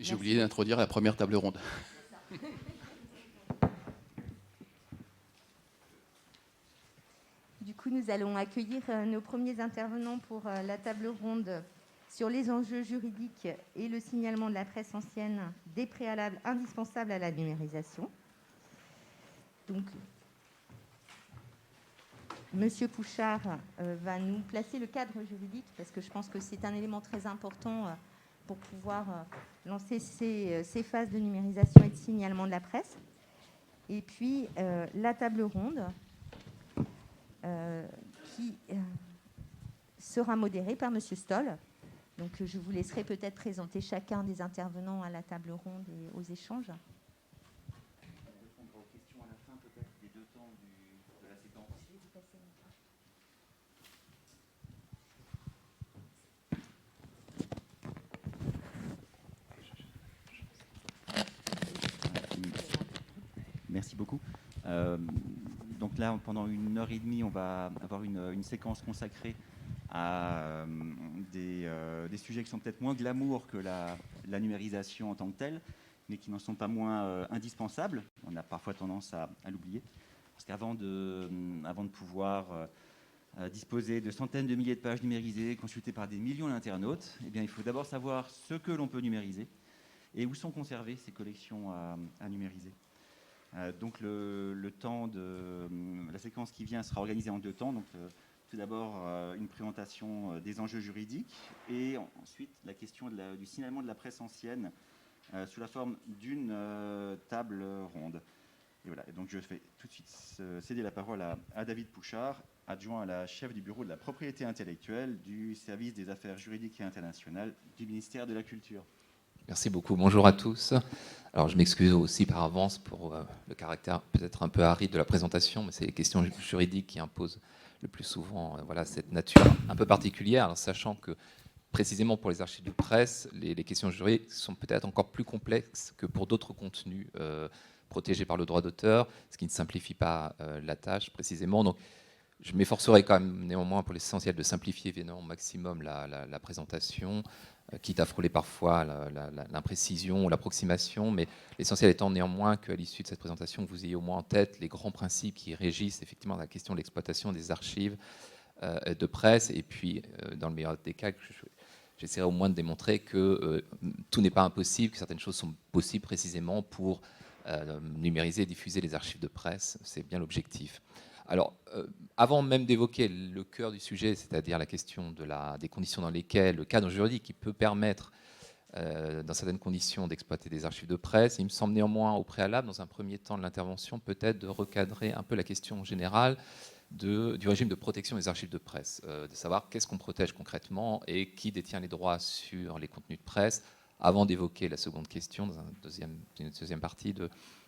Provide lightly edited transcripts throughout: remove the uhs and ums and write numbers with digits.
J'ai oublié d'introduire la première table ronde. Du coup, nous allons accueillir nos premiers intervenants pour la table ronde sur les enjeux juridiques et le signalement de la presse ancienne des préalables indispensables à la numérisation. Donc, Monsieur Pouchard va nous placer le cadre juridique parce que je pense que c'est un élément très important pour pouvoir lancer ces phases de numérisation et de signalement de la presse. Et puis, la table ronde qui sera modérée par Monsieur Stoll. Donc, je vous laisserai peut-être présenter chacun des intervenants à la table ronde et aux échanges. On répondra aux questions à la fin, peut-être, des deux temps de la séquence. Merci beaucoup. Donc là, pendant 1h30, on va avoir une séquence consacrée à des sujets qui sont peut-être moins glamour que la numérisation en tant que telle, mais qui n'en sont pas moins indispensables. On a parfois tendance à l'oublier. Parce qu'avant de pouvoir disposer de centaines de milliers de pages numérisées, consultées par des millions d'internautes, eh bien, il faut d'abord savoir ce que l'on peut numériser et où sont conservées ces collections à numériser. Donc le temps de la séquence qui vient sera organisée en deux temps. Donc, tout d'abord, une présentation des enjeux juridiques et ensuite la question du signalement de la presse ancienne sous la forme d'une table ronde. Et voilà. Et donc, je vais tout de suite céder la parole à David Pouchard, adjoint à la chef du bureau de la propriété intellectuelle du service des affaires juridiques et internationales du ministère de la Culture. Merci beaucoup. Bonjour à tous. Alors, je m'excuse aussi par avance pour le caractère peut-être un peu aride de la présentation, mais c'est les questions juridiques qui imposent le plus souvent cette nature un peu particulière, alors, sachant que précisément pour les archives de presse, les questions juridiques sont peut-être encore plus complexes que pour d'autres contenus protégés par le droit d'auteur, ce qui ne simplifie pas la tâche précisément. Donc, je m'efforcerai quand même néanmoins pour l'essentiel de simplifier évidemment au maximum la présentation, quitte à frôler parfois l'imprécision ou l'approximation, mais l'essentiel étant néanmoins qu'à l'issue de cette présentation, vous ayez au moins en tête les grands principes qui régissent effectivement la question de l'exploitation des archives de presse, et puis dans le meilleur des cas, j'essaierai au moins de démontrer que tout n'est pas impossible, que certaines choses sont possibles précisément pour numériser et diffuser les archives de presse. C'est bien l'objectif. Alors, avant même d'évoquer le cœur du sujet, c'est-à-dire la question des conditions dans lesquelles le cadre juridique qui peut permettre, dans certaines conditions, d'exploiter des archives de presse, il me semble néanmoins au préalable, dans un premier temps de l'intervention, peut-être de recadrer un peu la question générale du régime de protection des archives de presse, de savoir qu'est-ce qu'on protège concrètement et qui détient les droits sur les contenus de presse, avant d'évoquer la seconde question, dans une deuxième partie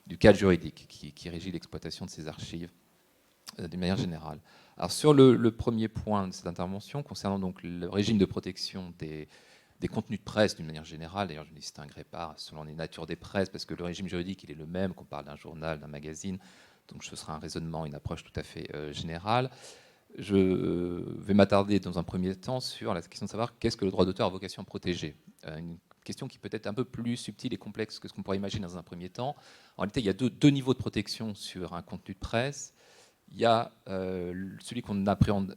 du cadre juridique qui régit l'exploitation de ces archives d'une manière générale. Alors, sur le premier point de cette intervention, concernant donc le régime de protection des contenus de presse d'une manière générale, d'ailleurs je ne distinguerai pas selon les natures des presses, parce que le régime juridique il est le même, qu'on parle d'un journal, d'un magazine, donc ce sera un raisonnement, une approche tout à fait générale. Je vais m'attarder dans un premier temps sur la question de savoir qu'est-ce que le droit d'auteur a vocation à protéger. Une question qui peut être un peu plus subtile et complexe que ce qu'on pourrait imaginer dans un premier temps. En réalité, il y a deux niveaux de protection sur un contenu de presse. Il y a celui qu'on appréhende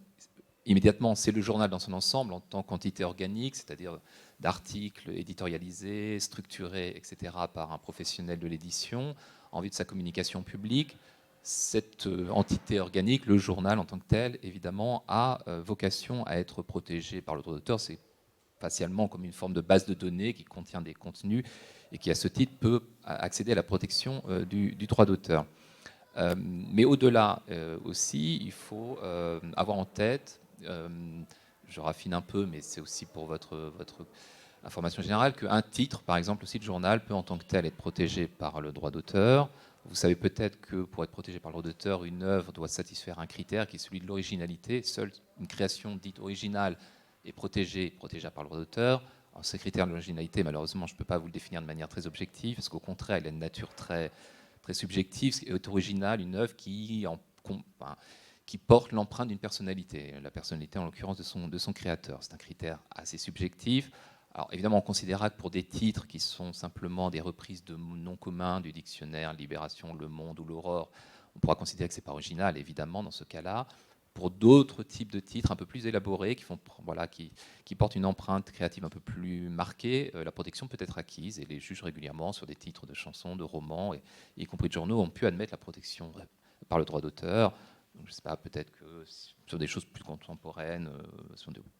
immédiatement, c'est le journal dans son ensemble, en tant qu'entité organique, c'est-à-dire d'articles éditorialisés, structurés, etc., par un professionnel de l'édition, en vue de sa communication publique. Cette entité organique, le journal en tant que tel, évidemment, a vocation à être protégé par le droit d'auteur. C'est facialement comme une forme de base de données qui contient des contenus et qui, à ce titre, peut accéder à la protection du droit d'auteur. Mais au-delà aussi, il faut avoir en tête, je raffine un peu, mais c'est aussi pour votre information générale, qu'un titre, par exemple, le site journal, peut en tant que tel être protégé par le droit d'auteur. Vous savez peut-être que pour être protégé par le droit d'auteur, une œuvre doit satisfaire un critère qui est celui de l'originalité. Seule une création dite originale est protégeable par le droit d'auteur. Alors, ce critère de l'originalité, malheureusement, je ne peux pas vous le définir de manière très objective, parce qu'au contraire, il a une nature très subjective. C'est original, une œuvre qui porte l'empreinte d'une personnalité, la personnalité en l'occurrence de son créateur. C'est un critère assez subjectif. Alors évidemment, on considérera que pour des titres qui sont simplement des reprises de noms communs du dictionnaire Libération, Le Monde ou l'Aurore, on pourra considérer que c'est pas original, évidemment, dans ce cas-là. Pour d'autres types de titres un peu plus élaborés, qui portent une empreinte créative un peu plus marquée, la protection peut être acquise, et les juges régulièrement, sur des titres de chansons, de romans, et y compris de journaux, ont pu admettre la protection par le droit d'auteur. Je ne sais pas, peut-être que sur des choses plus contemporaines,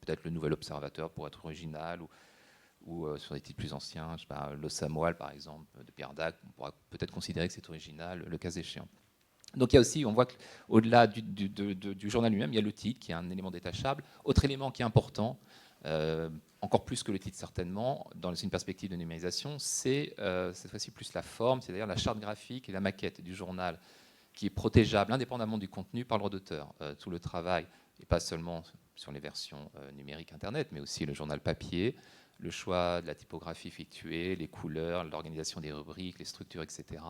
peut-être le Nouvel Observateur pour être original, ou sur des titres plus anciens, je ne sais pas, Le Samoal par exemple, de Pierre Dac, on pourra peut-être considérer que c'est original, le cas échéant. Donc il y a aussi, on voit qu'au-delà du journal lui-même, il y a le titre qui est un élément détachable. Autre élément qui est important, encore plus que le titre certainement, dans une perspective de numérisation, c'est cette fois-ci plus la forme, c'est-à-dire la charte graphique et la maquette du journal, qui est protégeable indépendamment du contenu par le droit d'auteur. Tout le travail, et pas seulement sur les versions numériques Internet, mais aussi le journal papier, le choix de la typographie effectuée, les couleurs, l'organisation des rubriques, les structures, etc.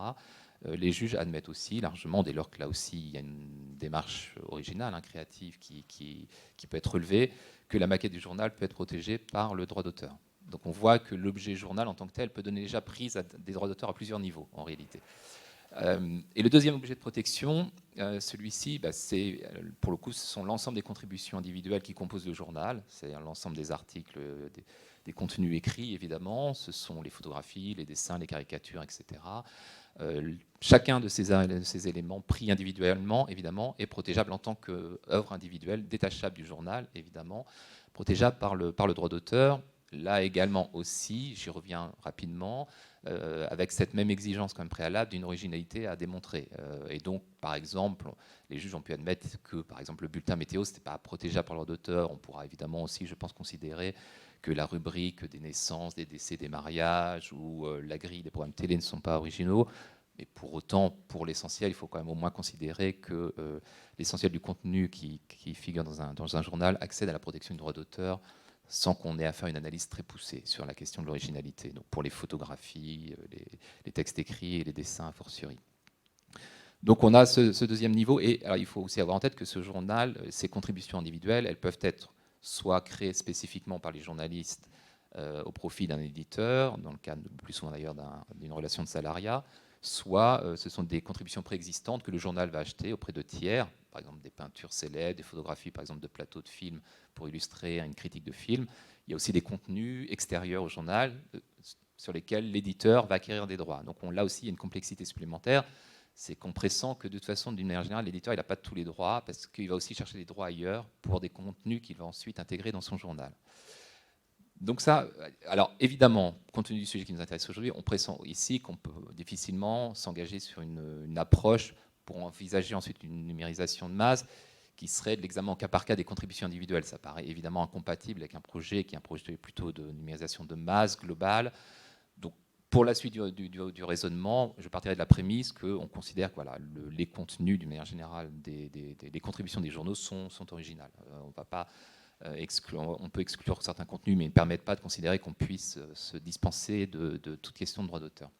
Les juges admettent aussi largement, dès lors que là aussi il y a une démarche originale, créative, qui peut être relevée, que la maquette du journal peut être protégée par le droit d'auteur. Donc on voit que l'objet journal en tant que tel peut donner déjà prise à des droits d'auteur à plusieurs niveaux en réalité. Et le deuxième objet de protection, celui-ci, c'est, pour le coup, ce sont l'ensemble des contributions individuelles qui composent le journal, c'est-à-dire l'ensemble des articles, des contenus écrits, évidemment, ce sont les photographies, les dessins, les caricatures, etc. Chacun de ces éléments pris individuellement, évidemment, est protégeable en tant qu'œuvre individuelle, détachable du journal, évidemment, protégeable par le droit d'auteur. Là également aussi, j'y reviens rapidement, avec cette même exigence quand même préalable d'une originalité à démontrer. Et donc, par exemple, les juges ont pu admettre que, par exemple, le bulletin météo, ce n'était pas protégeable par le droit d'auteur. On pourra évidemment aussi, je pense, considérer que la rubrique des naissances, des décès, des mariages ou la grille des programmes télé ne sont pas originaux. Mais pour autant, pour l'essentiel, il faut quand même au moins considérer que l'essentiel du contenu qui figure dans un journal accède à la protection du droit d'auteur sans qu'on ait à faire une analyse très poussée sur la question de l'originalité. Donc pour les photographies, les textes écrits et les dessins a fortiori. Donc on a ce deuxième niveau. Et alors, il faut aussi avoir en tête que ce journal, ses contributions individuelles, elles peuvent être soit créées spécifiquement par les journalistes au profit d'un éditeur, dans le cadre le plus souvent d'ailleurs d'une relation de salariat, soit ce sont des contributions préexistantes que le journal va acheter auprès de tiers, par exemple des peintures célèbres, des photographies par exemple de plateaux de films pour illustrer une critique de film. Il y a aussi des contenus extérieurs au journal sur lesquels l'éditeur va acquérir des droits. Donc là aussi, il y a une complexité supplémentaire. C'est qu'on pressent que de toute façon, d'une manière générale, l'éditeur n'a pas tous les droits parce qu'il va aussi chercher des droits ailleurs pour des contenus qu'il va ensuite intégrer dans son journal. Donc ça, alors évidemment, compte tenu du sujet qui nous intéresse aujourd'hui, on pressent ici qu'on peut difficilement s'engager sur une approche pour envisager ensuite une numérisation de masse qui serait de l'examen au cas par cas des contributions individuelles. Ça paraît évidemment incompatible avec un projet qui est un projet plutôt de numérisation de masse globale. Donc pour la suite du raisonnement, je partirai de la prémisse qu'on considère que les contenus, d'une manière générale, des contributions des journaux sont originales. On va pas... on peut exclure certains contenus, mais ils ne permettent pas de considérer qu'on puisse se dispenser de toute question de droit d'auteur.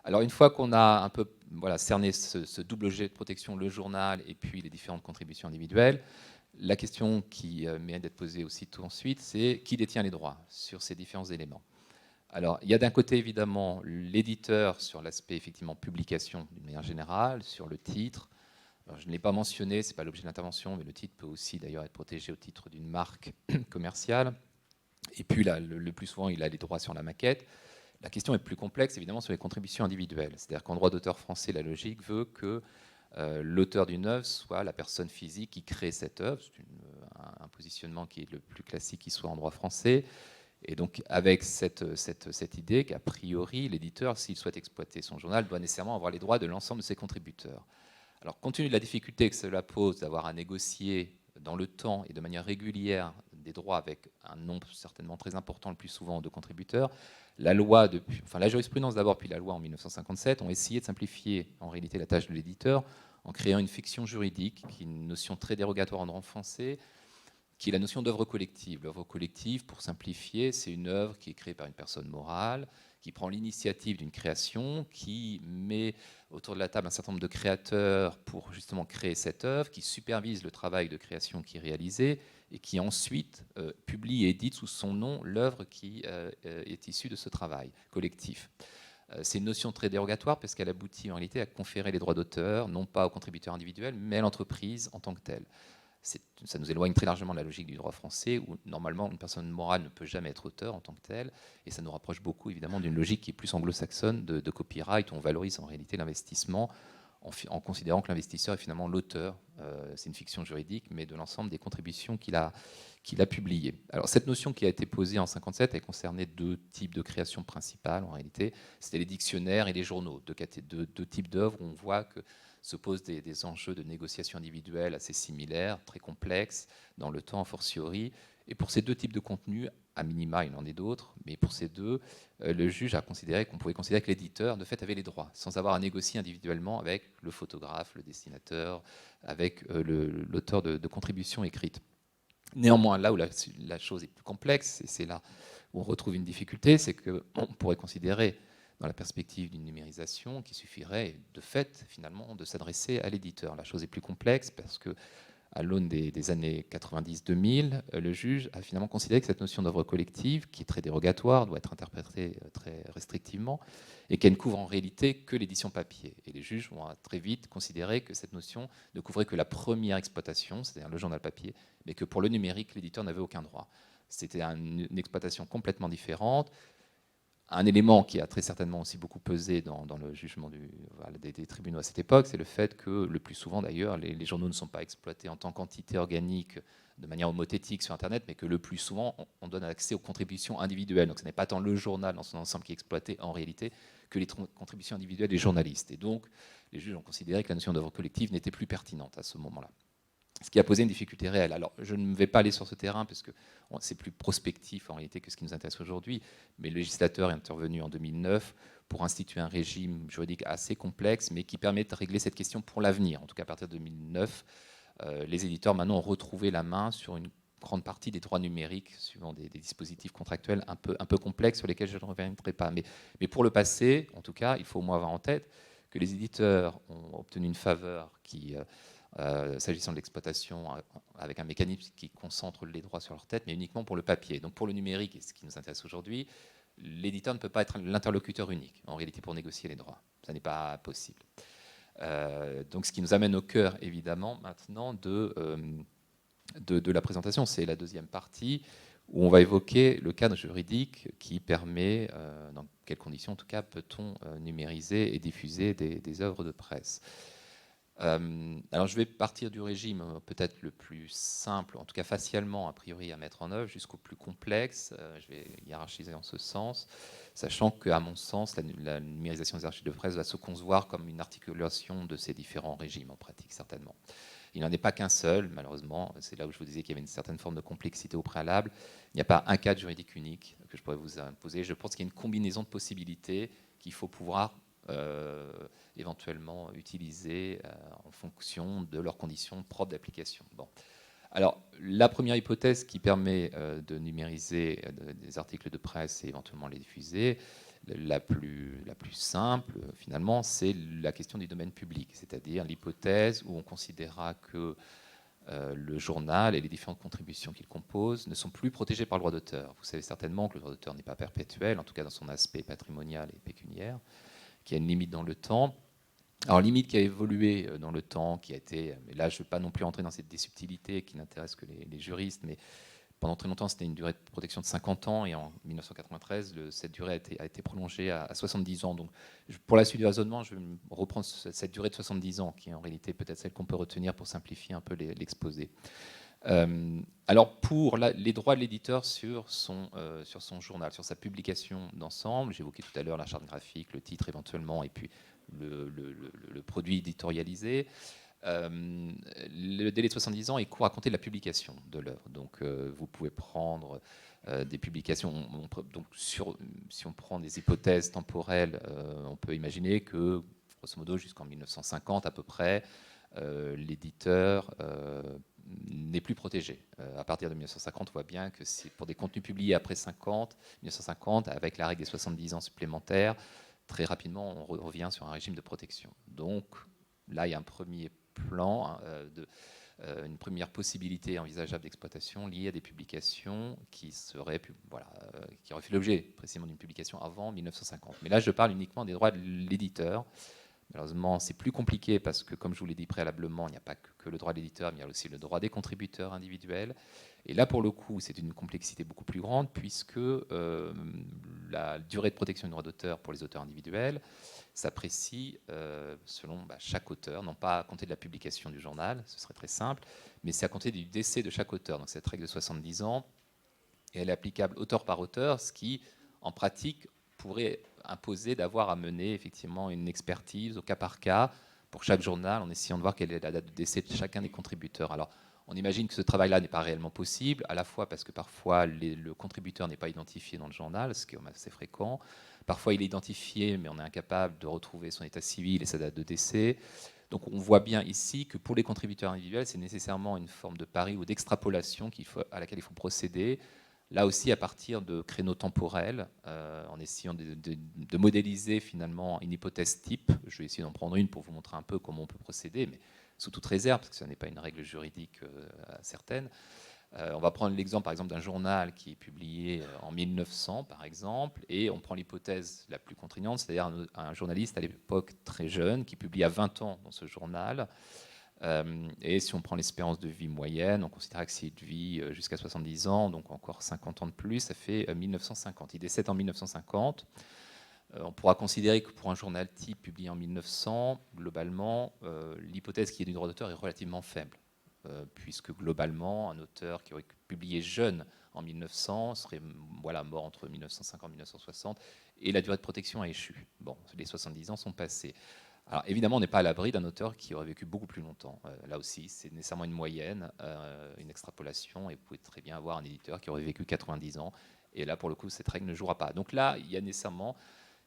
Alors une fois qu'on a un peu cerné ce double objet de protection, le journal et puis les différentes contributions individuelles, la question qui mérite d'être posée aussi tout ensuite, c'est qui détient les droits sur ces différents éléments. Alors il y a d'un côté évidemment l'éditeur sur l'aspect effectivement publication d'une manière générale, sur le titre. Alors, je ne l'ai pas mentionné, ce n'est pas l'objet de l'intervention, mais le titre peut aussi d'ailleurs être protégé au titre d'une marque commerciale. Et puis là, le plus souvent, il a les droits sur la maquette. La question est plus complexe, évidemment, sur les contributions individuelles. C'est-à-dire qu'en droit d'auteur français, la logique veut que l'auteur d'une œuvre soit la personne physique qui crée cette œuvre. C'est un positionnement qui est le plus classique qui soit en droit français. Et donc, avec cette idée qu'a priori, l'éditeur, s'il souhaite exploiter son journal, doit nécessairement avoir les droits de l'ensemble de ses contributeurs. Alors, compte tenu de la difficulté que cela pose d'avoir à négocier dans le temps et de manière régulière des droits avec un nombre certainement très important, le plus souvent, de contributeurs, la jurisprudence d'abord, puis la loi en 1957 ont essayé de simplifier en réalité la tâche de l'éditeur en créant une fiction juridique, qui est une notion très dérogatoire en droit français, qui est la notion d'œuvre collective. L'œuvre collective, pour simplifier, c'est une œuvre qui est créée par une personne morale, qui prend l'initiative d'une création, qui met autour de la table un certain nombre de créateurs pour justement créer cette œuvre, qui supervise le travail de création qui est réalisé, et qui ensuite publie et édite sous son nom l'œuvre qui est issue de ce travail collectif. C'est une notion très dérogatoire parce qu'elle aboutit en réalité à conférer les droits d'auteur, non pas aux contributeurs individuels, mais à l'entreprise en tant que telle. Ça nous éloigne très largement de la logique du droit français, où normalement une personne morale ne peut jamais être auteur en tant que telle, et ça nous rapproche beaucoup évidemment d'une logique qui est plus anglo-saxonne de copyright, où on valorise en réalité l'investissement en considérant que l'investisseur est finalement l'auteur, c'est une fiction juridique, mais de l'ensemble des contributions qu'il a publiées. Alors cette notion qui a été posée en 1957, elle concernait deux types de créations principales en réalité, c'était les dictionnaires et les journaux, deux types d'œuvres où on voit que se posent des enjeux de négociation individuelle assez similaires, très complexes, dans le temps a fortiori. Et pour ces deux types de contenus, à minima, il en est d'autres, mais pour ces deux, le juge a considéré qu'on pouvait considérer que l'éditeur, de fait, avait les droits, sans avoir à négocier individuellement avec le photographe, le dessinateur, avec l'auteur de contributions écrites. Néanmoins, là où la chose est plus complexe, et c'est là où on retrouve une difficulté, c'est qu'on pourrait considérer, dans la perspective d'une numérisation, qu'il suffirait de fait, finalement, de s'adresser à l'éditeur. La chose est plus complexe parce que, à l'aune des années 90-2000, le juge a finalement considéré que cette notion d'œuvre collective, qui est très dérogatoire, doit être interprétée très restrictivement, et qu'elle ne couvre en réalité que l'édition papier. Et les juges ont très vite considéré que cette notion ne couvrait que la première exploitation, c'est-à-dire le journal papier, mais que pour le numérique, l'éditeur n'avait aucun droit. C'était une exploitation complètement différente. Un élément qui a très certainement aussi beaucoup pesé dans le jugement des tribunaux à cette époque, c'est le fait que le plus souvent d'ailleurs, les journaux ne sont pas exploités en tant qu'entité organique de manière homothétique sur Internet, mais que le plus souvent, on donne accès aux contributions individuelles. Donc ce n'est pas tant le journal dans son ensemble qui est exploité en réalité que les contributions individuelles des journalistes. Et donc les juges ont considéré que la notion d'œuvre collective n'était plus pertinente à ce moment-là. Ce qui a posé une difficulté réelle. Alors, je ne vais pas aller sur ce terrain parce que c'est plus prospectif en réalité que ce qui nous intéresse aujourd'hui, mais le législateur est intervenu en 2009 pour instituer un régime juridique assez complexe, mais qui permet de régler cette question pour l'avenir. En tout cas, à partir de 2009, les éditeurs maintenant ont retrouvé la main sur une grande partie des droits numériques, suivant des dispositifs contractuels un peu complexes sur lesquels je ne reviendrai pas. Mais pour le passé, en tout cas, il faut au moins avoir en tête que les éditeurs ont obtenu une faveur qui... s'agissant de l'exploitation, avec un mécanisme qui concentre les droits sur leur tête, mais uniquement pour le papier. Donc pour le numérique, et ce qui nous intéresse aujourd'hui, l'éditeur ne peut pas être l'interlocuteur unique, en réalité, pour négocier les droits. Ça n'est pas possible. Donc ce qui nous amène au cœur, évidemment, maintenant, de la présentation. C'est la deuxième partie, où on va évoquer le cadre juridique qui permet, dans quelles conditions, en tout cas, peut-on numériser et diffuser des œuvres de presse. Alors je vais partir du régime peut-être le plus simple, en tout cas facialement a priori à mettre en œuvre, jusqu'au plus complexe. Je vais hiérarchiser en ce sens, sachant qu'à mon sens, la numérisation des archives de presse va se concevoir comme une articulation de ces différents régimes en pratique, certainement. Il n'en est pas qu'un seul, malheureusement. C'est là où je vous disais qu'il y avait une certaine forme de complexité au préalable. Il n'y a pas un cadre juridique unique que je pourrais vous imposer. Je pense qu'il y a une combinaison de possibilités qu'il faut pouvoir éventuellement utilisées en fonction de leurs conditions propres d'application. Bon. Alors, la première hypothèse qui permet de numériser des articles de presse et éventuellement les diffuser, la plus simple, finalement, c'est la question du domaine public, c'est-à-dire l'hypothèse où on considérera que le journal et les différentes contributions qu'il compose ne sont plus protégés par le droit d'auteur. Vous savez certainement que le droit d'auteur n'est pas perpétuel, en tout cas dans son aspect patrimonial et pécuniaire, qu'il y a une limite dans le temps. Alors, limite qui a évolué dans le temps, qui a été... Mais là, je ne veux pas non plus entrer dans des subtilités qui n'intéressent que les juristes, mais pendant très longtemps, c'était une durée de protection de 50 ans, et en 1993, cette durée a été prolongée à 70 ans. Donc, pour la suite du raisonnement, je vais reprendre cette durée de 70 ans, qui est en réalité peut-être celle qu'on peut retenir pour simplifier un peu l'exposé. Alors, pour les droits de l'éditeur sur son journal, sur sa publication d'ensemble, j'évoquais tout à l'heure la charte graphique, le titre éventuellement, et puis le produit éditorialisé. Le délai de 70 ans est court à compter de la publication de l'œuvre. Donc, vous pouvez prendre des publications. Donc, si on prend des hypothèses temporelles, on peut imaginer que, grosso modo, jusqu'en 1950 à peu près, l'éditeur n'est plus protégé. À partir de 1950, on voit bien que c'est pour des contenus publiés après 1950, avec la règle des 70 ans supplémentaires, très rapidement, on revient sur un régime de protection. Donc là, il y a un premier plan, une première possibilité envisageable d'exploitation liée à des publications qui auraient fait l'objet précisément d'une publication avant 1950. Mais là, je parle uniquement des droits de l'éditeur. Malheureusement, c'est plus compliqué parce que, comme je vous l'ai dit préalablement, il n'y a pas que le droit de l'éditeur, mais il y a aussi le droit des contributeurs individuels. Et là, pour le coup, c'est une complexité beaucoup plus grande puisque la durée de protection du droit d'auteur pour les auteurs individuels s'apprécie selon chaque auteur, non pas à compter de la publication du journal, ce serait très simple, mais c'est à compter du décès de chaque auteur. Donc cette règle de 70 ans, et elle est applicable auteur par auteur, ce qui, en pratique, pourrait imposer d'avoir à mener effectivement une expertise au cas par cas pour chaque journal en essayant de voir quelle est la date de décès de chacun des contributeurs. Alors, on imagine que ce travail-là n'est pas réellement possible, à la fois parce que parfois le contributeur n'est pas identifié dans le journal, ce qui est assez fréquent. Parfois, il est identifié, mais on est incapable de retrouver son état civil et sa date de décès. Donc, on voit bien ici que pour les contributeurs individuels, c'est nécessairement une forme de pari ou d'extrapolation à laquelle il faut procéder. Là aussi, à partir de créneaux temporels, en essayant de modéliser finalement une hypothèse type. Je vais essayer d'en prendre une pour vous montrer un peu comment on peut procéder, mais sous toute réserve, parce que ce n'est pas une règle juridique certaine. On va prendre l'exemple, par exemple, d'un journal qui est publié en 1900, par exemple, et on prend l'hypothèse la plus contraignante, c'est-à-dire un journaliste à l'époque très jeune qui publie à 20 ans dans ce journal. Et si on prend l'espérance de vie moyenne, on considère que c'est de vie jusqu'à 70 ans, donc encore 50 ans de plus, ça fait 1950. Il décède en 1950. On pourra considérer que pour un journal type publié en 1900, globalement, l'hypothèse qu'il y ait du droit d'auteur est relativement faible, puisque globalement, un auteur qui aurait publié jeune en 1900 serait mort entre 1950 et 1960, et la durée de protection a échu. Bon, les 70 ans sont passés. Alors évidemment, on n'est pas à l'abri d'un auteur qui aurait vécu beaucoup plus longtemps. Là aussi, c'est nécessairement une moyenne, une extrapolation, et vous pouvez très bien avoir un éditeur qui aurait vécu 90 ans, et là, pour le coup, cette règle ne jouera pas. Donc là, il y a nécessairement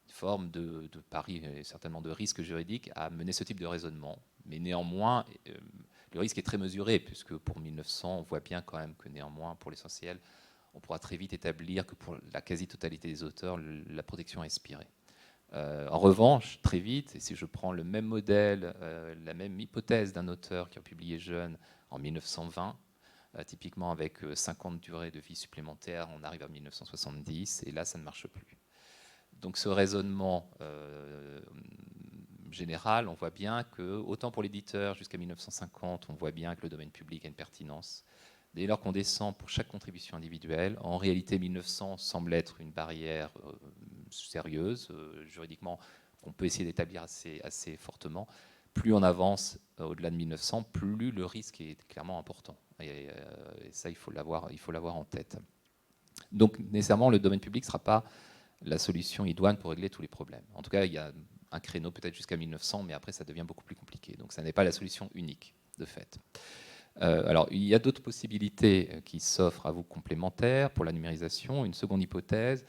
une forme de pari, et certainement de risque juridique à mener ce type de raisonnement. Mais néanmoins, le risque est très mesuré, puisque pour 1900, on voit bien quand même que néanmoins, pour l'essentiel, on pourra très vite établir que pour la quasi-totalité des auteurs, la protection est expirée. En revanche, très vite, et si je prends le même modèle, la même hypothèse d'un auteur qui a publié jeune en 1920, typiquement avec 50 durées de vie supplémentaires, on arrive à 1970, et là, ça ne marche plus. Donc ce raisonnement général, on voit bien que, autant pour l'éditeur jusqu'à 1950, on voit bien que le domaine public a une pertinence. Dès lors qu'on descend pour chaque contribution individuelle, en réalité 1900 semble être une barrière sérieuse, juridiquement, qu'on peut essayer d'établir assez fortement. Plus on avance au-delà de 1900, plus le risque est clairement important. Et ça, il faut l'avoir en tête. Donc nécessairement, le domaine public ne sera pas la solution idoine pour régler tous les problèmes. En tout cas, il y a un créneau peut-être jusqu'à 1900, mais après, ça devient beaucoup plus compliqué. Donc ça n'est pas la solution unique, de fait. Alors, il y a d'autres possibilités qui s'offrent à vous complémentaires pour la numérisation. Une seconde hypothèse,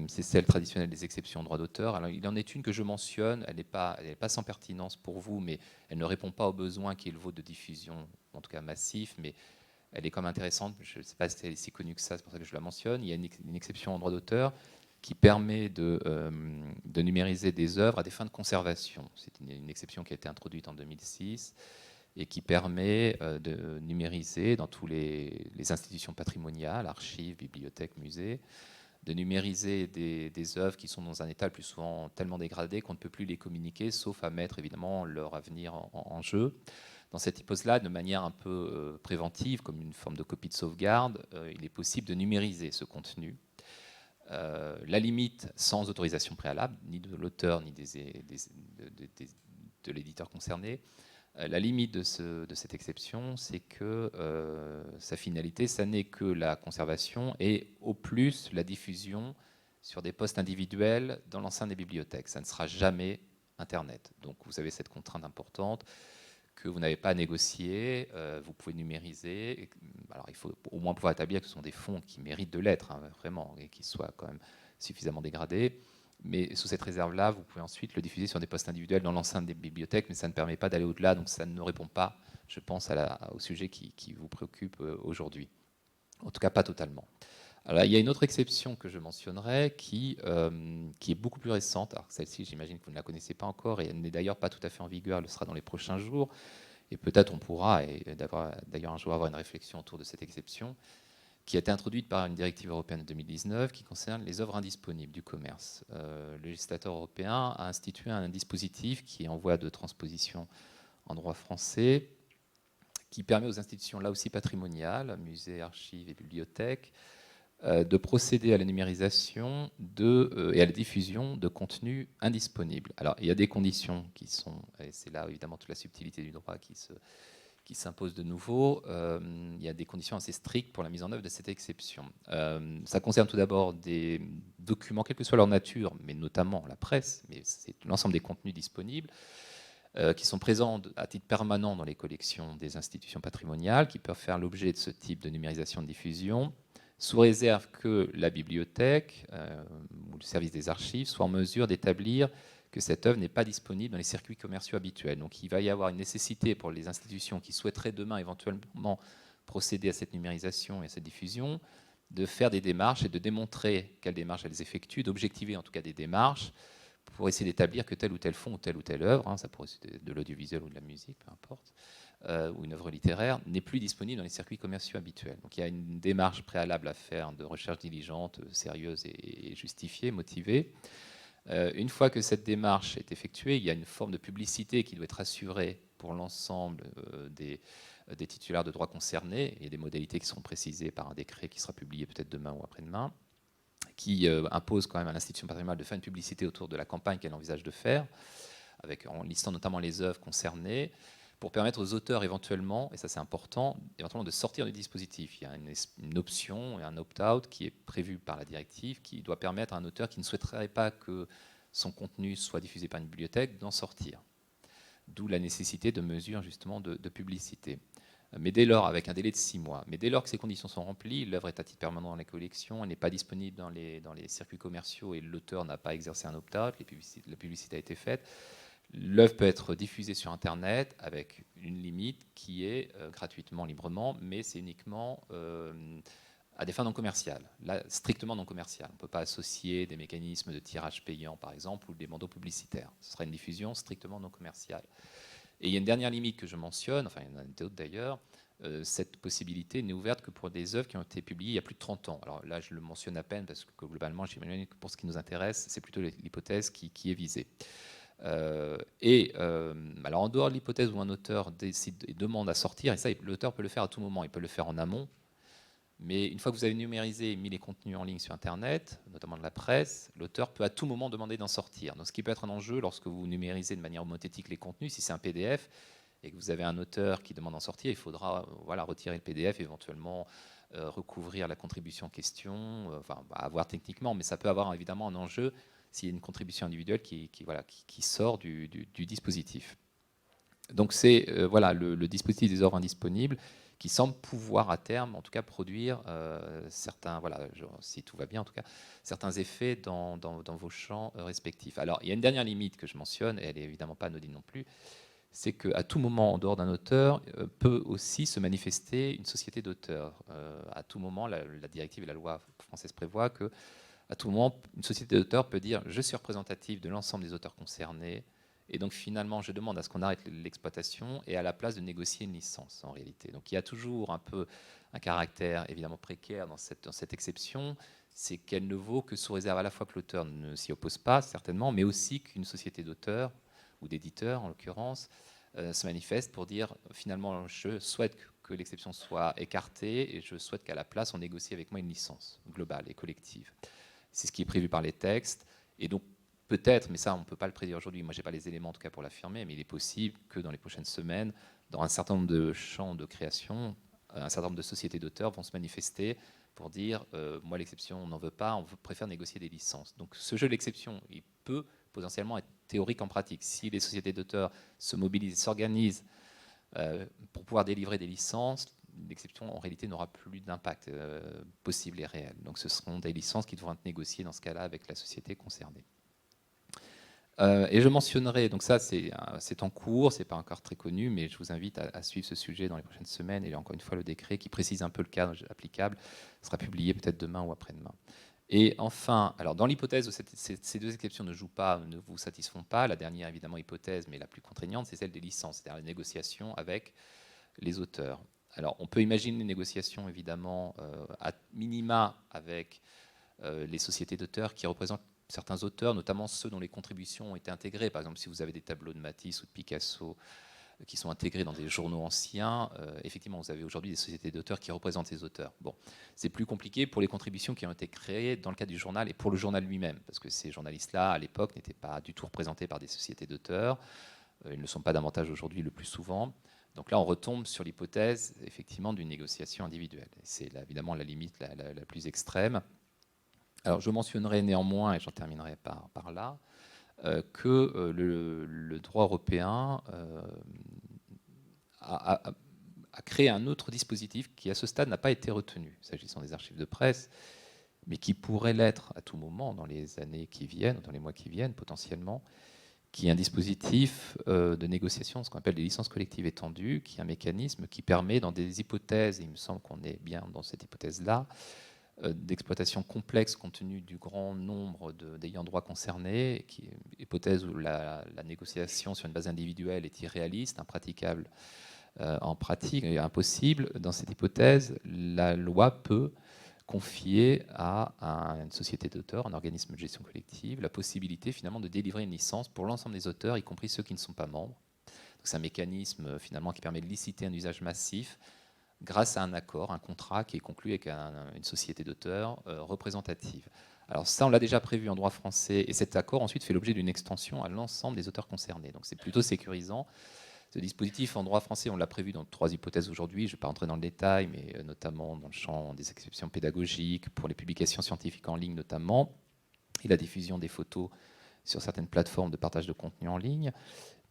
c'est celle traditionnelle des exceptions au droit d'auteur. Alors, il en est une que je mentionne, elle n'est pas sans pertinence pour vous, mais elle ne répond pas aux besoins qui est le vôtre de diffusion, en tout cas massif, mais elle est quand même intéressante. Je ne sais pas si elle est si connue que ça, c'est pour ça que je la mentionne. Il y a une exception au droit d'auteur qui permet de numériser des œuvres à des fins de conservation. C'est une exception qui a été introduite en 2006 et qui permet de numériser dans tous les institutions patrimoniales, archives, bibliothèques, musées, de numériser des œuvres qui sont dans un état le plus souvent tellement dégradé qu'on ne peut plus les communiquer, sauf à mettre évidemment leur avenir en jeu. Dans cette hypothèse-là, de manière un peu préventive, comme une forme de copie de sauvegarde, il est possible de numériser ce contenu. La limite sans autorisation préalable, ni de l'auteur, ni de l'éditeur concerné. La limite de cette exception, c'est que sa finalité, ça n'est que la conservation et au plus la diffusion sur des postes individuels dans l'enceinte des bibliothèques. Ça ne sera jamais Internet. Donc vous avez cette contrainte importante que vous n'avez pas à négocier, vous pouvez numériser. Alors il faut au moins pouvoir établir que ce sont des fonds qui méritent de l'être, hein, vraiment, et qui soient quand même suffisamment dégradés. Mais sous cette réserve-là, vous pouvez ensuite le diffuser sur des postes individuels dans l'enceinte des bibliothèques, mais ça ne permet pas d'aller au-delà, donc ça ne répond pas, je pense, au sujet qui vous préoccupe aujourd'hui. En tout cas, pas totalement. Alors, il y a une autre exception que je mentionnerai qui est beaucoup plus récente. Alors, celle-ci, j'imagine que vous ne la connaissez pas encore, et elle n'est d'ailleurs pas tout à fait en vigueur, elle le sera dans les prochains jours. Et peut-être on pourra, et d'ailleurs un jour, avoir une réflexion autour de cette exception, qui a été introduite par une directive européenne de 2019 qui concerne les œuvres indisponibles du commerce. Le législateur européen a institué un dispositif qui est en voie de transposition en droit français, qui permet aux institutions, là aussi patrimoniales, musées, archives et bibliothèques, de procéder à la numérisation et à la diffusion de contenus indisponibles. Alors, il y a des conditions qui sont, et c'est là évidemment toute la subtilité du droit qui s'impose de nouveau. Il y a des conditions assez strictes pour la mise en œuvre de cette exception. Ça concerne tout d'abord des documents, quelle que soit leur nature, mais notamment la presse, mais c'est l'ensemble des contenus disponibles, qui sont présents à titre permanent dans les collections des institutions patrimoniales, qui peuvent faire l'objet de ce type de numérisation de diffusion, sous réserve que la bibliothèque ou le service des archives soit en mesure d'établir que cette œuvre n'est pas disponible dans les circuits commerciaux habituels. Donc il va y avoir une nécessité pour les institutions qui souhaiteraient demain éventuellement procéder à cette numérisation et à cette diffusion, de faire des démarches et de démontrer quelles démarches elles effectuent, d'objectiver en tout cas des démarches pour essayer d'établir que tel ou tel fonds ou telle œuvre, ça pourrait être de l'audiovisuel ou de la musique, peu importe, ou une œuvre littéraire, n'est plus disponible dans les circuits commerciaux habituels. Donc il y a une démarche préalable à faire de recherche diligente, sérieuse et justifiée, motivée. Une fois que cette démarche est effectuée, il y a une forme de publicité qui doit être assurée pour l'ensemble des titulaires de droits concernés. Il y a des modalités qui seront précisées par un décret qui sera publié peut-être demain ou après-demain, qui impose quand même à l'institution patrimoniale de faire une publicité autour de la campagne qu'elle envisage de faire, en listant notamment les œuvres concernées, pour permettre aux auteurs éventuellement, et ça c'est important, éventuellement de sortir du dispositif. Il y a une option et un opt-out qui est prévu par la directive, qui doit permettre à un auteur qui ne souhaiterait pas que son contenu soit diffusé par une bibliothèque d'en sortir. D'où la nécessité de mesures justement de publicité. Mais dès lors, avec un délai de 6 mois, mais dès lors que ces conditions sont remplies, l'œuvre est à titre permanent dans les collections, elle n'est pas disponible dans les circuits commerciaux et l'auteur n'a pas exercé un opt-out, la publicité a été faite, l'œuvre peut être diffusée sur Internet avec une limite qui est gratuitement, librement, mais c'est uniquement à des fins non commerciales, là, strictement non commerciales. On ne peut pas associer des mécanismes de tirage payant, par exemple, ou des bandeaux publicitaires. Ce sera une diffusion strictement non commerciale. Et il y a une dernière limite que je mentionne, enfin il y en a d'autres d'ailleurs, cette possibilité n'est ouverte que pour des œuvres qui ont été publiées il y a plus de 30 ans. Alors là, je le mentionne à peine parce que globalement, j'imagine que pour ce qui nous intéresse, c'est plutôt l'hypothèse qui est visée. Alors en dehors de l'hypothèse où un auteur décide et demande à sortir, et ça, l'auteur peut le faire à tout moment, il peut le faire en amont, mais une fois que vous avez numérisé et mis les contenus en ligne sur Internet, notamment de la presse, l'auteur peut à tout moment demander d'en sortir. Donc, ce qui peut être un enjeu lorsque vous numérisez de manière homothétique les contenus, si c'est un PDF et que vous avez un auteur qui demande d'en sortir, il faudra retirer le PDF, éventuellement recouvrir la contribution en question, à voir techniquement, mais ça peut avoir évidemment un enjeu s'il y a une contribution individuelle qui sort du dispositif. Donc c'est le dispositif des œuvres indisponibles qui semble pouvoir à terme, en tout cas, produire certains, si tout va bien, en tout cas, certains effets dans vos champs respectifs. Alors, il y a une dernière limite que je mentionne, et elle n'est évidemment pas anodine non plus, c'est qu'à tout moment, en dehors d'un auteur, peut aussi se manifester une société d'auteurs. À tout moment, la directive et la loi française prévoient que, à tout moment, une société d'auteurs peut dire « je suis représentatif de l'ensemble des auteurs concernés », et donc finalement, je demande à ce qu'on arrête l'exploitation et à la place de négocier une licence en réalité. Donc il y a toujours un peu un caractère évidemment précaire dans cette exception, c'est qu'elle ne vaut que sous réserve à la fois que l'auteur ne s'y oppose pas certainement, mais aussi qu'une société d'auteurs ou d'éditeurs en l'occurrence se manifeste pour dire finalement je souhaite que l'exception soit écartée et je souhaite qu'à la place on négocie avec moi une licence globale et collective. C'est ce qui est prévu par les textes et donc peut-être, mais ça on ne peut pas le prédire aujourd'hui, moi je n'ai pas les éléments en tout cas pour l'affirmer, mais il est possible que dans les prochaines semaines, dans un certain nombre de champs de création, un certain nombre de sociétés d'auteurs vont se manifester pour dire moi l'exception on n'en veut pas, on préfère négocier des licences. Donc ce jeu de l'exception, il peut potentiellement être théorique en pratique. Si les sociétés d'auteurs se mobilisent, s'organisent pour pouvoir délivrer des licences, l'exception en réalité n'aura plus d'impact possible et réel. Donc ce seront des licences qui devront être négociées dans ce cas-là avec la société concernée. Et je mentionnerai, donc ça c'est en cours, c'est pas encore très connu, mais je vous invite à suivre ce sujet dans les prochaines semaines. Et encore une fois, le décret qui précise un peu le cadre applicable sera publié peut-être demain ou après-demain. Et enfin, alors dans l'hypothèse où ces deux exceptions ne jouent pas, ne vous satisfont pas, la dernière évidemment hypothèse, mais la plus contraignante, c'est celle des licences, c'est-à-dire la négociation avec les auteurs. Alors on peut imaginer une négociation évidemment à minima avec les sociétés d'auteurs qui représentent certains auteurs, notamment ceux dont les contributions ont été intégrées. Par exemple, si vous avez des tableaux de Matisse ou de Picasso qui sont intégrés dans des journaux anciens, effectivement, vous avez aujourd'hui des sociétés d'auteurs qui représentent ces auteurs. Bon, c'est plus compliqué pour les contributions qui ont été créées dans le cadre du journal et pour le journal lui-même, parce que ces journalistes-là, à l'époque, n'étaient pas du tout représentés par des sociétés d'auteurs. Ils ne le sont pas davantage aujourd'hui, le plus souvent. Donc là, on retombe sur l'hypothèse, effectivement, d'une négociation individuelle. C'est évidemment la limite la plus extrême. Alors, je mentionnerai néanmoins, et j'en terminerai par là, que le droit européen a créé un autre dispositif qui, à ce stade, n'a pas été retenu, s'agissant des archives de presse, mais qui pourrait l'être à tout moment dans les années qui viennent, dans les mois qui viennent potentiellement, qui est un dispositif de négociation, ce qu'on appelle des licences collectives étendues, qui est un mécanisme qui permet, dans des hypothèses, et il me semble qu'on est bien dans cette hypothèse-là, d'exploitation complexe compte tenu du grand nombre d'ayants droit concernés, hypothèse où la négociation sur une base individuelle est irréaliste, impraticable en pratique et impossible. Dans cette hypothèse, la loi peut confier à une société d'auteurs, un organisme de gestion collective, la possibilité finalement de délivrer une licence pour l'ensemble des auteurs, y compris ceux qui ne sont pas membres. C'est un mécanisme finalement qui permet de liciter un usage massif grâce à un accord, un contrat qui est conclu avec une société d'auteurs représentative. Alors ça, on l'a déjà prévu en droit français, et cet accord ensuite fait l'objet d'une extension à l'ensemble des auteurs concernés. Donc c'est plutôt sécurisant. Ce dispositif en droit français, on l'a prévu dans 3 hypothèses aujourd'hui. Je ne vais pas rentrer dans le détail, mais notamment dans le champ des exceptions pédagogiques, pour les publications scientifiques en ligne notamment, et la diffusion des photos sur certaines plateformes de partage de contenu en ligne.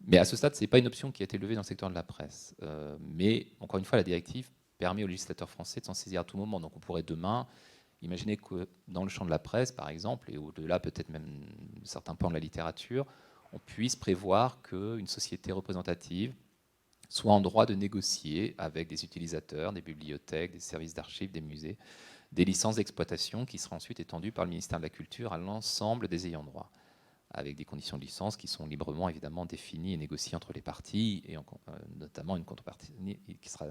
Mais à ce stade, ce n'est pas une option qui a été levée dans le secteur de la presse. Mais encore une fois, la directive permet aux législateurs français de s'en saisir à tout moment. Donc on pourrait demain imaginer que dans le champ de la presse, par exemple, et au-delà peut-être même certains pans de la littérature, on puisse prévoir qu'une société représentative soit en droit de négocier avec des utilisateurs, des bibliothèques, des services d'archives, des musées, des licences d'exploitation qui seront ensuite étendues par le ministère de la Culture à l'ensemble des ayants droit, avec des conditions de licence qui sont librement évidemment définies et négociées entre les parties, et notamment une contrepartie qui sera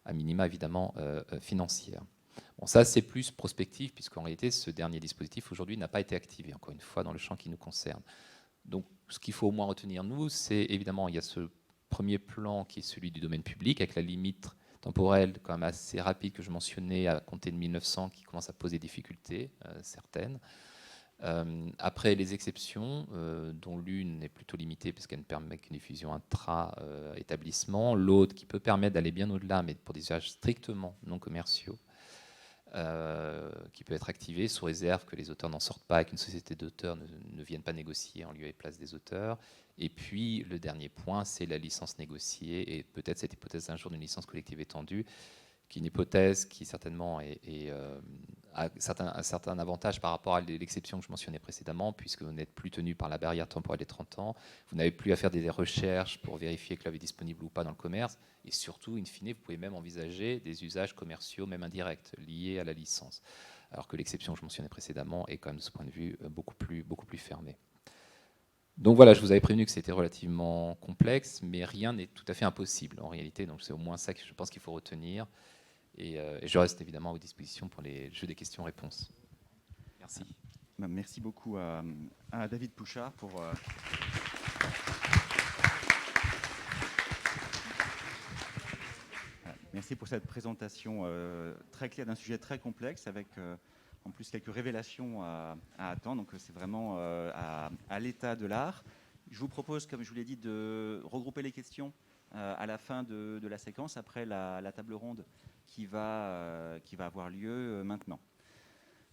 à minima évidemment financière. Bon, ça c'est plus prospectif, puisqu'en réalité ce dernier dispositif aujourd'hui n'a pas été activé, encore une fois, dans le champ qui nous concerne. Donc ce qu'il faut au moins retenir, nous, c'est évidemment, il y a ce premier plan qui est celui du domaine public, avec la limite temporelle quand même assez rapide que je mentionnais à compter de 1900, qui commence à poser des difficultés certaines. Après les exceptions, dont l'une est plutôt limitée puisqu'elle ne permet qu'une diffusion intra-établissement, l'autre qui peut permettre d'aller bien au-delà, mais pour des usages strictement non commerciaux, qui peut être activée sous réserve que les auteurs n'en sortent pas et qu'une société d'auteurs ne vienne pas négocier en lieu et place des auteurs. Et puis le dernier point, c'est la licence négociée, et peut-être cette hypothèse d'un jour d'une licence collective étendue, qui est une hypothèse qui certainement a un certain avantage par rapport à l'exception que je mentionnais précédemment, puisque vous n'êtes plus tenu par la barrière temporelle des 30 ans, vous n'avez plus à faire des recherches pour vérifier que l'œuvre est disponible ou pas dans le commerce, et surtout, in fine, vous pouvez même envisager des usages commerciaux, même indirects, liés à la licence, alors que l'exception que je mentionnais précédemment est quand même, de ce point de vue, beaucoup plus fermée. Donc voilà, je vous avais prévenu que c'était relativement complexe, mais rien n'est tout à fait impossible en réalité, donc c'est au moins ça que je pense qu'il faut retenir. Et je reste évidemment à votre disposition pour les jeux des questions-réponses. Merci. Merci beaucoup à David Pouchard pour... Merci pour cette présentation très claire d'un sujet très complexe, avec en plus quelques révélations à attendre. Donc c'est vraiment à l'état de l'art. Je vous propose, comme je vous l'ai dit, de regrouper les questions à la fin de la séquence, après la table ronde qui va avoir lieu maintenant.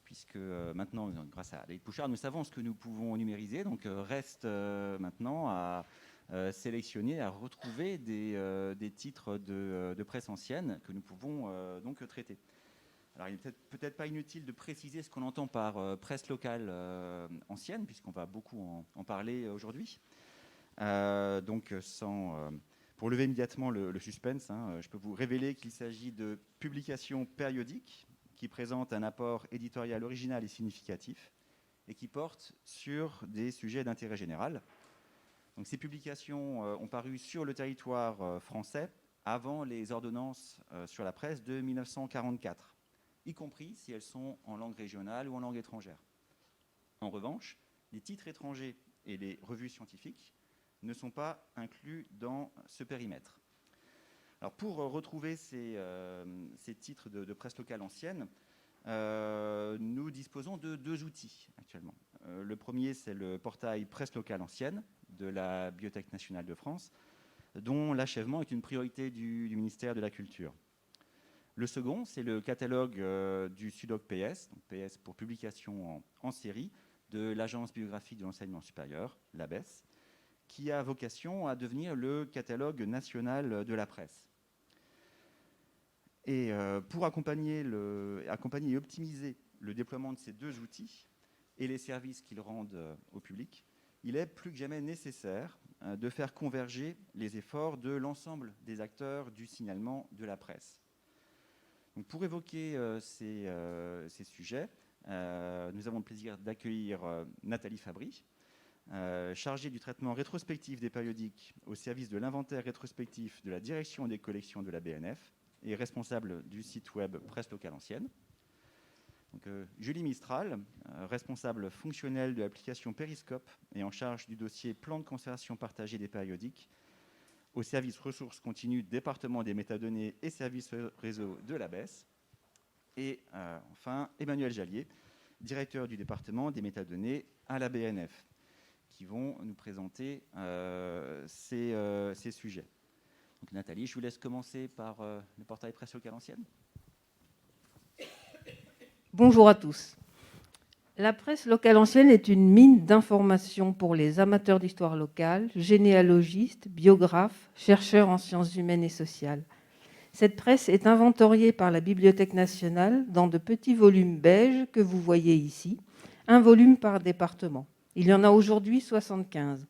Puisque maintenant, grâce à David Pouchard, nous savons ce que nous pouvons numériser. Donc reste maintenant à sélectionner, à retrouver des titres de presse ancienne que nous pouvons donc traiter. Alors, il n'est peut-être pas inutile de préciser ce qu'on entend par presse locale ancienne, puisqu'on va beaucoup en parler aujourd'hui. Donc, pour lever immédiatement le suspense, je peux vous révéler qu'il s'agit de publications périodiques qui présentent un apport éditorial original et significatif et qui portent sur des sujets d'intérêt général. Donc, ces publications ont paru sur le territoire français avant les ordonnances sur la presse de 1944, y compris si elles sont en langue régionale ou en langue étrangère. En revanche, les titres étrangers et les revues scientifiques ne sont pas inclus dans ce périmètre. Alors pour retrouver ces titres de presse locale ancienne, nous disposons de 2 outils actuellement. Le premier, c'est le portail Presse locale ancienne de la Bibliothèque nationale de France, dont l'achèvement est une priorité du ministère de la Culture. Le second, c'est le catalogue du SUDOC PS, donc PS pour publication en série, de l'Agence biographique de l'enseignement supérieur, l'ABES, qui a vocation à devenir le catalogue national de la presse. Et pour accompagner et optimiser le déploiement de ces 2 outils et les services qu'ils rendent au public, il est plus que jamais nécessaire de faire converger les efforts de l'ensemble des acteurs du signalement de la presse. Donc pour évoquer ces sujets, nous avons le plaisir d'accueillir Nathalie Fabry, chargée du traitement rétrospectif des périodiques au service de l'inventaire rétrospectif de la direction des collections de la BNF et responsable du site web Presse locale ancienne. Donc, Julie Mistral, responsable fonctionnelle de l'application Périscope et en charge du dossier plan de conservation partagée des périodiques au service ressources continues, département des métadonnées et services réseau de l'ABES. Et enfin, Emmanuel Jallier, directeur du département des métadonnées à la BNF, qui vont nous présenter ces sujets. Donc, Nathalie, je vous laisse commencer par le portail Presse locale ancienne. Bonjour à tous. La presse locale ancienne est une mine d'informations pour les amateurs d'histoire locale, généalogistes, biographes, chercheurs en sciences humaines et sociales. Cette presse est inventoriée par la Bibliothèque nationale dans de petits volumes beiges que vous voyez ici, un volume par département. Il y en a aujourd'hui 75.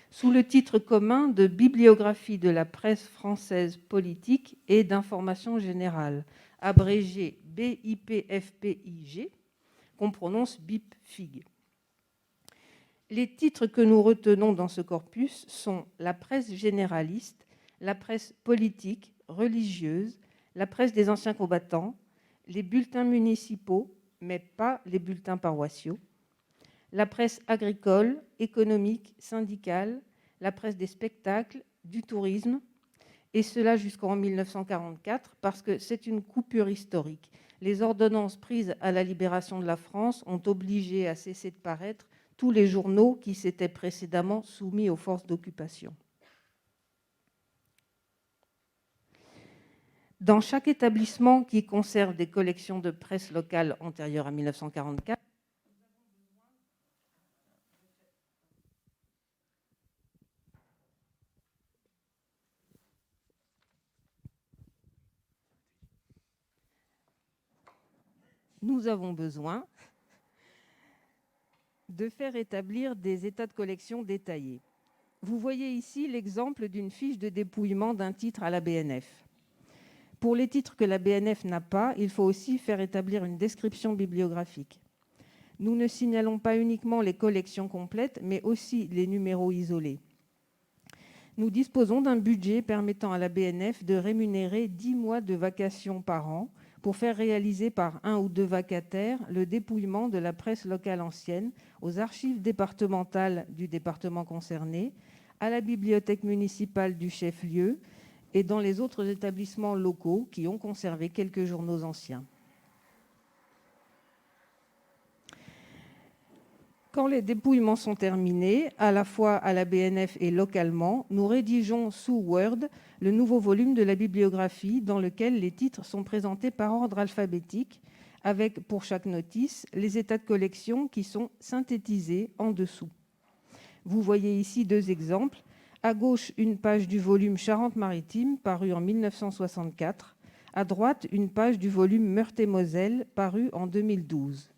Sous le titre commun de Bibliographie de la presse française politique et d'information générale, abrégé BIPFPIG, qu'on prononce BIPFIG. Les titres que nous retenons dans ce corpus sont la presse généraliste, la presse politique, religieuse, la presse des anciens combattants, les bulletins municipaux, mais pas les bulletins paroissiaux, la presse agricole, économique, syndicale, la presse des spectacles, du tourisme, et cela jusqu'en 1944, parce que c'est une coupure historique. Les ordonnances prises à la libération de la France ont obligé à cesser de paraître tous les journaux qui s'étaient précédemment soumis aux forces d'occupation. Dans chaque établissement qui conserve des collections de presse locale antérieures à 1944, nous avons besoin de faire établir des états de collection détaillés. Vous voyez ici l'exemple d'une fiche de dépouillement d'un titre à la BNF. Pour les titres que la BNF n'a pas, il faut aussi faire établir une description bibliographique. Nous ne signalons pas uniquement les collections complètes, mais aussi les numéros isolés. Nous disposons d'un budget permettant à la BNF de rémunérer 10 mois de vacations par an pour faire réaliser par 1 ou 2 vacataires le dépouillement de la presse locale ancienne aux archives départementales du département concerné, à la bibliothèque municipale du chef-lieu et dans les autres établissements locaux qui ont conservé quelques journaux anciens. Quand les dépouillements sont terminés, à la fois à la BNF et localement, nous rédigeons sous Word le nouveau volume de la bibliographie dans lequel les titres sont présentés par ordre alphabétique, avec pour chaque notice les états de collection qui sont synthétisés en dessous. Vous voyez ici 2 exemples. À gauche, une page du volume Charente-Maritime, paru en 1964, À droite, une page du volume Meurthe-et-Moselle, paru en 2012.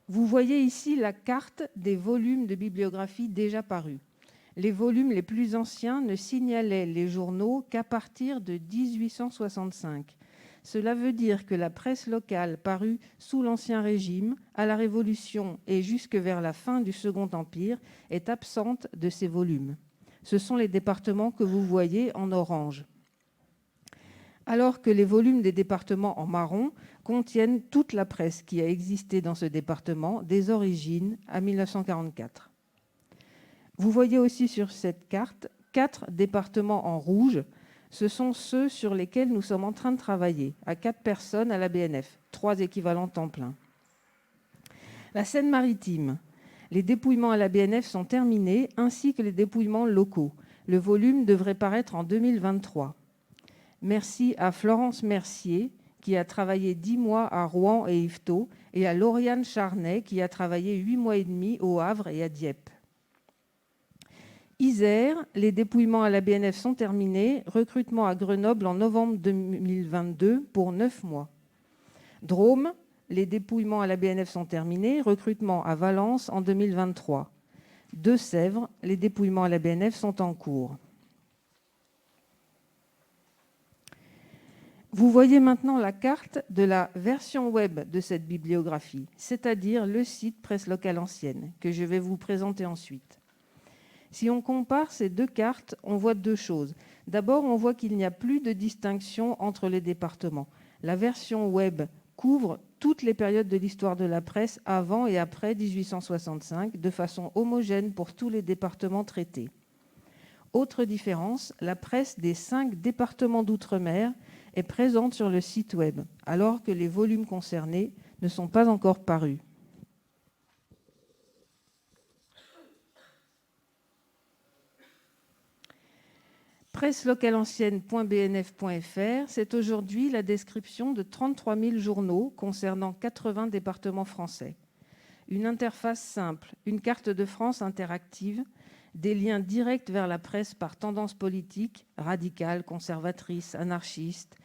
Vous voyez ici la carte des volumes de bibliographie déjà parus. Les volumes les plus anciens ne signalaient les journaux qu'à partir de 1865. Cela veut dire que la presse locale parue sous l'Ancien Régime, à la Révolution et jusque vers la fin du Second Empire est absente de ces volumes. Ce sont les départements que vous voyez en orange. Alors que les volumes des départements en marron contiennent toute la presse qui a existé dans ce département des origines à 1944. Vous voyez aussi sur cette carte 4 départements en rouge. Ce sont ceux sur lesquels nous sommes en train de travailler, à 4 personnes à la BNF, 3 équivalents temps plein. La Seine-Maritime. Les dépouillements à la BNF sont terminés, ainsi que les dépouillements locaux. Le volume devrait paraître en 2023. Merci à Florence Mercier, qui a travaillé 10 mois à Rouen et Yvetot, et à Lauriane Charnay, qui a travaillé 8 mois et demi au Havre et à Dieppe. Isère, les dépouillements à la BNF sont terminés. Recrutement à Grenoble en novembre 2022 pour 9 mois. Drôme, les dépouillements à la BNF sont terminés. Recrutement à Valence en 2023. Deux-Sèvres, les dépouillements à la BNF sont en cours. Vous voyez maintenant la carte de la version web de cette bibliographie, c'est-à-dire le site Presse locale ancienne, que je vais vous présenter ensuite. Si on compare ces deux cartes, on voit deux choses. D'abord, on voit qu'il n'y a plus de distinction entre les départements. La version web couvre toutes les périodes de l'histoire de la presse avant et après 1865, de façon homogène pour tous les départements traités. Autre différence, la presse des 5 départements d'outre-mer est présente sur le site web, alors que les volumes concernés ne sont pas encore parus. presselocaleancienne.bnf.fr, c'est aujourd'hui la description de 33 000 journaux concernant 80 départements français. Une interface simple, une carte de France interactive, des liens directs vers la presse par tendance politique, radicale, conservatrice, anarchiste,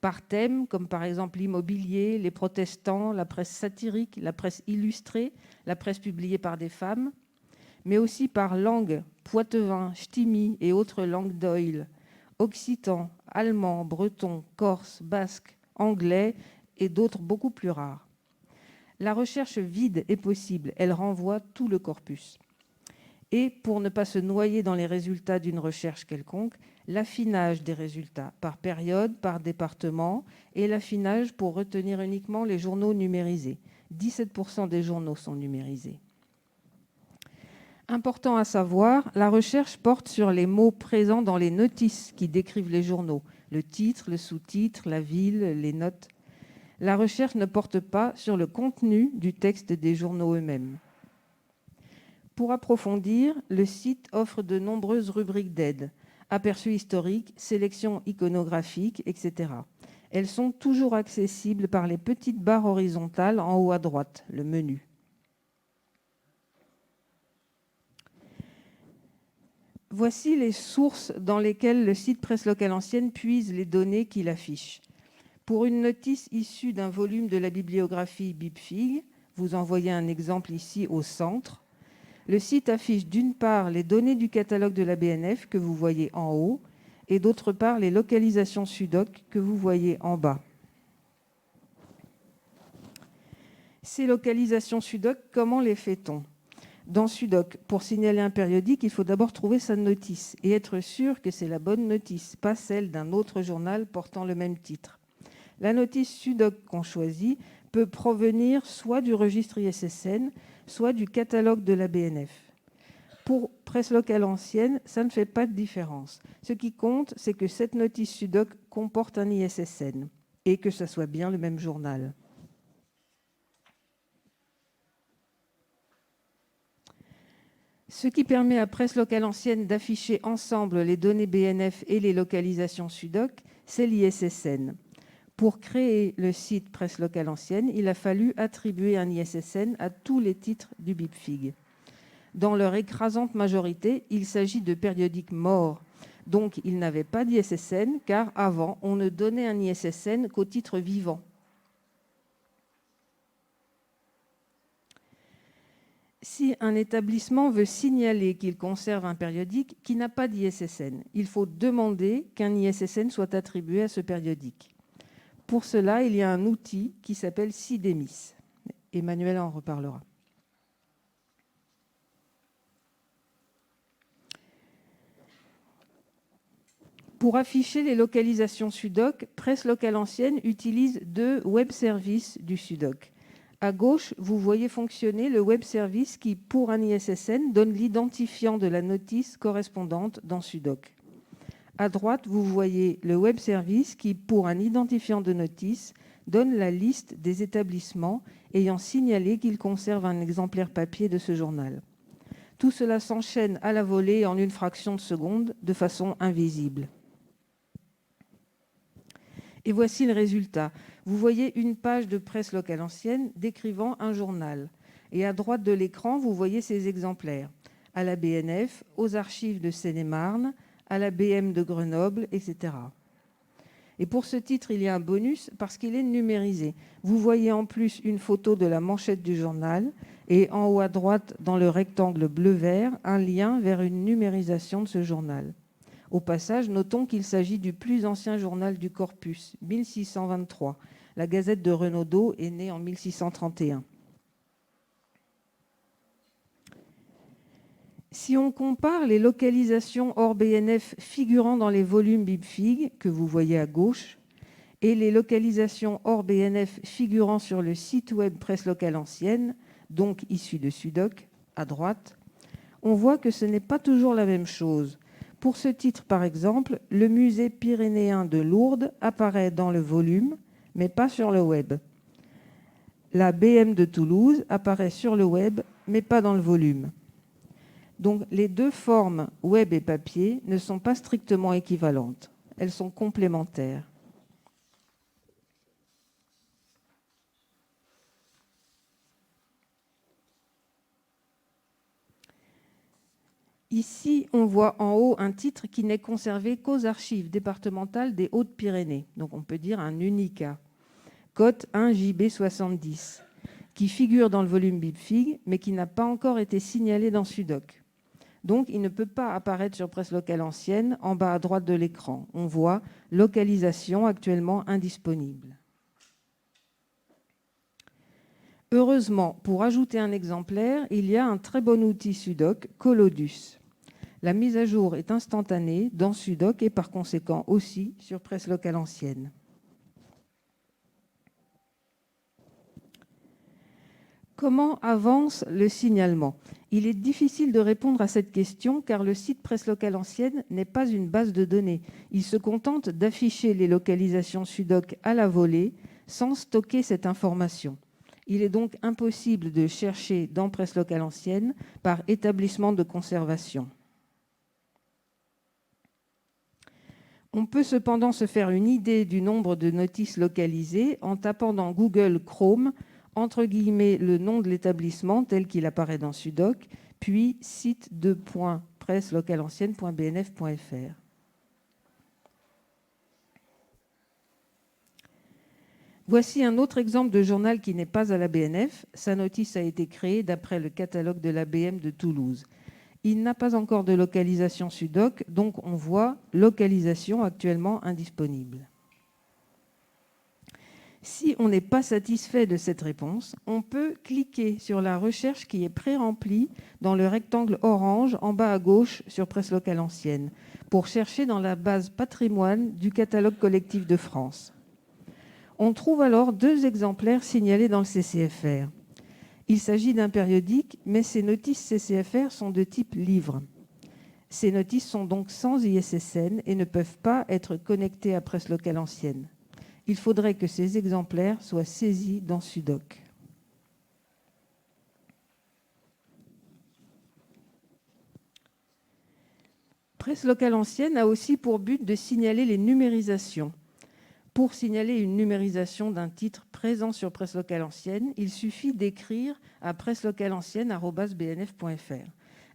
par thème, comme par exemple l'immobilier, les protestants, la presse satirique, la presse illustrée, la presse publiée par des femmes, mais aussi par langue, poitevin, ch'timi et autres langues d'oïl, occitan, allemand, breton, corse, basque, anglais et d'autres beaucoup plus rares. La recherche vide est possible, elle renvoie tout le corpus. Et pour ne pas se noyer dans les résultats d'une recherche quelconque, l'affinage des résultats par période, par département, et l'affinage pour retenir uniquement les journaux numérisés. 17% des journaux sont numérisés. Important à savoir, la recherche porte sur les mots présents dans les notices qui décrivent les journaux, le titre, le sous-titre, la ville, les notes. La recherche ne porte pas sur le contenu du texte des journaux eux-mêmes. Pour approfondir, le site offre de nombreuses rubriques d'aide, aperçus historiques, sélections iconographiques, etc. Elles sont toujours accessibles par les petites barres horizontales en haut à droite, le menu. Voici les sources dans lesquelles le site Presse locale ancienne puise les données qu'il affiche. Pour une notice issue d'un volume de la bibliographie BibFig, vous en voyez un exemple ici au centre, le site affiche d'une part les données du catalogue de la BNF que vous voyez en haut et d'autre part les localisations SUDOC que vous voyez en bas. Ces localisations SUDOC, comment les fait-on ? Dans SUDOC, pour signaler un périodique, il faut d'abord trouver sa notice et être sûr que c'est la bonne notice, pas celle d'un autre journal portant le même titre. La notice SUDOC qu'on choisit peut provenir soit du registre ISSN, soit du catalogue de la BNF. Pour Presse locale ancienne, ça ne fait pas de différence. Ce qui compte, c'est que cette notice SUDOC comporte un ISSN et que ça soit bien le même journal. Ce qui permet à Presse locale ancienne d'afficher ensemble les données BNF et les localisations SUDOC, c'est l'ISSN. Pour créer le site Presse locale ancienne, il a fallu attribuer un ISSN à tous les titres du BibFig. Dans leur écrasante majorité, il s'agit de périodiques morts. Donc, ils n'avaient pas d'ISSN, car avant, on ne donnait un ISSN qu'au titre vivant. Si un établissement veut signaler qu'il conserve un périodique qui n'a pas d'ISSN, il faut demander qu'un ISSN soit attribué à ce périodique. Pour cela, il y a un outil qui s'appelle SIDEMIS. Emmanuel en reparlera. Pour afficher les localisations SUDOC, Presse Locale Ancienne utilise 2 web services du SUDOC. À gauche, vous voyez fonctionner le web service qui, pour un ISSN, donne l'identifiant de la notice correspondante dans SUDOC. À droite, vous voyez le web service qui, pour un identifiant de notice, donne la liste des établissements ayant signalé qu'ils conservent un exemplaire papier de ce journal. Tout cela s'enchaîne à la volée en une fraction de seconde, de façon invisible. Et voici le résultat. Vous voyez une page de Presse Locale Ancienne décrivant un journal. Et à droite de l'écran, vous voyez ces exemplaires. À la BNF, aux archives de Seine-et-Marne, à la BM de Grenoble, etc. Et pour ce titre, il y a un bonus parce qu'il est numérisé. Vous voyez en plus une photo de la manchette du journal et en haut à droite, dans le rectangle bleu-vert, un lien vers une numérisation de ce journal. Au passage, notons qu'il s'agit du plus ancien journal du corpus, 1623. La Gazette de Renaudot est née en 1631. Si on compare les localisations hors BNF figurant dans les volumes BibFig, que vous voyez à gauche, et les localisations hors BNF figurant sur le site web Presse Locale Ancienne, donc issues de SUDOC, à droite, on voit que ce n'est pas toujours la même chose. Pour ce titre, par exemple, le musée pyrénéen de Lourdes apparaît dans le volume, mais pas sur le web. La BM de Toulouse apparaît sur le web, mais pas dans le volume. Donc, les deux formes, web et papier, ne sont pas strictement équivalentes. Elles sont complémentaires. Ici, on voit en haut un titre qui n'est conservé qu'aux archives départementales des Hautes-Pyrénées. Donc, on peut dire un UNICA, cote 1 JB70, qui figure dans le volume BibFig, mais qui n'a pas encore été signalé dans SUDOC. Donc, il ne peut pas apparaître sur Presse Locale Ancienne en bas à droite de l'écran. On voit localisation actuellement indisponible. Heureusement, pour ajouter un exemplaire, il y a un très bon outil SUDOC, Collodus. La mise à jour est instantanée dans SUDOC et par conséquent aussi sur Presse Locale Ancienne. Comment avance le signalement ? Il est difficile de répondre à cette question car le site Presse Locale Ancienne n'est pas une base de données. Il se contente d'afficher les localisations SUDOC à la volée sans stocker cette information. Il est donc impossible de chercher dans Presse Locale Ancienne par établissement de conservation. On peut cependant se faire une idée du nombre de notices localisées en tapant dans Google Chrome, entre guillemets, le nom de l'établissement tel qu'il apparaît dans SUDOC, puis site.presselocaleancienne.bnf.fr. Voici un autre exemple de journal qui n'est pas à la BNF. Sa notice a été créée d'après le catalogue de l'ABM de Toulouse. Il n'a pas encore de localisation SUDOC, donc on voit localisation actuellement indisponible. Si on n'est pas satisfait de cette réponse, on peut cliquer sur la recherche qui est pré-remplie dans le rectangle orange en bas à gauche sur Presse Locale Ancienne pour chercher dans la base patrimoine du catalogue collectif de France. On trouve alors 2 exemplaires signalés dans le CCFR. Il s'agit d'un périodique, mais ces notices CCFR sont de type livre. Ces notices sont donc sans ISSN et ne peuvent pas être connectées à Presse Locale Ancienne. Il faudrait que ces exemplaires soient saisis dans SUDOC. Presse Locale Ancienne a aussi pour but de signaler les numérisations. Pour signaler une numérisation d'un titre présent sur Presse Locale Ancienne, il suffit d'écrire à presselocaleancienne@bnf.fr.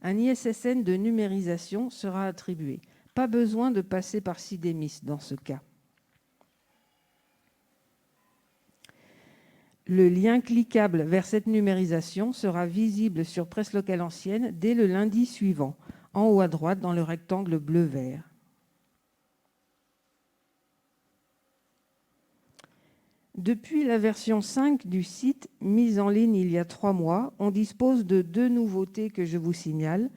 un ISSN de numérisation sera attribué. Pas besoin de passer par SIDEMIS dans ce cas. Le lien cliquable vers cette numérisation sera visible sur Presse locale ancienne dès le lundi suivant, en haut à droite dans le rectangle bleu-vert. Depuis la version 5 du site, mise en ligne il y a 3 mois, on dispose de 2 nouveautés que je vous signale.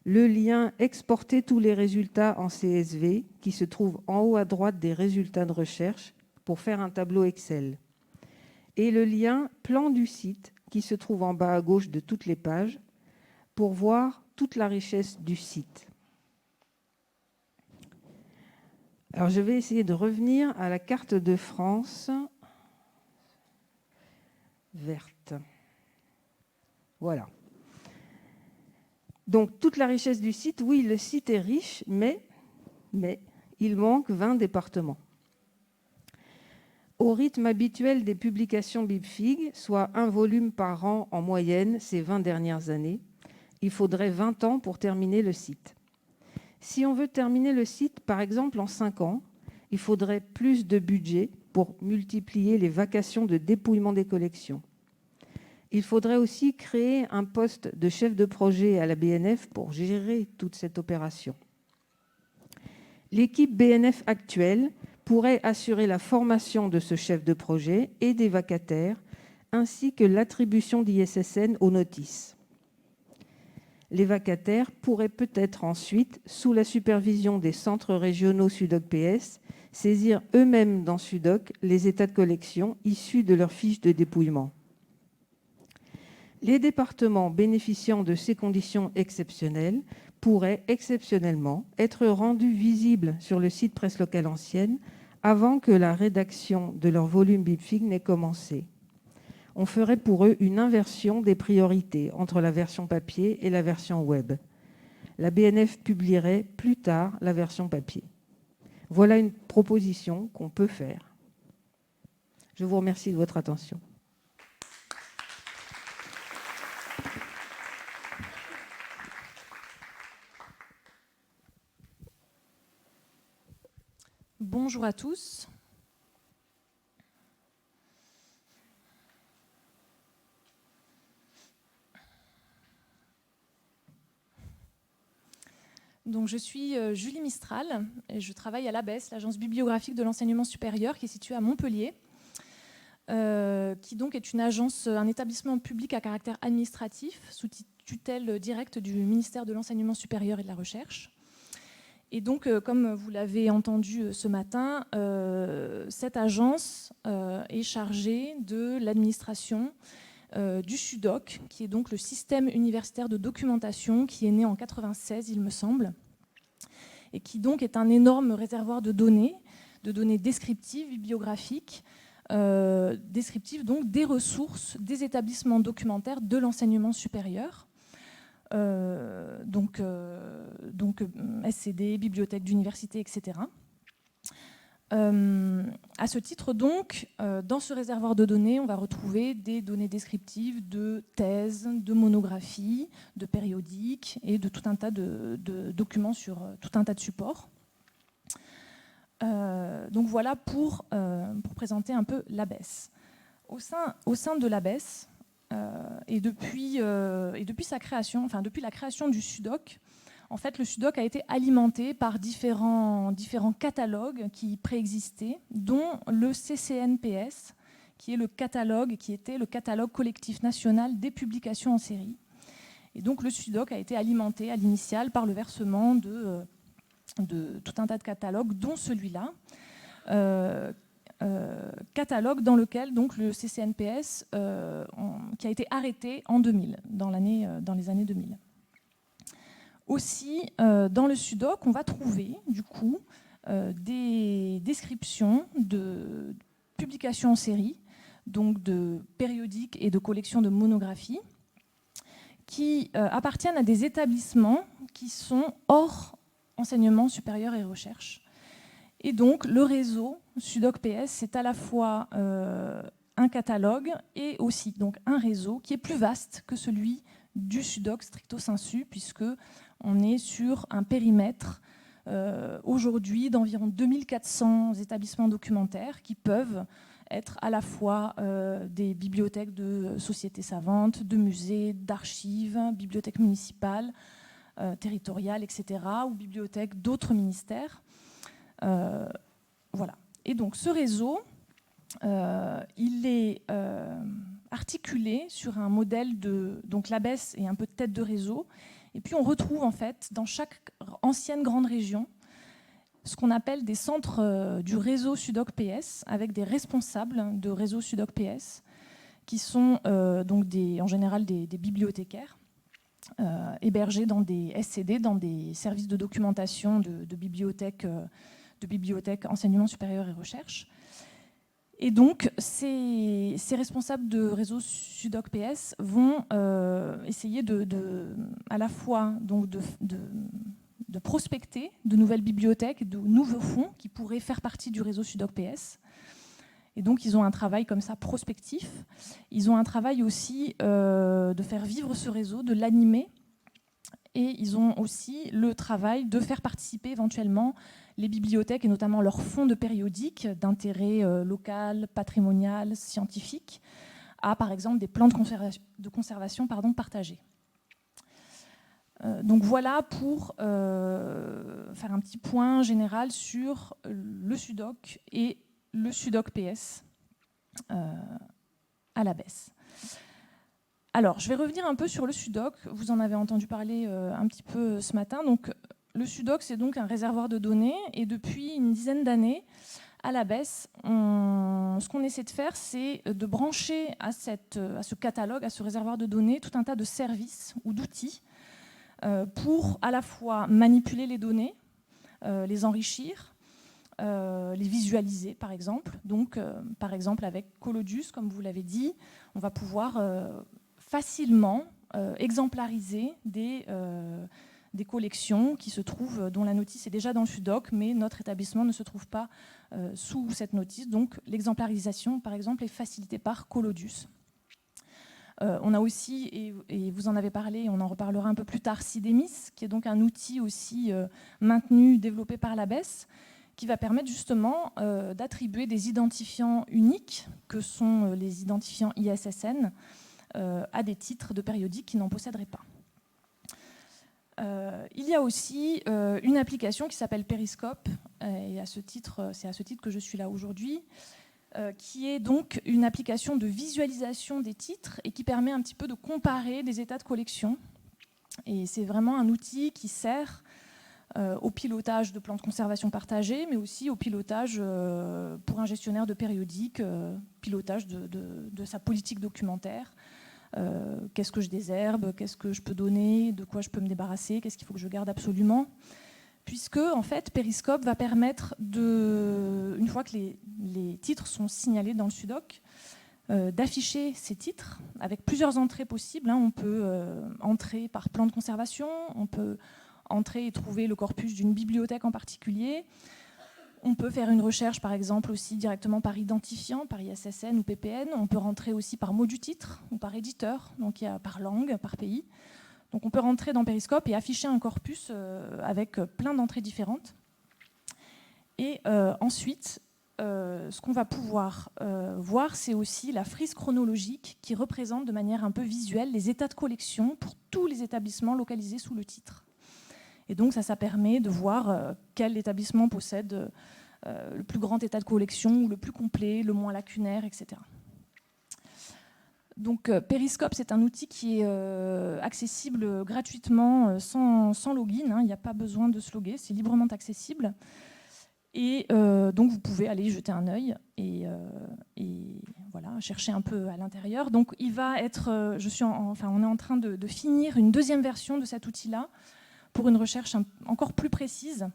Le lien « Exporter tous les résultats en CSV » qui se trouve en haut à droite des résultats de recherche pour faire un tableau Excel. Et le lien « Plan du site » qui se trouve en bas à gauche de toutes les pages pour voir toute la richesse du site. Alors, je vais essayer de revenir à la carte de France verte. Voilà. Donc, toute la richesse du site, oui, le site est riche, mais il manque 20 départements. Au rythme habituel des publications BibFig, soit un volume par an en moyenne ces 20 dernières années, il faudrait 20 ans pour terminer le site. Si on veut terminer le site, par exemple, en 5 ans, il faudrait plus de budget pour multiplier les vacations de dépouillement des collections. Il faudrait aussi créer un poste de chef de projet à la BNF pour gérer toute cette opération. L'équipe BNF actuelle pourrait assurer la formation de ce chef de projet et des vacataires, ainsi que l'attribution d'ISSN aux notices. Les vacataires pourraient peut-être ensuite, sous la supervision des centres régionaux SUDOC-PS, saisir eux-mêmes dans SUDOC les états de collection issus de leurs fiches de dépouillement. Les départements bénéficiant de ces conditions exceptionnelles pourraient exceptionnellement être rendus visibles sur le site Presse locale ancienne avant que la rédaction de leur volume BibFig n'ait commencé. On ferait pour eux une inversion des priorités entre la version papier et la version web. La BNF publierait plus tard la version papier. Voilà une proposition qu'on peut faire. Je vous remercie de votre attention. Bonjour à tous. Donc, je suis Julie Mistral et je travaille à l'ABES, l'Agence bibliographique de l'enseignement supérieur, qui est située à Montpellier, qui donc est une agence, un établissement public à caractère administratif sous tutelle directe du ministère de l'Enseignement supérieur et de la Recherche. Et donc, comme vous l'avez entendu ce matin, cette agence est chargée de l'administration du SUDOC, qui est donc le système universitaire de documentation, qui est né en 1996, il me semble, et qui donc est un énorme réservoir de données descriptives, bibliographiques, descriptives donc des ressources des établissements documentaires de l'enseignement supérieur. Donc SCD, bibliothèque d'université, etc. À ce titre, donc, dans ce réservoir de données, on va retrouver des données descriptives de thèses, de monographies, de périodiques et de tout un tas de documents sur tout un tas de supports. Donc voilà pour présenter un peu l'ABES. Au sein de l'ABES, et depuis sa création, enfin depuis la création du SUDOC, en fait, le SUDOC a été alimenté par différents catalogues qui préexistaient, dont le CCNPS, qui était le catalogue collectif national des publications en série. Et donc le SUDOC a été alimenté à l'initiale par le versement de tout un tas de catalogues, dont celui-là, catalogue dans lequel donc le CCNPS qui a été arrêté en 2000, dans les années 2000. Aussi, dans le SUDOC, on va trouver du coup des descriptions de publications en série, donc de périodiques et de collections de monographies, qui appartiennent à des établissements qui sont hors enseignement supérieur et recherche. Et donc, le réseau SUDOC-PS, c'est à la fois un catalogue et aussi donc, un réseau qui est plus vaste que celui du SUDOC stricto sensu, puisque on est sur un périmètre aujourd'hui d'environ 2400 établissements documentaires qui peuvent être à la fois des bibliothèques de sociétés savantes, de musées, d'archives, bibliothèques municipales, territoriales, etc., ou bibliothèques d'autres ministères. Voilà. Et donc ce réseau, il est articulé sur un modèle de... Donc l'ABES est un peu tête de réseau, et puis on retrouve en fait dans chaque ancienne grande région ce qu'on appelle des centres du réseau SUDOC PS, avec des responsables de réseau SUDOC PS, qui sont donc en général des bibliothécaires, hébergés dans des SCD, dans des services de documentation de bibliothèques enseignement supérieur et recherche. Et donc, ces responsables de réseau SUDOC PS vont essayer à la fois donc de prospecter de nouvelles bibliothèques, de nouveaux fonds qui pourraient faire partie du réseau SUDOC PS. Et donc, ils ont un travail comme ça prospectif. Ils ont un travail aussi de faire vivre ce réseau, de l'animer. Et ils ont aussi le travail de faire participer éventuellement les bibliothèques, et notamment leurs fonds de périodiques d'intérêt local, patrimonial, scientifique, à, par exemple, des plans de conservation partagés. Donc voilà pour faire un petit point général sur le SUDOC et le SUDOC PS à l'ABES. Alors, je vais revenir un peu sur le SUDOC. Vous en avez entendu parler un petit peu ce matin. Donc, le SUDOC, c'est donc un réservoir de données. Et depuis une dizaine d'années, à l'ABES, ce qu'on essaie de faire, c'est de brancher à ce catalogue, à ce réservoir de données, tout un tas de services ou d'outils pour à la fois manipuler les données, les enrichir, les visualiser, par exemple. Donc, par exemple, avec Collodius, comme vous l'avez dit, on va pouvoir facilement exemplariser des collections qui se trouvent, dont la notice est déjà dans le SUDOC, mais notre établissement ne se trouve pas sous cette notice. Donc, l'exemplarisation, par exemple, est facilitée par Collodius. On a aussi, et vous en avez parlé, on en reparlera un peu plus tard, Sidemis, qui est donc un outil aussi maintenu, développé par l'ABES, qui va permettre justement d'attribuer des identifiants uniques, que sont les identifiants ISSN, à des titres de périodiques qui n'en posséderaient pas. Il y a aussi une application qui s'appelle Periscope, et c'est à ce titre que je suis là aujourd'hui, qui est donc une application de visualisation des titres et qui permet un petit peu de comparer des états de collection. Et c'est vraiment un outil qui sert au pilotage de plans de conservation partagés, mais aussi au pilotage pour un gestionnaire de périodique, pilotage de sa politique documentaire. Qu'est-ce que je désherbe, qu'est-ce que je peux donner, de quoi je peux me débarrasser, qu'est-ce qu'il faut que je garde absolument. Puisque, en fait, Periscope va permettre, une fois que les titres sont signalés dans le SUDOC, d'afficher ces titres avec plusieurs entrées possibles. On peut entrer par plan de conservation, on peut entrer et trouver le corpus d'une bibliothèque en particulier. On peut faire une recherche, par exemple, aussi directement par identifiant, par ISSN ou PPN. On peut rentrer aussi par mot du titre ou par éditeur, donc il y a par langue, par pays. Donc on peut rentrer dans Periscope et afficher un corpus avec plein d'entrées différentes. Et ensuite, ce qu'on va pouvoir voir, c'est aussi la frise chronologique qui représente de manière un peu visuelle les états de collection pour tous les établissements localisés sous le titre. Et donc ça permet de voir quel établissement possède le plus grand état de collection, ou le plus complet, le moins lacunaire, etc. Donc Periscope, c'est un outil qui est accessible gratuitement, sans login. Il n'y a pas besoin de se loguer, c'est librement accessible. Et donc vous pouvez aller jeter un œil et voilà, chercher un peu à l'intérieur. Donc il va être, on est en train de finir une deuxième version de cet outil-là, pour une recherche encore plus précise,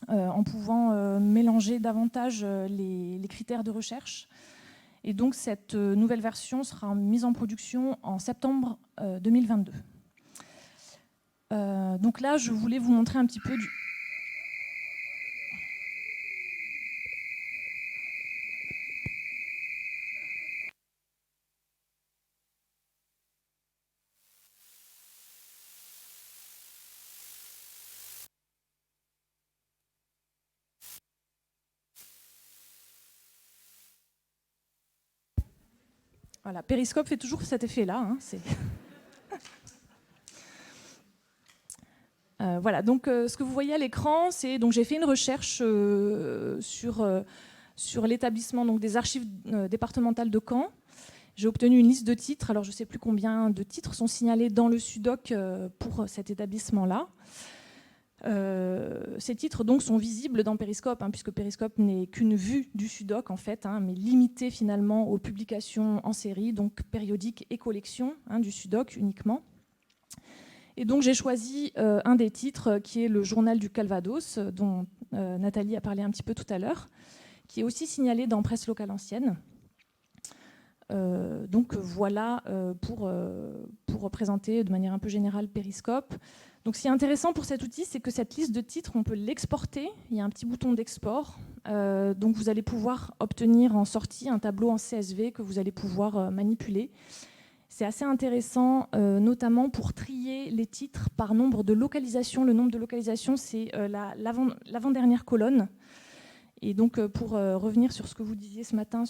en pouvant mélanger davantage les critères de recherche. Et donc cette nouvelle version sera mise en production en septembre 2022. Donc là, je voulais vous montrer un petit peu du... Voilà, Periscope fait toujours cet effet-là. Hein, voilà, donc ce que vous voyez à l'écran, c'est donc j'ai fait une recherche sur l'établissement donc des archives départementales de Caen. J'ai obtenu une liste de titres. Alors je ne sais plus combien de titres sont signalés dans le SUDOC pour cet établissement-là. Ces titres donc sont visibles dans Periscope, hein, puisque Periscope n'est qu'une vue du SUDOC en fait, hein, mais limitée finalement aux publications en série, donc périodiques et collections, hein, du SUDOC uniquement. Et donc j'ai choisi un des titres qui est le Journal du Calvados, dont Nathalie a parlé un petit peu tout à l'heure, qui est aussi signalé dans Presse locale ancienne. Donc voilà pour représenter de manière un peu générale Periscope. Donc ce qui est intéressant pour cet outil, c'est que cette liste de titres, on peut l'exporter. Il y a un petit bouton d'export. Donc vous allez pouvoir obtenir en sortie un tableau en CSV que vous allez pouvoir manipuler. C'est assez intéressant, notamment pour trier les titres par nombre de localisations. Le nombre de localisations, c'est l'avant-dernière colonne. Et donc, pour revenir sur ce que vous disiez ce matin,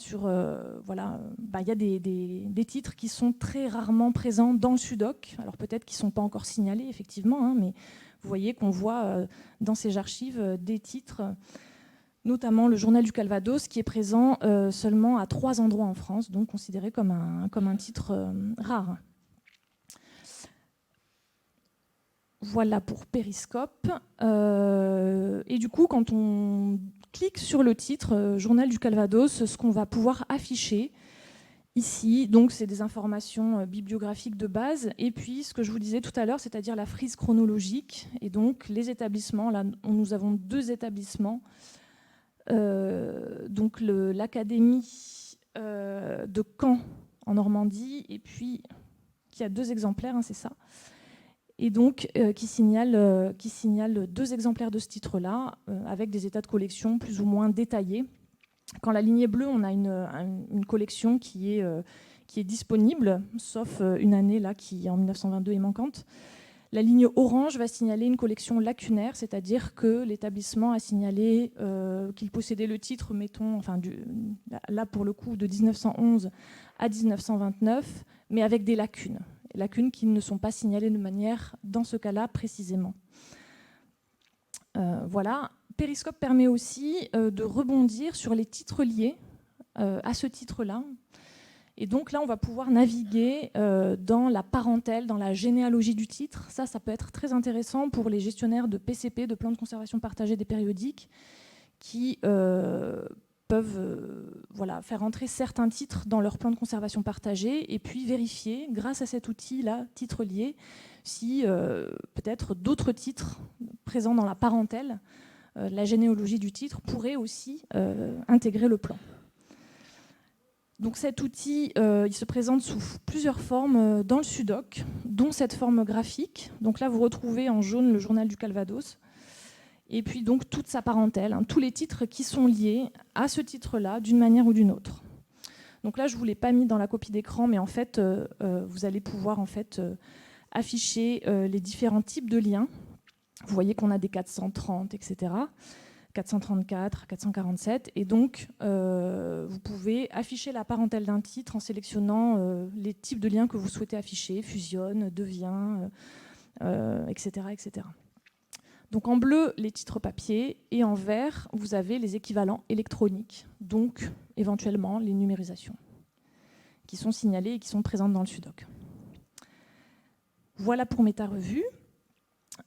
voilà, y a des titres qui sont très rarement présents dans le SUDOC. Alors peut-être qu'ils ne sont pas encore signalés, effectivement, hein, mais vous voyez qu'on voit dans ces archives des titres, notamment le Journal du Calvados, qui est présent seulement à 3 endroits en France, donc considéré comme un titre rare. Voilà pour Periscope. Et du coup, quand on clique sur le titre Journal du Calvados, ce qu'on va pouvoir afficher ici, donc c'est des informations bibliographiques de base, et puis ce que je vous disais tout à l'heure, c'est-à-dire la frise chronologique, et donc les établissements. Là, nous avons 2 établissements, donc l'Académie de Caen en Normandie, et puis qui a 2 exemplaires, hein, c'est ça. Et donc qui signale 2 exemplaires de ce titre-là, avec des états de collection plus ou moins détaillés. Quand la ligne est bleue, on a une collection qui est disponible, sauf une année là, qui en 1922 est manquante. La ligne orange va signaler une collection lacunaire, c'est-à-dire que l'établissement a signalé qu'il possédait le titre, mettons, enfin, là pour le coup, de 1911 à 1929, mais avec des lacunes qui ne sont pas signalées de manière, dans ce cas-là, précisément. Voilà. Periscope permet aussi de rebondir sur les titres liés à ce titre-là. Et donc là, on va pouvoir naviguer dans la parentèle, dans la généalogie du titre. Ça peut être très intéressant pour les gestionnaires de PCP, de plans de conservation partagés des périodiques, qui peuvent faire entrer certains titres dans leur plan de conservation partagé et puis vérifier, grâce à cet outil-là, titre lié, si peut-être d'autres titres présents dans la parentèle, la généalogie du titre, pourraient aussi intégrer le plan. Donc cet outil, il se présente sous plusieurs formes dans le SUDOC, dont cette forme graphique. Donc là, vous retrouvez en jaune le Journal du Calvados, et puis donc toute sa parentèle, hein, tous les titres qui sont liés à ce titre-là, d'une manière ou d'une autre. Donc là, je ne vous l'ai pas mis dans la copie d'écran, mais en fait, vous allez pouvoir en fait, afficher les différents types de liens. Vous voyez qu'on a des 430, etc., 434, 447, et donc vous pouvez afficher la parentèle d'un titre en sélectionnant les types de liens que vous souhaitez afficher, fusionne, devient, etc., etc. Donc en bleu, les titres papier, et en vert, vous avez les équivalents électroniques, donc éventuellement les numérisations, qui sont signalées et qui sont présentes dans le SUDOC. Voilà pour MétaRevue.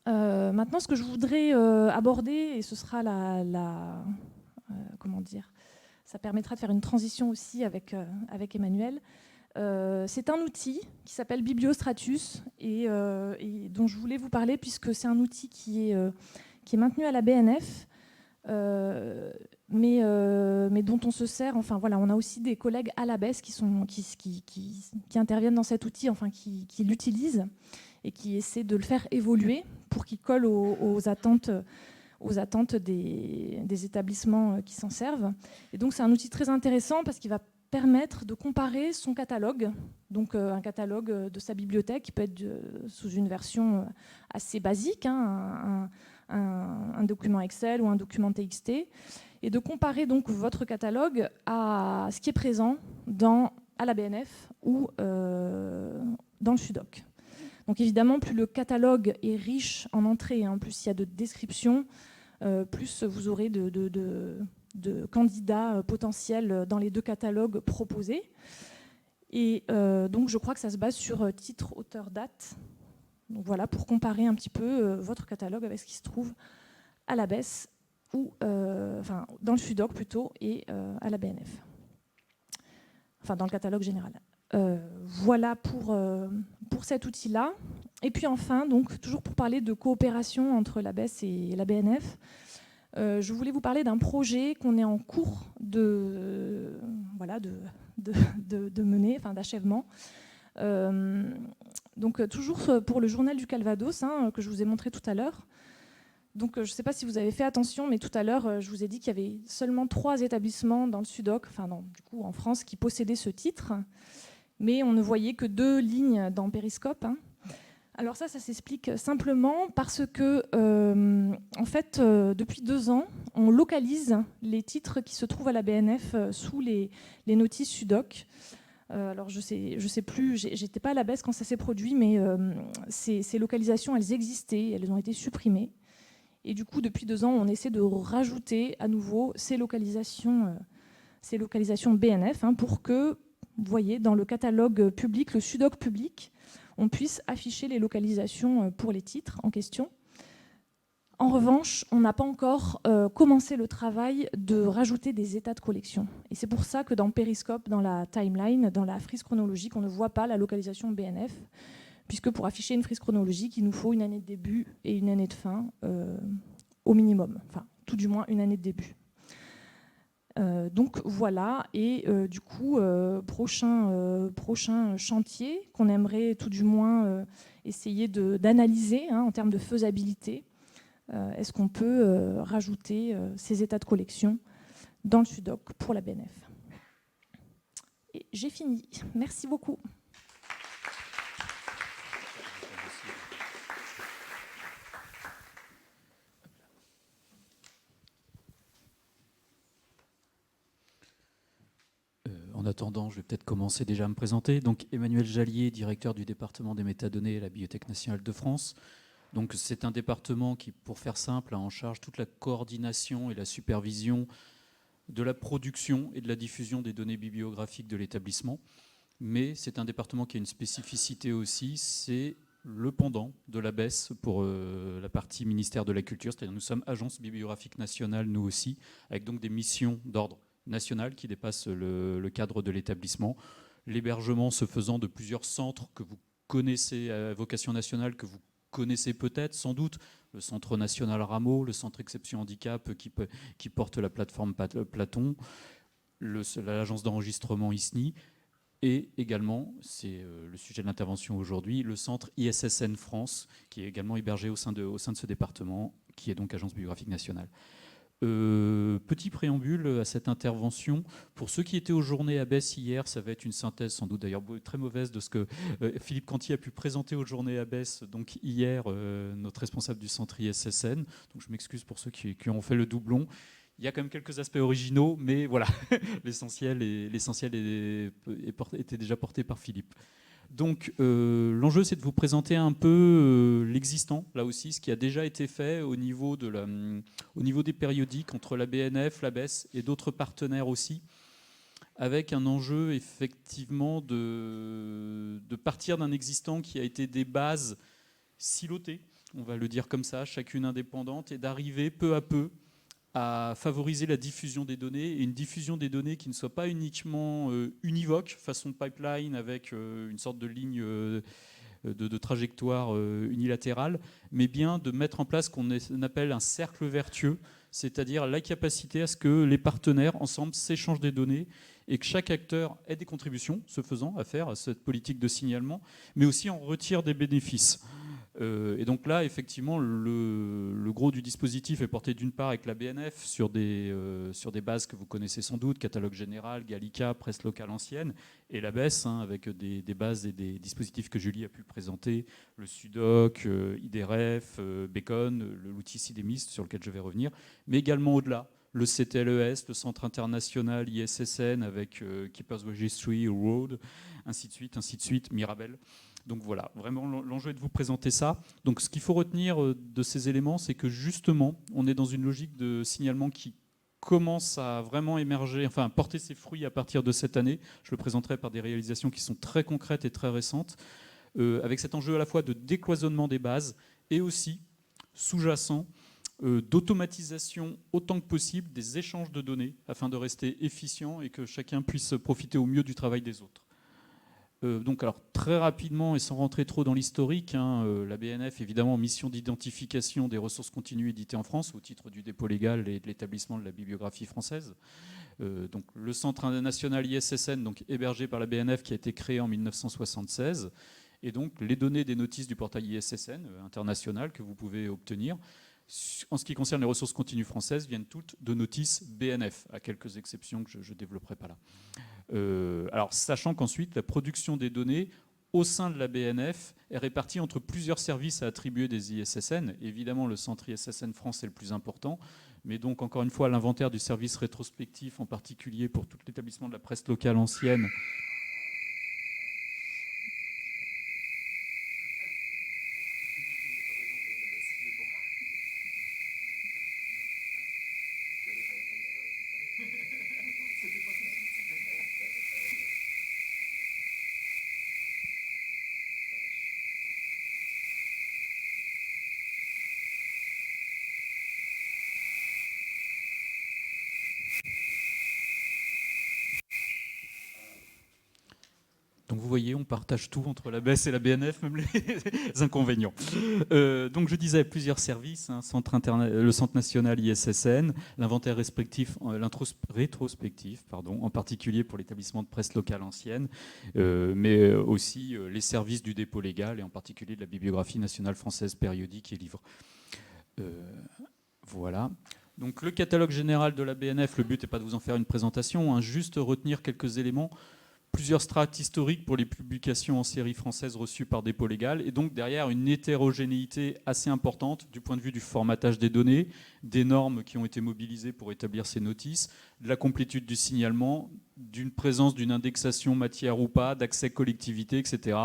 Maintenant, ce que je voudrais aborder, et ce sera comment dire, ça permettra de faire une transition aussi avec Emmanuel. C'est un outil qui s'appelle Bibliostratus et dont je voulais vous parler puisque c'est un outil qui est maintenu à la BNF, mais dont on se sert. Enfin voilà, on a aussi des collègues à la BES qui interviennent dans cet outil, enfin qui l'utilisent et qui essaient de le faire évoluer pour qu'il colle aux attentes des établissements qui s'en servent. Et donc c'est un outil très intéressant parce qu'il va permettre de comparer son catalogue, donc un catalogue de sa bibliothèque qui peut être sous une version assez basique, hein, un document Excel ou un document TXT, et de comparer donc votre catalogue à ce qui est présent dans à la BNF ou dans le SUDOC. Donc évidemment, plus le catalogue est riche en entrées, hein, plus il y a de descriptions, plus vous aurez de candidats potentiels dans les deux catalogues proposés. Et donc je crois que ça se base sur titre, auteur, date. Donc voilà, pour comparer un petit peu votre catalogue avec ce qui se trouve à la BES, ou enfin dans le SUDOC plutôt, et à la BNF. Enfin dans le catalogue général. Voilà pour cet outil-là. Et puis enfin, donc, toujours pour parler de coopération entre la BES et la BNF, je voulais vous parler d'un projet qu'on est en cours de mener, enfin d'achèvement. Donc toujours pour le journal du Calvados, hein, que je vous ai montré tout à l'heure. Donc je ne sais pas si vous avez fait attention, mais tout à l'heure, je vous ai dit qu'il y avait seulement 3 établissements dans le SUDOC, enfin non, du coup en France, qui possédaient ce titre. Mais on ne voyait que 2 lignes dans Périscope, hein. Alors ça s'explique simplement parce que, en fait, depuis 2 ans, on localise les titres qui se trouvent à la BNF sous les notices SUDOC. Alors je sais plus, j'étais pas à la BES quand ça s'est produit, mais ces localisations, elles existaient, elles ont été supprimées. Et du coup, depuis 2 ans, on essaie de rajouter à nouveau ces localisations BNF, hein, pour que, vous voyez, dans le catalogue public, le SUDOC public, on puisse afficher les localisations pour les titres en question. En revanche, on n'a pas encore commencé le travail de rajouter des états de collection. Et c'est pour ça que dans Périscope, dans la timeline, dans la frise chronologique, on ne voit pas la localisation BNF, puisque pour afficher une frise chronologique, il nous faut une année de début et une année de fin au minimum. Enfin, tout du moins une année de début. Donc voilà, et du coup, prochain chantier qu'on aimerait tout du moins essayer d'analyser, hein, en termes de faisabilité. Est-ce qu'on peut rajouter ces états de collection dans le SUDOC pour la BNF? Et j'ai fini. Merci beaucoup. En attendant, je vais peut-être commencer déjà à me présenter. Donc, Emmanuel Jallier, directeur du département des métadonnées à la Bibliothèque nationale de France. Donc, c'est un département qui, pour faire simple, a en charge toute la coordination et la supervision de la production et de la diffusion des données bibliographiques de l'établissement. Mais c'est un département qui a une spécificité aussi, c'est le pendant de la BES pour la partie ministère de la Culture. C'est-à-dire nous sommes agence bibliographique nationale, nous aussi, avec donc des missions d'ordre national qui dépassent le cadre de l'établissement. L'hébergement se faisant de plusieurs centres que vous connaissez à vocation nationale, que vous connaissez peut-être, sans doute, le Centre national Rameau, le Centre Exception Handicap qui porte la plateforme Platon, l'agence d'enregistrement ISNI, et également, c'est le sujet de l'intervention aujourd'hui, le Centre ISSN France, qui est également hébergé au sein de ce département, qui est donc agence bibliographique nationale. Petit préambule à cette intervention. Pour ceux qui étaient aux journées à BES hier, ça va être une synthèse sans doute d'ailleurs très mauvaise de ce que Philippe Canty a pu présenter aux journées à BES donc hier, notre responsable du centre ISSN. Donc je m'excuse pour ceux qui ont fait le doublon. Il y a quand même quelques aspects originaux, mais voilà, l'essentiel était déjà porté par Philippe. Donc l'enjeu, c'est de vous présenter un peu l'existant, là aussi, ce qui a déjà été fait au niveau des périodiques entre la BNF, la BES et d'autres partenaires aussi, avec un enjeu effectivement de partir d'un existant qui a été des bases silotées, on va le dire comme ça, chacune indépendante, et d'arriver peu à peu à favoriser la diffusion des données, et une diffusion des données qui ne soit pas uniquement univoque, façon pipeline, avec une sorte de ligne de trajectoire unilatérale, mais bien de mettre en place ce qu'on appelle un cercle vertueux, c'est-à-dire la capacité à ce que les partenaires, ensemble, s'échangent des données et que chaque acteur ait des contributions, ce faisant, à faire à cette politique de signalement, mais aussi en retire des bénéfices. Et donc là, effectivement, le gros du dispositif est porté d'une part avec la BNF sur des bases que vous connaissez sans doute, catalogue général, Gallica, presse locale ancienne, et la BES, hein, avec des bases et des dispositifs que Julie a pu présenter, le SUDOC, IDREF, Bacon, l'outil CIDEMIST sur lequel je vais revenir, mais également au-delà, le CTLES, le Centre international ISSN avec Keepers Registry, Road, ainsi de suite, Mirabel. Donc voilà, vraiment l'enjeu est de vous présenter ça. Donc ce qu'il faut retenir de ces éléments, c'est que justement, on est dans une logique de signalement qui commence à vraiment émerger, enfin porter ses fruits à partir de cette année. Je le présenterai par des réalisations qui sont très concrètes et très récentes, avec cet enjeu à la fois de décloisonnement des bases et aussi sous-jacent d'automatisation autant que possible des échanges de données afin de rester efficient et que chacun puisse profiter au mieux du travail des autres. Donc alors très rapidement et sans rentrer trop dans l'historique, la BNF évidemment mission d'identification des ressources continues éditées en France au titre du dépôt légal et de l'établissement de la bibliographie française. Donc le Centre national ISSN, donc hébergé par la BNF, qui a été créé en 1976, et donc les données des notices du portail ISSN international que vous pouvez obtenir. En ce qui concerne les ressources continues françaises, viennent toutes de notices BNF, à quelques exceptions que je ne développerai pas là. Alors, sachant qu'ensuite, la production des données au sein de la BNF est répartie entre plusieurs services à attribuer des ISSN. Évidemment, le centre ISSN France est le plus important, mais donc, encore une fois, l'inventaire du service rétrospectif, en particulier pour tout l'établissement de la presse locale ancienne, donc vous voyez, on partage tout entre la BES et la BNF, même les inconvénients. Donc je disais plusieurs services, le Centre national ISSN, l'inventaire rétrospectif, en particulier pour l'établissement de presse locale ancienne, mais aussi les services du dépôt légal et en particulier de la bibliographie nationale française périodique et livres. Voilà. Donc le catalogue général de la BNF, le but n'est pas de vous en faire une présentation, juste retenir quelques éléments. Plusieurs strates historiques pour les publications en série françaises reçues par dépôt légal, et donc derrière une hétérogénéité assez importante du point de vue du formatage des données, des normes qui ont été mobilisées pour établir ces notices, de la complétude du signalement, d'une présence d'une indexation matière ou pas, d'accès collectivité, etc.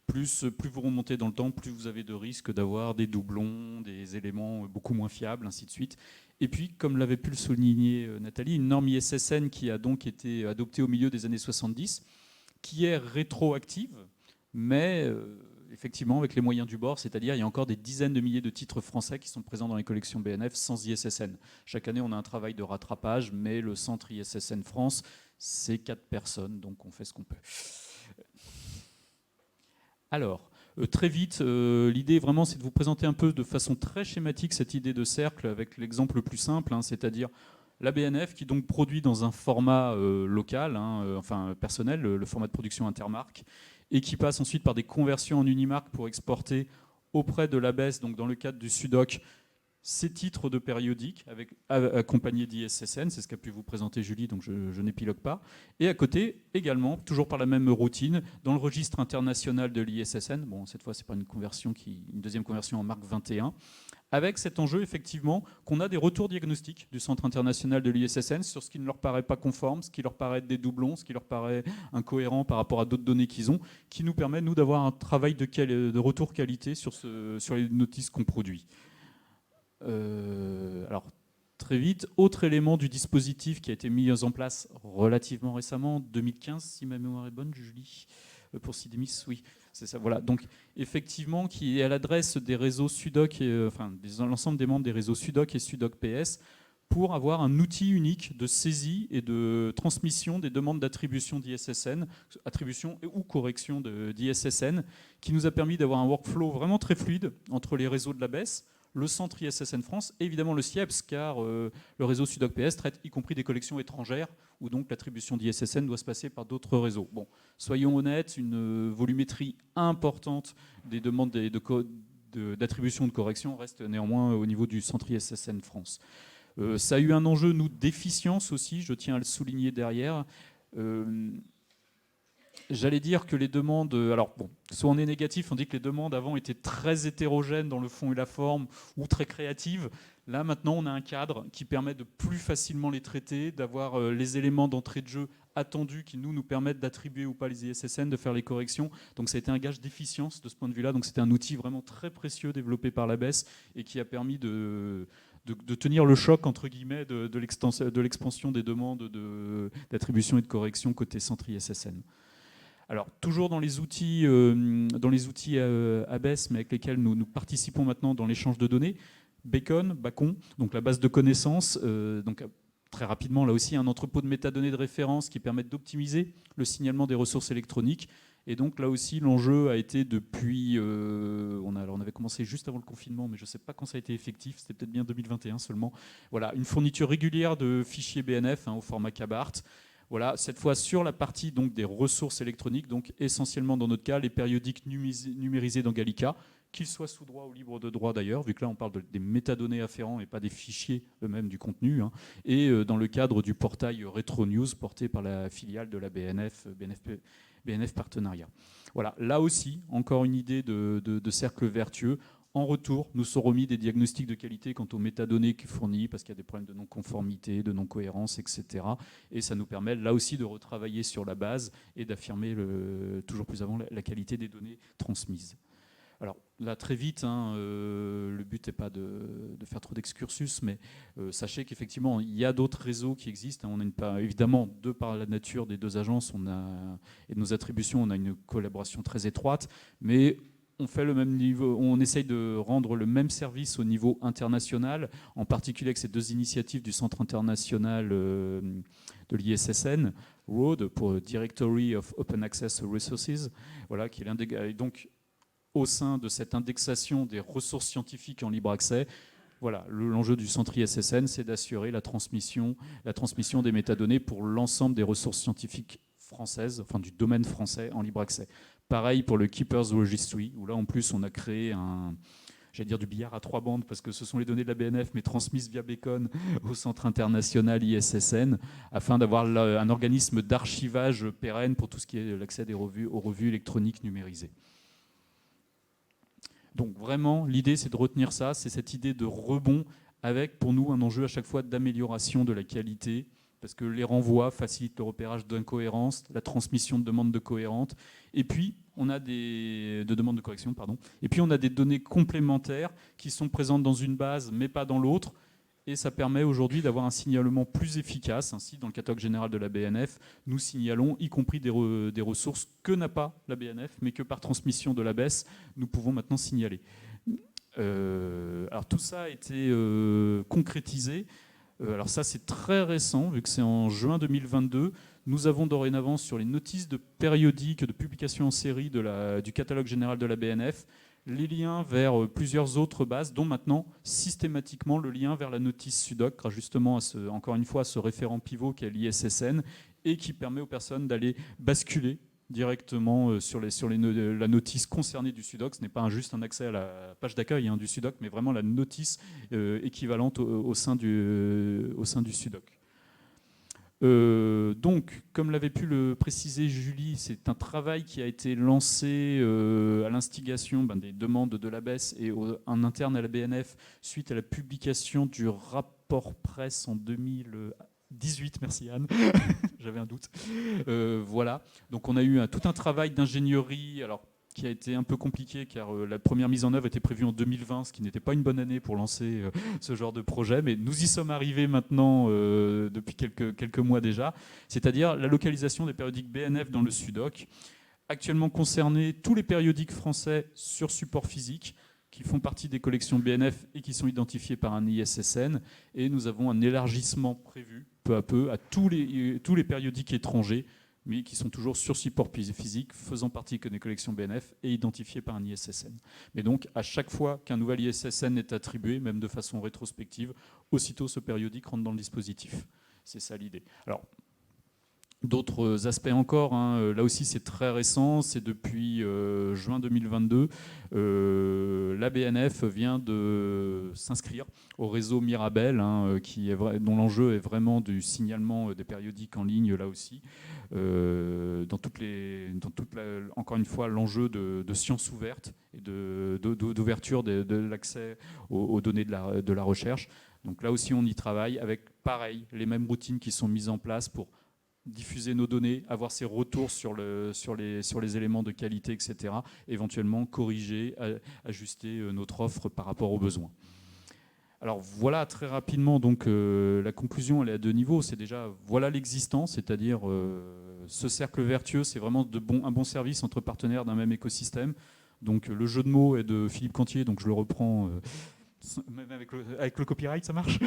Plus vous remontez dans le temps, plus vous avez de risques d'avoir des doublons, des éléments beaucoup moins fiables, ainsi de suite. Et puis, comme l'avait pu le souligner Nathalie, une norme ISSN qui a donc été adoptée au milieu des années 70, qui est rétroactive, mais effectivement avec les moyens du bord, c'est-à-dire il y a encore des dizaines de milliers de titres français qui sont présents dans les collections BNF sans ISSN. Chaque année, on a un travail de rattrapage, mais le centre ISSN France, c'est 4 personnes, donc on fait ce qu'on peut. Alors, très vite, l'idée vraiment c'est de vous présenter un peu de façon très schématique cette idée de cercle avec l'exemple le plus simple, c'est-à-dire la BNF qui donc produit dans un format local, enfin personnel, le format de production intermarque, et qui passe ensuite par des conversions en Unimark pour exporter auprès de l'ABES, donc dans le cadre du SUDOC, ces titres de périodiques accompagnés d'ISSN, c'est ce qu'a pu vous présenter Julie, donc je n'épilogue pas. Et à côté, également, toujours par la même routine, dans le registre international de l'ISSN, bon, cette fois, c'est pas une deuxième conversion en marque 21, avec cet enjeu, effectivement, qu'on a des retours diagnostiques du Centre international de l'ISSN sur ce qui ne leur paraît pas conforme, ce qui leur paraît être des doublons, ce qui leur paraît incohérent par rapport à d'autres données qu'ils ont, qui nous permet, nous, d'avoir un travail de retour qualité sur les notices qu'on produit. Alors, très vite, autre élément du dispositif qui a été mis en place relativement récemment, 2015, si ma mémoire est bonne, Julie, pour Sidemis, oui, c'est ça, voilà. Donc, effectivement, qui est à l'adresse des réseaux SUDOC, l'ensemble des membres des réseaux SUDOC et SUDOC PS, pour avoir un outil unique de saisie et de transmission des demandes d'attribution d'ISSN, attribution ou correction d'ISSN, qui nous a permis d'avoir un workflow vraiment très fluide entre les réseaux de la BES, le centre ISSN France et évidemment le CIEPS, car le réseau SUDOC PS traite y compris des collections étrangères, où donc l'attribution d'ISSN doit se passer par d'autres réseaux. Bon, soyons honnêtes, une volumétrie importante des demandes d'attribution de correction reste néanmoins au niveau du centre ISSN France. Ça a eu un enjeu, nous, d'efficience aussi, je tiens à le souligner derrière. J'allais dire que les demandes, alors bon, soit on est négatif, on dit que les demandes avant étaient très hétérogènes dans le fond et la forme, ou très créatives. Là, maintenant, on a un cadre qui permet de plus facilement les traiter, d'avoir les éléments d'entrée de jeu attendus qui nous permettent d'attribuer ou pas les ISSN, de faire les corrections. Donc ça a été un gage d'efficience de ce point de vue-là. Donc c'était un outil vraiment très précieux développé par l'ABES et qui a permis de tenir le choc, entre guillemets, de l'expansion des demandes d'attribution et de correction côté centre ISSN. Alors, toujours dans les outils ABES, mais avec lesquels nous participons maintenant dans l'échange de données, Bacon, donc la base de connaissances, donc très rapidement, là aussi, un entrepôt de métadonnées de référence qui permettent d'optimiser le signalement des ressources électroniques. Et donc là aussi, l'enjeu a été depuis... on avait commencé juste avant le confinement, mais je ne sais pas quand ça a été effectif, c'était peut-être bien 2021 seulement. Voilà, une fourniture régulière de fichiers BNF au format KBART. Voilà, cette fois sur la partie donc, des ressources électroniques, donc essentiellement dans notre cas, les périodiques numérisés dans Gallica, qu'ils soient sous droit ou libre de droit d'ailleurs, vu que là on parle des métadonnées afférents et pas des fichiers eux-mêmes du contenu, et dans le cadre du portail RetroNews porté par la filiale de la BNF Partenariat. Voilà, là aussi, encore une idée de cercle vertueux. En retour, nous sont remis des diagnostics de qualité quant aux métadonnées fournies, parce qu'il y a des problèmes de non-conformité, de non-cohérence, etc. Et ça nous permet là aussi de retravailler sur la base et d'affirmer toujours plus avant la qualité des données transmises. Alors là, très vite, le but n'est pas de faire trop d'excursus, mais sachez qu'effectivement, il y a d'autres réseaux qui existent. On a évidemment, de par la nature des deux agences et de nos attributions, on a une collaboration très étroite, mais on fait le même niveau, on essaye de rendre le même service au niveau international, en particulier avec ces deux initiatives du Centre international de l'ISSN, ROAD, pour Directory of Open Access Resources, voilà, qui est donc au sein de cette indexation des ressources scientifiques en libre accès. Voilà, l'enjeu du centre ISSN, c'est d'assurer la transmission des métadonnées pour l'ensemble des ressources scientifiques françaises, enfin du domaine français en libre accès. Pareil pour le Keepers Registry, où là en plus on a créé du billard à 3 bandes, parce que ce sont les données de la BNF, mais transmises via Bacon au Centre international ISSN, afin d'avoir un organisme d'archivage pérenne pour tout ce qui est l'accès aux revues électroniques numérisées. Donc vraiment, l'idée, c'est de retenir ça, c'est cette idée de rebond avec, pour nous, un enjeu à chaque fois d'amélioration de la qualité, parce que les renvois facilitent le repérage d'incohérences, la transmission de demandes de cohérentes, et puis on a de demandes de correction, pardon. Et puis on a des données complémentaires qui sont présentes dans une base, mais pas dans l'autre, et ça permet aujourd'hui d'avoir un signalement plus efficace. Ainsi, dans le catalogue général de la BNF, nous signalons, y compris des ressources que n'a pas la BNF, mais que par transmission de l'ABES, nous pouvons maintenant signaler. Alors tout ça a été concrétisé. Alors ça, c'est très récent, vu que c'est en juin 2022. Nous avons dorénavant sur les notices de périodiques de publication en série du catalogue général de la BNF, les liens vers plusieurs autres bases, dont maintenant systématiquement le lien vers la notice SUDOC, justement encore une fois à ce référent pivot qu'est l'ISSN, et qui permet aux personnes d'aller basculer directement sur la notice concernée du SUDOC. Ce n'est pas juste un accès à la page d'accueil du SUDOC, mais vraiment la notice équivalente au sein du SUDOC. Donc, comme l'avait pu le préciser Julie, c'est un travail qui a été lancé à l'instigation des demandes de l'ABES et en interne à la BNF suite à la publication du rapport presse en 2018. Merci Anne, j'avais un doute. Voilà, donc on a eu tout un travail d'ingénierie, qui a été un peu compliqué car la première mise en œuvre était prévue en 2020, ce qui n'était pas une bonne année pour lancer ce genre de projet, mais nous y sommes arrivés maintenant depuis quelques mois déjà, c'est-à-dire la localisation des périodiques BNF dans le SUDOC. Actuellement concernés tous les périodiques français sur support physique qui font partie des collections BNF et qui sont identifiés par un ISSN, et nous avons un élargissement prévu peu à peu à tous les périodiques étrangers, mais qui sont toujours sur support physique, faisant partie des collections BNF et identifiés par un ISSN. Mais donc, à chaque fois qu'un nouvel ISSN est attribué, même de façon rétrospective, aussitôt ce périodique rentre dans le dispositif. C'est ça l'idée. Alors, D'autres aspects encore, hein. Là aussi c'est très récent, c'est depuis juin 2022. La BNF vient de s'inscrire au réseau Mirabel, hein, dont l'enjeu est vraiment du signalement des périodiques en ligne, là aussi. Encore une fois, l'enjeu de science ouverte et d'ouverture de l'accès aux données de la recherche. Donc là aussi on y travaille avec, pareil, les mêmes routines qui sont mises en place pour diffuser nos données, avoir ces retours sur les éléments de qualité, etc. Éventuellement corriger, ajuster notre offre par rapport aux besoins. Alors voilà très rapidement, donc la conclusion elle est à 2 niveaux. C'est déjà voilà l'existant, c'est-à-dire ce cercle vertueux, c'est vraiment un bon service entre partenaires d'un même écosystème. Donc le jeu de mots est de Philippe Cantier, donc je le reprends. Même avec le copyright, ça marche.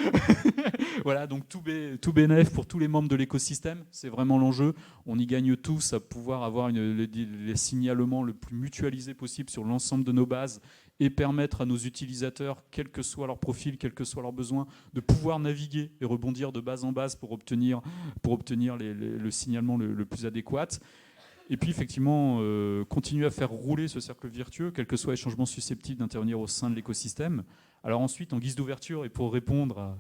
Voilà, donc tout bénéf pour tous les membres de l'écosystème, c'est vraiment l'enjeu. On y gagne tous à pouvoir avoir les signalements le plus mutualisés possible sur l'ensemble de nos bases et permettre à nos utilisateurs, quel que soit leur profil, quels que soient leurs besoins, de pouvoir naviguer et rebondir de base en base pour obtenir le signalement le plus adéquat. Et puis effectivement, continuer à faire rouler ce cercle vertueux, quels que soient les changements susceptibles d'intervenir au sein de l'écosystème. Alors ensuite, en guise d'ouverture, et pour répondre à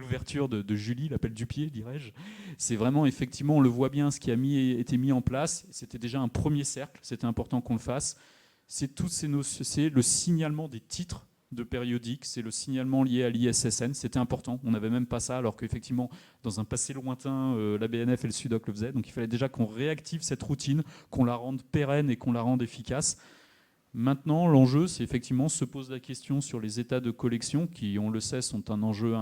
l'ouverture de Julie, l'appel du pied, dirais-je, c'est vraiment, effectivement, on le voit bien, ce qui a été mis en place, c'était déjà un premier cercle, c'était important qu'on le fasse, c'est le signalement des titres de périodiques, c'est le signalement lié à l'ISSN, c'était important, on n'avait même pas ça, alors qu'effectivement, dans un passé lointain, la BNF et le SUDOC le faisaient, donc il fallait déjà qu'on réactive cette routine, qu'on la rende pérenne et qu'on la rende efficace. Maintenant, l'enjeu, c'est effectivement se pose la question sur les états de collection, qui, on le sait, sont un enjeu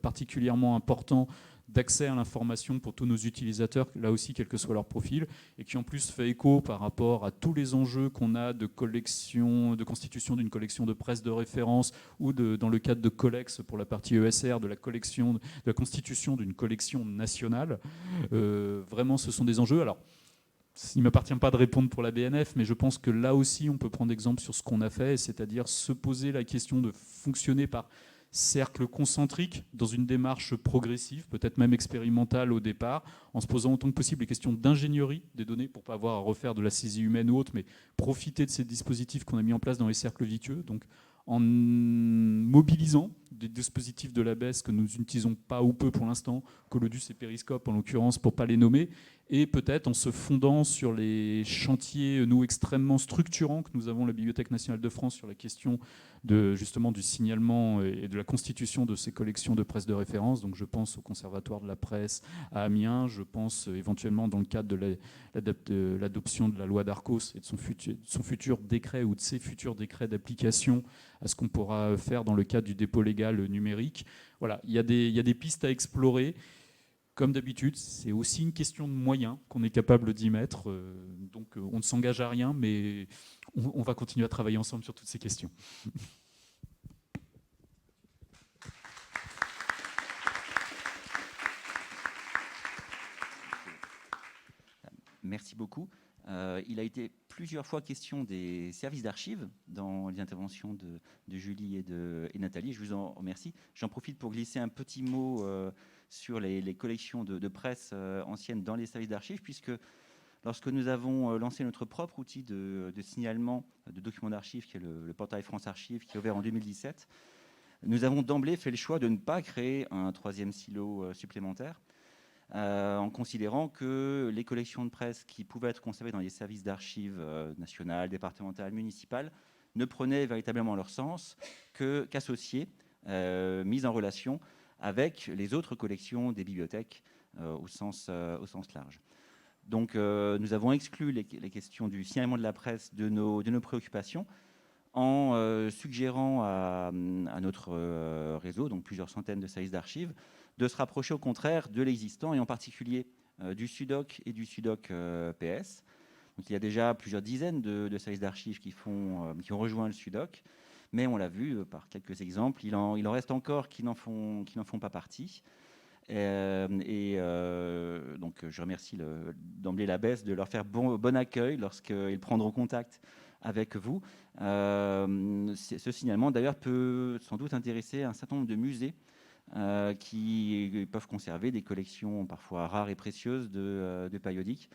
particulièrement important d'accès à l'information pour tous nos utilisateurs, là aussi, quel que soit leur profil, et qui en plus fait écho par rapport à tous les enjeux qu'on a de constitution d'une collection de presse de référence, ou dans le cadre de Collex pour la partie ESR, de la constitution d'une collection nationale. Vraiment, ce sont des enjeux. Alors, il ne m'appartient pas de répondre pour la BNF, mais je pense que là aussi, on peut prendre exemple sur ce qu'on a fait, c'est-à-dire se poser la question de fonctionner par cercle concentrique dans une démarche progressive, peut-être même expérimentale au départ, en se posant autant que possible les questions d'ingénierie des données pour ne pas avoir à refaire de la saisie humaine ou autre, mais profiter de ces dispositifs qu'on a mis en place dans les cercles vertueux, donc en mobilisant des dispositifs de la BES que nous n'utilisons pas ou peu pour l'instant, Colodus et Periscope en l'occurrence, pour ne pas les nommer, et peut-être en se fondant sur les chantiers, nous, extrêmement structurants que nous avons à la Bibliothèque nationale de France sur la question justement du signalement et de la constitution de ces collections de presse de référence. Donc je pense au Conservatoire de la presse à Amiens, je pense éventuellement dans le cadre de l'adoption de la loi d'Arcos et de son futur décret ou de ses futurs décrets d'application à ce qu'on pourra faire dans le cadre du dépôt légal numérique. Voilà, il y a des pistes à explorer. Comme d'habitude, c'est aussi une question de moyens qu'on est capable d'y mettre. Donc on ne s'engage à rien, mais on va continuer à travailler ensemble sur toutes ces questions. Merci beaucoup. Il a été plusieurs fois question des services d'archives dans les interventions de Julie et Nathalie. Je vous en remercie. J'en profite pour glisser un petit mot sur les collections de presse anciennes dans les services d'archives, puisque lorsque nous avons lancé notre propre outil de signalement de documents d'archives, qui est le portail France Archives, qui est ouvert en 2017, nous avons d'emblée fait le choix de ne pas créer un 3e silo supplémentaire, en considérant que les collections de presse qui pouvaient être conservées dans les services d'archives nationales, départementales, municipales, ne prenaient véritablement leur sens qu'associées, mises en relation avec les autres collections des bibliothèques au sens large. Donc nous avons exclu les questions du signalement de la presse de nos préoccupations, en suggérant à notre réseau, donc plusieurs centaines de services d'archives, de se rapprocher au contraire de l'existant, et en particulier du SUDOC et du SUDOC PS. Donc, il y a déjà plusieurs dizaines de services d'archives qui ont rejoint le SUDOC, mais on l'a vu par quelques exemples, il en reste encore qui n'en font pas partie. Donc je remercie d'emblée la BES de leur faire bon accueil lorsqu'ils prendront contact avec vous. Ce signalement d'ailleurs peut sans doute intéresser un certain nombre de musées qui peuvent conserver des collections parfois rares et précieuses de périodiques.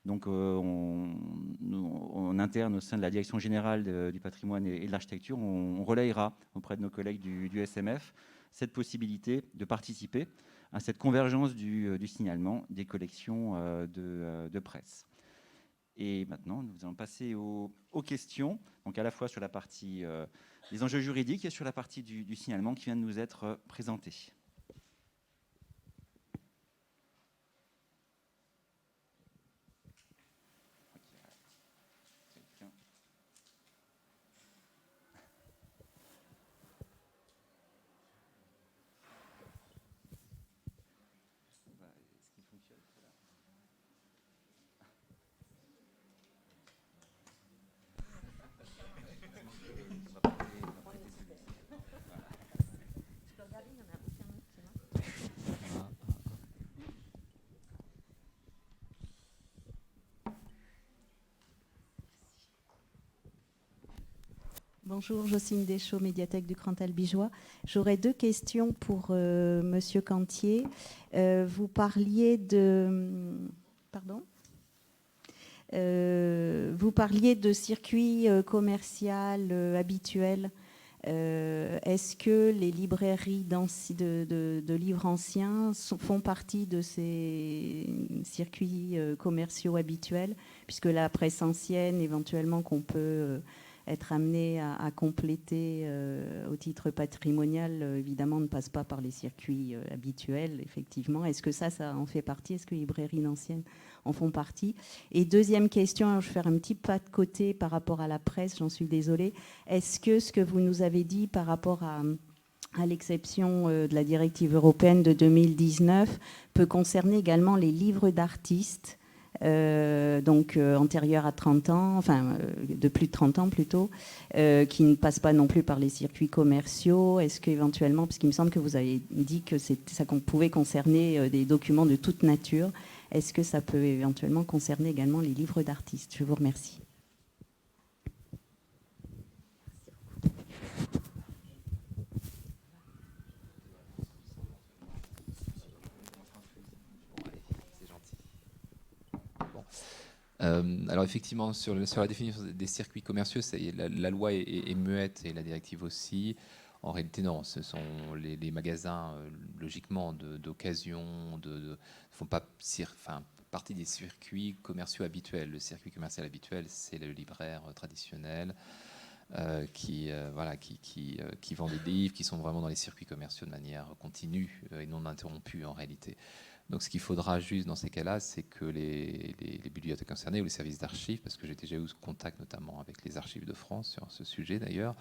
Donc, en interne, au sein de la Direction générale du patrimoine et de l'architecture, on relayera auprès de nos collègues du SMF cette possibilité de participer à cette convergence du signalement des collections de presse. Et maintenant, nous allons passer aux questions, donc à la fois sur la partie des enjeux juridiques et sur la partie du signalement qui vient de nous être présentée. Bonjour, Jocelyne Deschaux, médiathèque du Grand Albigeois. J'aurais 2 questions pour Monsieur Cantier. Vous parliez de... Pardon ? Vous parliez de circuit commercial habituel. Est-ce que les librairies de livres anciens font partie de ces circuits commerciaux habituels, puisque la presse ancienne, éventuellement, qu'on peut être amené à compléter au titre patrimonial, évidemment, ne passe pas par les circuits habituels, effectivement. Est-ce que ça en fait partie? Est-ce que les librairies anciennes en font partie? Et deuxième question, alors je vais faire un petit pas de côté par rapport à la presse, j'en suis désolée. Est-ce que ce que vous nous avez dit par rapport à l'exception de la directive européenne de 2019 peut concerner également les livres d'artistes, donc antérieurs à 30 ans, enfin de plus de 30 ans plutôt, qui ne passent pas non plus par les circuits commerciaux? Est-ce qu'éventuellement, parce qu'il me semble que vous avez dit que ça pouvait concerner des documents de toute nature, est-ce que ça peut éventuellement concerner également les livres d'artistes? Je vous remercie. Alors effectivement, sur la définition des circuits commerciaux, la loi est muette et la directive aussi. En réalité, non, ce sont les magasins, logiquement, d'occasion, ne font pas partie des circuits commerciaux habituels. Le circuit commercial habituel, c'est le libraire traditionnel qui vend des livres, qui sont vraiment dans les circuits commerciaux de manière continue et non interrompue en réalité. Donc ce qu'il faudra juste dans ces cas-là, c'est que les bibliothèques concernées ou les services d'archives, parce que j'ai déjà eu contact notamment avec les archives de France sur ce sujet d'ailleurs,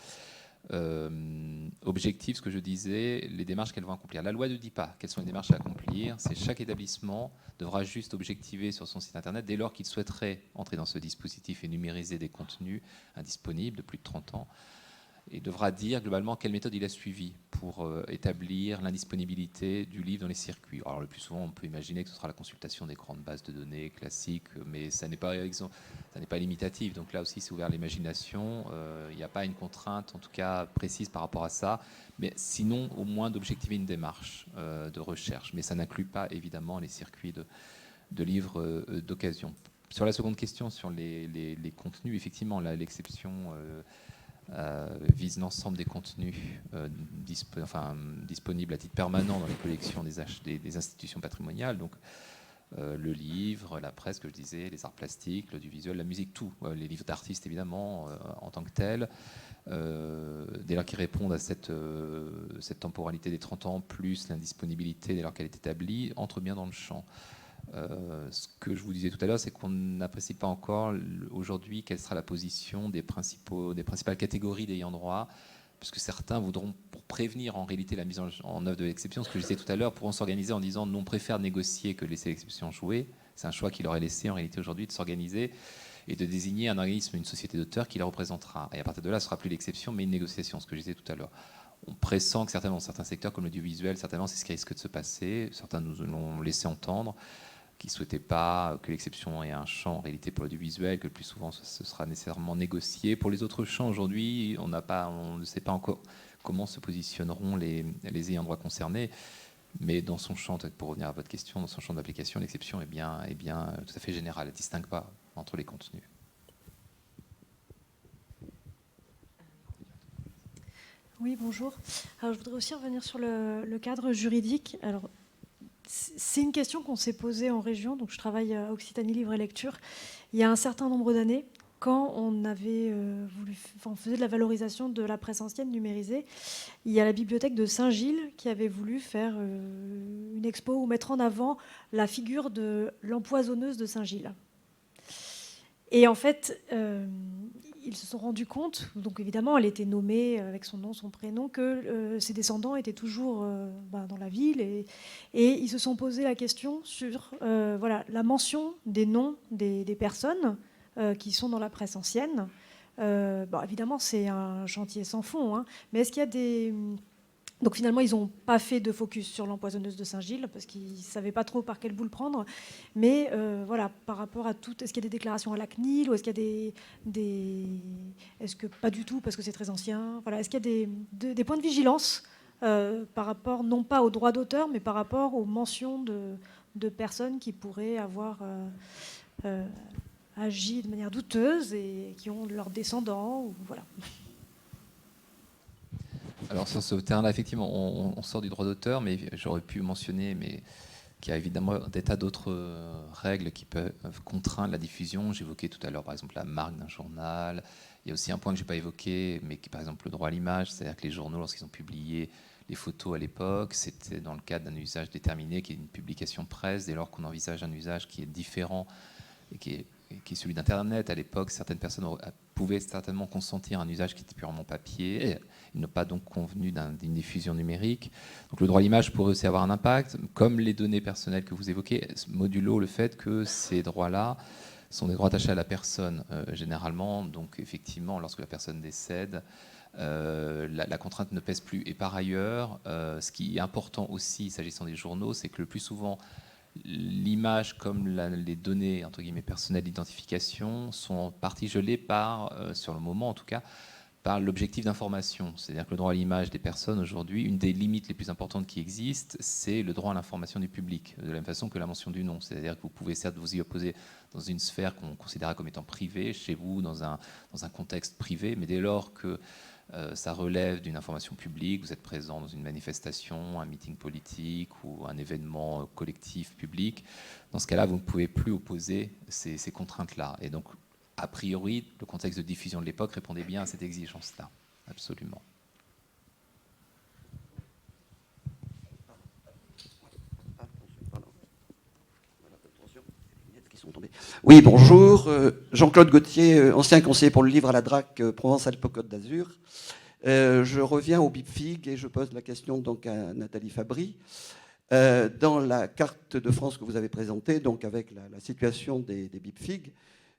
objectivent ce que je disais, les démarches qu'elles vont accomplir. La loi ne dit pas quelles sont les démarches à accomplir, c'est chaque établissement devra juste objectiver sur son site internet dès lors qu'il souhaiterait entrer dans ce dispositif et numériser des contenus indisponibles de plus de 30 ans, et devra dire globalement quelle méthode il a suivi pour établir l'indisponibilité du livre dans les circuits. Alors le plus souvent, on peut imaginer que ce sera la consultation des grandes bases de données classiques, mais ça n'est pas limitatif. Donc là aussi, c'est ouvert à l'imagination. Il n'y a pas une contrainte, en tout cas précise par rapport à ça. Mais sinon, au moins d'objectiver une démarche de recherche. Mais ça n'inclut pas évidemment les circuits de livres d'occasion. Sur la seconde question, sur les contenus, effectivement, là, l'exception vise l'ensemble des contenus disponibles à titre permanent dans les collections des institutions patrimoniales, donc le livre, la presse, que je disais, les arts plastiques, l'audiovisuel, la musique, tout, les livres d'artistes évidemment en tant que tels, dès lors qu'ils répondent à cette temporalité des 30 ans plus l'indisponibilité dès lors qu'elle est établie, entrent bien dans le champ. Ce que je vous disais tout à l'heure, c'est qu'on n'apprécie pas encore aujourd'hui quelle sera la position des principales catégories d'ayants droit, puisque certains voudront, pour prévenir en réalité la mise en œuvre de l'exception, ce que je disais tout à l'heure, pourront s'organiser en disant non, on préfère négocier que laisser l'exception jouer. C'est un choix qu'il aurait laissé en réalité aujourd'hui de s'organiser et de désigner un organisme, une société d'auteurs qui la représentera. Et à partir de là, ce ne sera plus l'exception, mais une négociation, ce que je disais tout à l'heure. On pressent que certains, dans certains secteurs comme l'audiovisuel, certainement c'est ce qui risque de se passer. Certains nous l'ont laissé entendre, qui ne souhaitaient pas que l'exception ait un champ en réalité pour l'audiovisuel, que le plus souvent ce sera nécessairement négocié. Pour les autres champs, aujourd'hui, on ne sait pas encore comment se positionneront les ayants droit concernés. Mais dans son champ, pour revenir à votre question, dans son champ d'application, l'exception est bien tout à fait générale. Elle ne distingue pas entre les contenus. Oui, bonjour. Alors, je voudrais aussi revenir sur le cadre juridique. Alors, c'est une question qu'on s'est posée en région. Donc, je travaille à Occitanie Livre et Lecture. Il y a un certain nombre d'années, quand on avait on faisait de la valorisation de la presse ancienne numérisée, il y a la bibliothèque de Saint-Gilles qui avait voulu faire une expo ou mettre en avant la figure de l'empoisonneuse de Saint-Gilles. Et en fait, ils se sont rendus compte, donc évidemment, elle était nommée avec son nom, son prénom, que ses descendants étaient toujours dans la ville. Et ils se sont posé la question sur la mention des noms des personnes qui sont dans la presse ancienne. Évidemment, c'est un chantier sans fond, hein, mais est-ce qu'il y a des... Donc finalement, ils n'ont pas fait de focus sur l'empoisonneuse de Saint-Gilles parce qu'ils ne savaient pas trop par quel bout le prendre. Mais par rapport à tout, est-ce qu'il y a des déclarations à la CNIL ou est-ce qu'il y a est-ce que pas du tout parce que c'est très ancien. Est-ce qu'il y a des points de vigilance par rapport non pas aux droits d'auteur, mais par rapport aux mentions de personnes qui pourraient avoir agi de manière douteuse et qui ont leurs descendants ou voilà. Alors sur ce terrain-là, effectivement, on sort du droit d'auteur, mais j'aurais pu mentionner qu'il y a évidemment des tas d'autres règles qui peuvent contraindre la diffusion. J'évoquais tout à l'heure, par exemple, la marque d'un journal. Il y a aussi un point que je n'ai pas évoqué, mais qui est par exemple le droit à l'image, c'est-à-dire que les journaux, lorsqu'ils ont publié les photos à l'époque, c'était dans le cadre d'un usage déterminé, qui est une publication presse, dès lors qu'on envisage un usage qui est différent et qui est celui d'Internet. À l'époque, certaines personnes pouvaient certainement consentir à un usage qui était purement papier. Ils n'ont pas donc convenu d'une diffusion numérique. Donc le droit à l'image pourrait aussi avoir un impact, comme les données personnelles que vous évoquez, modulo le fait que ces droits-là sont des droits attachés à la personne, généralement. Donc effectivement, lorsque la personne décède, la contrainte ne pèse plus. Et par ailleurs, ce qui est important aussi, s'agissant des journaux, c'est que le plus souvent, l'image comme les données entre guillemets personnelles d'identification sont en partie gelées sur le moment en tout cas, par l'objectif d'information. C'est-à-dire que le droit à l'image des personnes aujourd'hui, une des limites les plus importantes qui existent, c'est le droit à l'information du public, de la même façon que la mention du nom. C'est-à-dire que vous pouvez certes vous y opposer dans une sphère qu'on considérera comme étant privée, chez vous, dans un contexte privé, mais dès lors que ça relève d'une information publique, vous êtes présent dans une manifestation, un meeting politique ou un événement collectif public, dans ce cas-là, vous ne pouvez plus opposer ces contraintes-là. Et donc, a priori, le contexte de diffusion de l'époque répondait bien à cette exigence-là. Absolument. Oui, bonjour. Jean-Claude Gauthier, ancien conseiller pour le livre à la DRAC Provence-Alpes-Côte d'Azur. Je reviens au BIPFIG et je pose la question donc à Nathalie Fabry. Dans la carte de France que vous avez présentée, donc avec la situation des BIPFIG,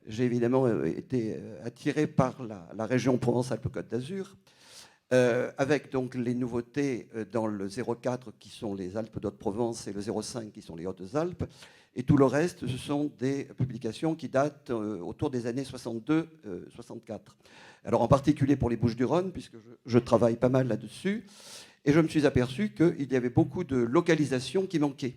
j'ai évidemment été attiré par la région Provence-Alpes-Côte d'Azur, avec donc les nouveautés dans le 04 qui sont les Alpes d'Haute-Provence et le 05 qui sont les Hautes-Alpes. Et tout le reste, ce sont des publications qui datent autour des années 62-64. Alors en particulier pour les Bouches-du-Rhône, puisque je travaille pas mal là-dessus, et je me suis aperçu qu'il y avait beaucoup de localisations qui manquaient.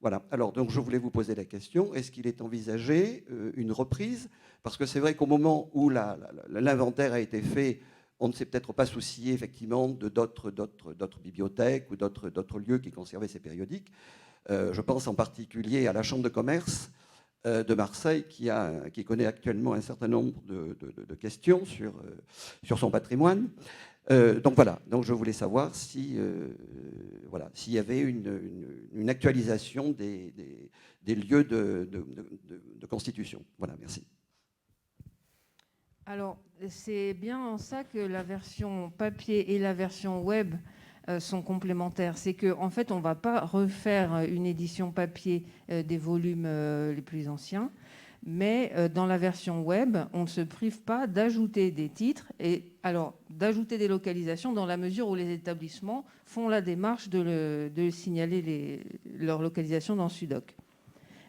Voilà, alors donc je voulais vous poser la question, est-ce qu'il est envisagé une reprise? Parce que c'est vrai qu'au moment où l'inventaire a été fait, on ne s'est peut-être pas soucié effectivement de d'autres bibliothèques ou d'autres lieux qui conservaient ces périodiques. Je pense en particulier à la Chambre de commerce de Marseille qui connaît actuellement un certain nombre de questions sur son patrimoine. Donc voilà, donc je voulais savoir s'il y avait une actualisation des lieux de constitution. Voilà, merci. Alors, c'est bien en ça que la version papier et la version web sont complémentaires. C'est qu'en fait, on ne va pas refaire une édition papier des volumes les plus anciens, mais dans la version web, on ne se prive pas d'ajouter des titres et alors d'ajouter des localisations dans la mesure où les établissements font la démarche de signaler leur localisation dans SUDOC.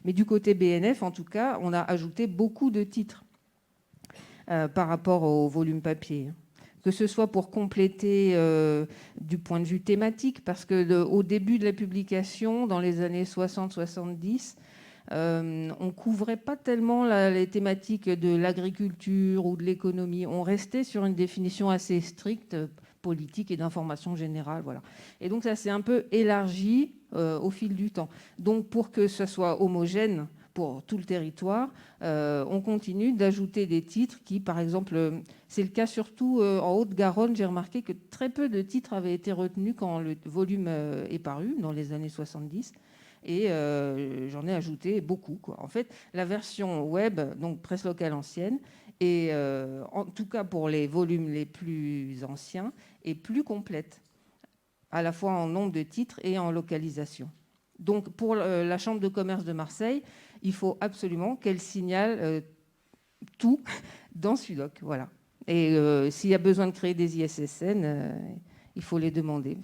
Mais du côté BNF, en tout cas, on a ajouté beaucoup de titres par rapport au volume papier. que ce soit pour compléter du point de vue thématique, parce qu'au début de la publication, dans les années 60-70, on ne couvrait pas tellement les thématiques de l'agriculture ou de l'économie. On restait sur une définition assez stricte, politique et d'information générale. Voilà. Et donc ça s'est un peu élargi au fil du temps. Donc pour que ce soit homogène pour tout le territoire, on continue d'ajouter des titres qui, par exemple, c'est le cas surtout en Haute-Garonne, j'ai remarqué que très peu de titres avaient été retenus quand le volume est paru, dans les années 70. Et j'en ai ajouté beaucoup, quoi. En fait, la version web, donc presse locale ancienne, et en tout cas pour les volumes les plus anciens, est plus complète, à la fois en nombre de titres et en localisation. Donc pour la Chambre de commerce de Marseille, il faut absolument qu'elle signale tout dans SUDOC. Voilà. Et s'il y a besoin de créer des ISSN, il faut les demander.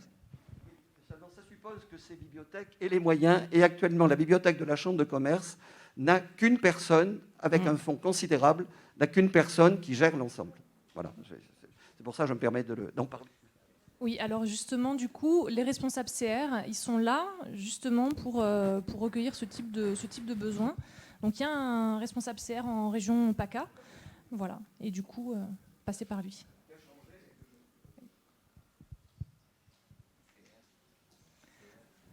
Ça suppose que ces bibliothèques aient les moyens. Et actuellement, la bibliothèque de la Chambre de commerce n'a qu'une personne, avec un fonds considérable, n'a qu'une personne qui gère l'ensemble. Voilà. C'est pour ça que je me permets d'en parler. Oui, alors justement, du coup, les responsables CR, ils sont là justement pour recueillir ce type de besoin. Donc il y a un responsable CR en région PACA, voilà, et du coup, passez par lui.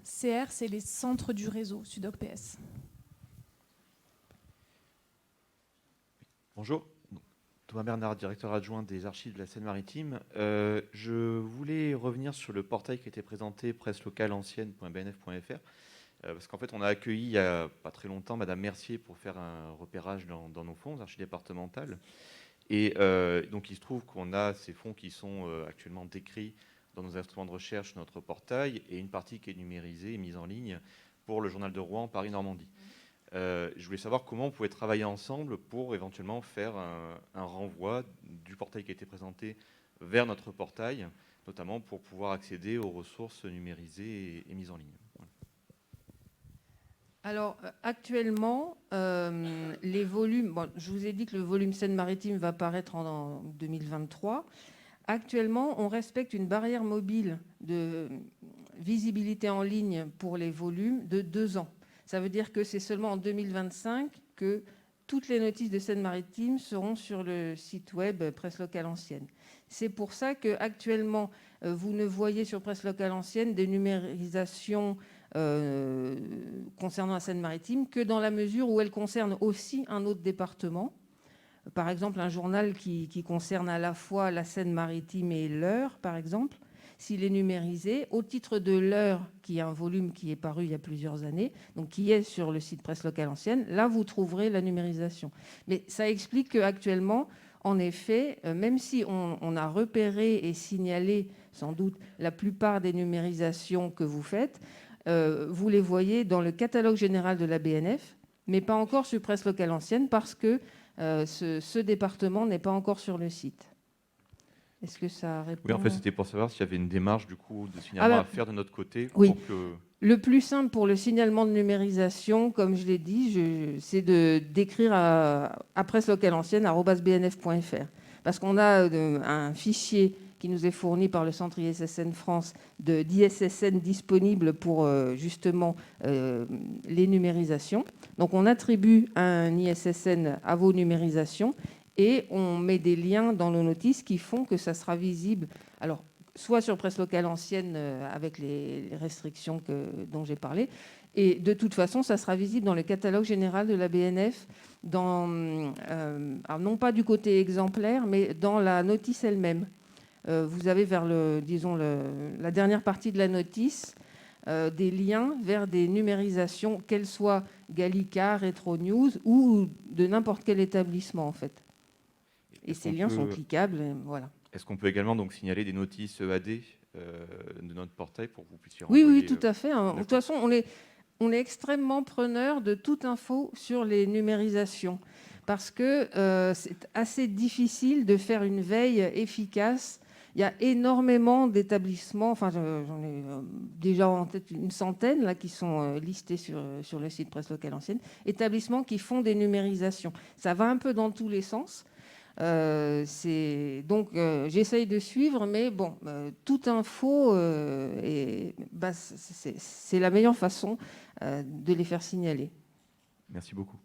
CR, c'est les centres du réseau SUDOC PS. Bonjour. Thomas Bernard, directeur adjoint des archives de la Seine-Maritime. Je voulais revenir sur le portail qui a été présenté presselocaleancienne.bnf.fr parce qu'en fait, on a accueilli il n'y a pas très longtemps Madame Mercier pour faire un repérage dans nos fonds, aux archives départementales. Et donc, il se trouve qu'on a ces fonds qui sont actuellement décrits dans nos instruments de recherche, notre portail, et une partie qui est numérisée et mise en ligne pour le journal de Rouen, Paris-Normandie. Je voulais savoir comment on pouvait travailler ensemble pour éventuellement faire un renvoi du portail qui a été présenté vers notre portail, notamment pour pouvoir accéder aux ressources numérisées et mises en ligne. Voilà. Alors, actuellement, les volumes... Bon, je vous ai dit que le volume Seine-Maritime va paraître en 2023. Actuellement, on respecte une barrière mobile de visibilité en ligne pour les volumes de 2 ans. Ça veut dire que c'est seulement en 2025 que toutes les notices de Seine-Maritime seront sur le site web Presse Locale Ancienne. C'est pour ça qu'actuellement, vous ne voyez sur Presse Locale Ancienne des numérisations concernant la Seine-Maritime que dans la mesure où elles concernent aussi un autre département. Par exemple, un journal qui concerne à la fois la Seine-Maritime et l'Eure, par exemple. S'il est numérisé, au titre de l'Eure, qui est un volume qui est paru il y a plusieurs années, donc qui est sur le site Presse Locale Ancienne, là, vous trouverez la numérisation. Mais ça explique qu'actuellement, en effet, même si on a repéré et signalé, sans doute, la plupart des numérisations que vous faites, vous les voyez dans le catalogue général de la BNF, mais pas encore sur Presse Locale Ancienne, parce que ce département n'est pas encore sur le site. Est-ce que ça répond? Oui, en fait, c'était pour savoir s'il y avait une démarche du coup de signalement à faire de notre côté. Oui. Pour que... Le plus simple pour le signalement de numérisation, comme je l'ai dit, c'est d'écrire à presselocaleancienne@bnf.fr, parce qu'on a un fichier qui nous est fourni par le centre ISSN France d'ISSN disponible pour justement les numérisations. Donc on attribue un ISSN à vos numérisations et on met des liens dans nos notices qui font que ça sera visible. Alors, soit sur Presse Locale Ancienne avec les restrictions dont j'ai parlé, et de toute façon, ça sera visible dans le catalogue général de la BNF, alors non pas du côté exemplaire, mais dans la notice elle-même. Vous avez vers la dernière partie de la notice des liens vers des numérisations, qu'elles soient Gallica, Retro News ou de n'importe quel établissement en fait. Et ces liens sont cliquables, voilà. Est-ce qu'on peut également donc signaler des notices EAD de notre portail pour que vous puissiez renvoyer? Oui, tout à fait. De toute façon, on est extrêmement preneur de toute info sur les numérisations parce que c'est assez difficile de faire une veille efficace. Il y a énormément d'établissements, enfin j'en ai déjà en tête une centaine là, qui sont listés sur le site Presse Locale Ancienne, établissements qui font des numérisations. Ça va un peu dans tous les sens. Donc, j'essaye de suivre, mais bon, toute info, c'est la meilleure façon de les faire signaler. Merci beaucoup.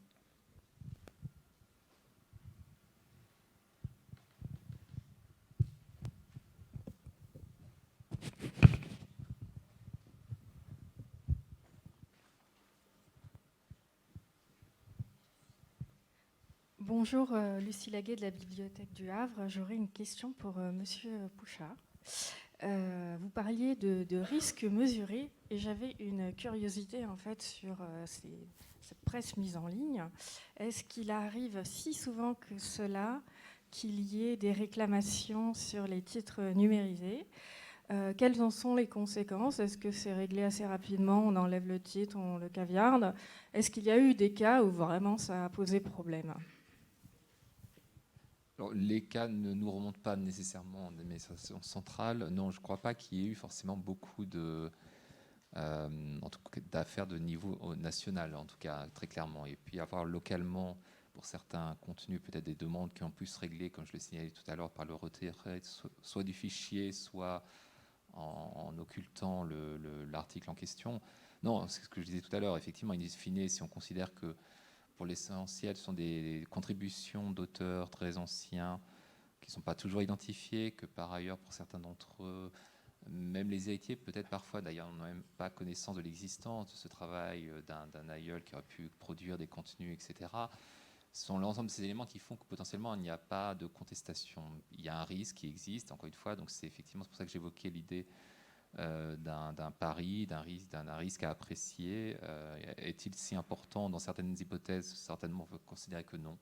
Bonjour, Lucie Laguet de la Bibliothèque du Havre. J'aurais une question pour Monsieur Pouchard. Vous parliez de risques mesurés et j'avais une curiosité en fait sur cette presse mise en ligne. Est-ce qu'il arrive si souvent que cela qu'il y ait des réclamations sur les titres numérisés? Quelles en sont les conséquences? Est-ce que c'est réglé assez rapidement? On enlève le titre, on le caviarde? Est-ce qu'il y a eu des cas où vraiment ça a posé problème? Alors, les cas ne nous remontent pas nécessairement en administration centrale. Non, je ne crois pas qu'il y ait eu forcément beaucoup d'affaires de niveau national, en tout cas, très clairement. Et puis avoir localement, pour certains contenus, peut-être des demandes qui ont pu se régler, comme je le signalais tout à l'heure, par le retrait soit du fichier, soit en occultant l'article en question. Non, c'est ce que je disais tout à l'heure. Effectivement, in fine, si on considère que pour l'essentiel, ce sont des contributions d'auteurs très anciens qui ne sont pas toujours identifiés, que par ailleurs, pour certains d'entre eux, même les héritiers, peut-être parfois, d'ailleurs, n'ont même pas connaissance de l'existence de ce travail d'un aïeul qui aurait pu produire des contenus, etc. Ce sont l'ensemble de ces éléments qui font que potentiellement, il n'y a pas de contestation. Il y a un risque qui existe, encore une fois, donc c'est effectivement pour ça que j'évoquais l'idée d'un pari, d'un risque à apprécier. Est-il si important? Dans certaines hypothèses, certainement, on peut considérer que non.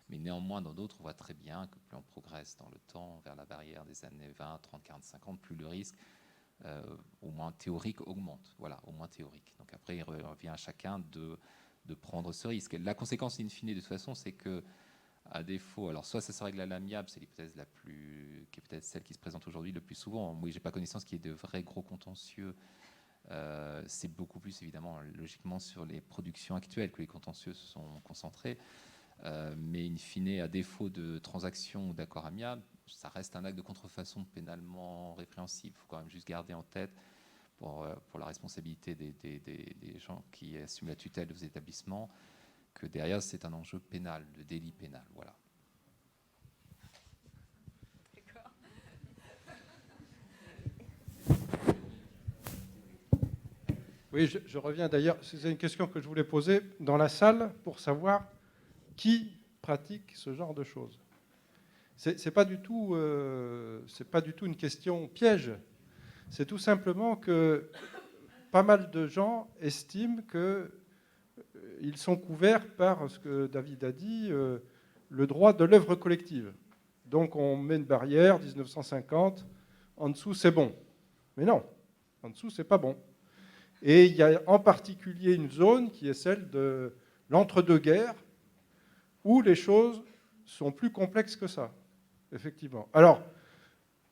Mais néanmoins, dans d'autres, on voit très bien que plus on progresse dans le temps vers la barrière des années 20, 30, 40, 50, plus le risque, au moins théorique, augmente. Voilà, au moins théorique. Donc après, il revient à chacun de prendre ce risque. La conséquence in fine, de toute façon, c'est que à défaut, alors soit ça se règle à l'amiable, c'est l'hypothèse qui est peut-être celle qui se présente aujourd'hui le plus souvent. Moi, j'ai pas connaissance qu'il y ait de vrais gros contentieux. C'est beaucoup plus évidemment, logiquement, sur les productions actuelles que les contentieux se sont concentrés. Mais in fine, à défaut de transactions ou d'accords amiables, ça reste un acte de contrefaçon pénalement répréhensible. Il faut quand même juste garder en tête, pour la responsabilité des gens qui assument la tutelle des établissements, que derrière, c'est un enjeu pénal, de délit pénal. Voilà. D'accord. Oui, je reviens d'ailleurs. C'est une question que je voulais poser dans la salle pour savoir qui pratique ce genre de choses. C'est pas du tout une question piège. C'est tout simplement que pas mal de gens estiment qu'ils sont couverts par ce que David a dit, le droit de l'œuvre collective. Donc on met une barrière, 1950, en dessous c'est bon. Mais non, en dessous c'est pas bon. Et il y a en particulier une zone qui est celle de l'entre-deux-guerres, où les choses sont plus complexes que ça, effectivement. Alors,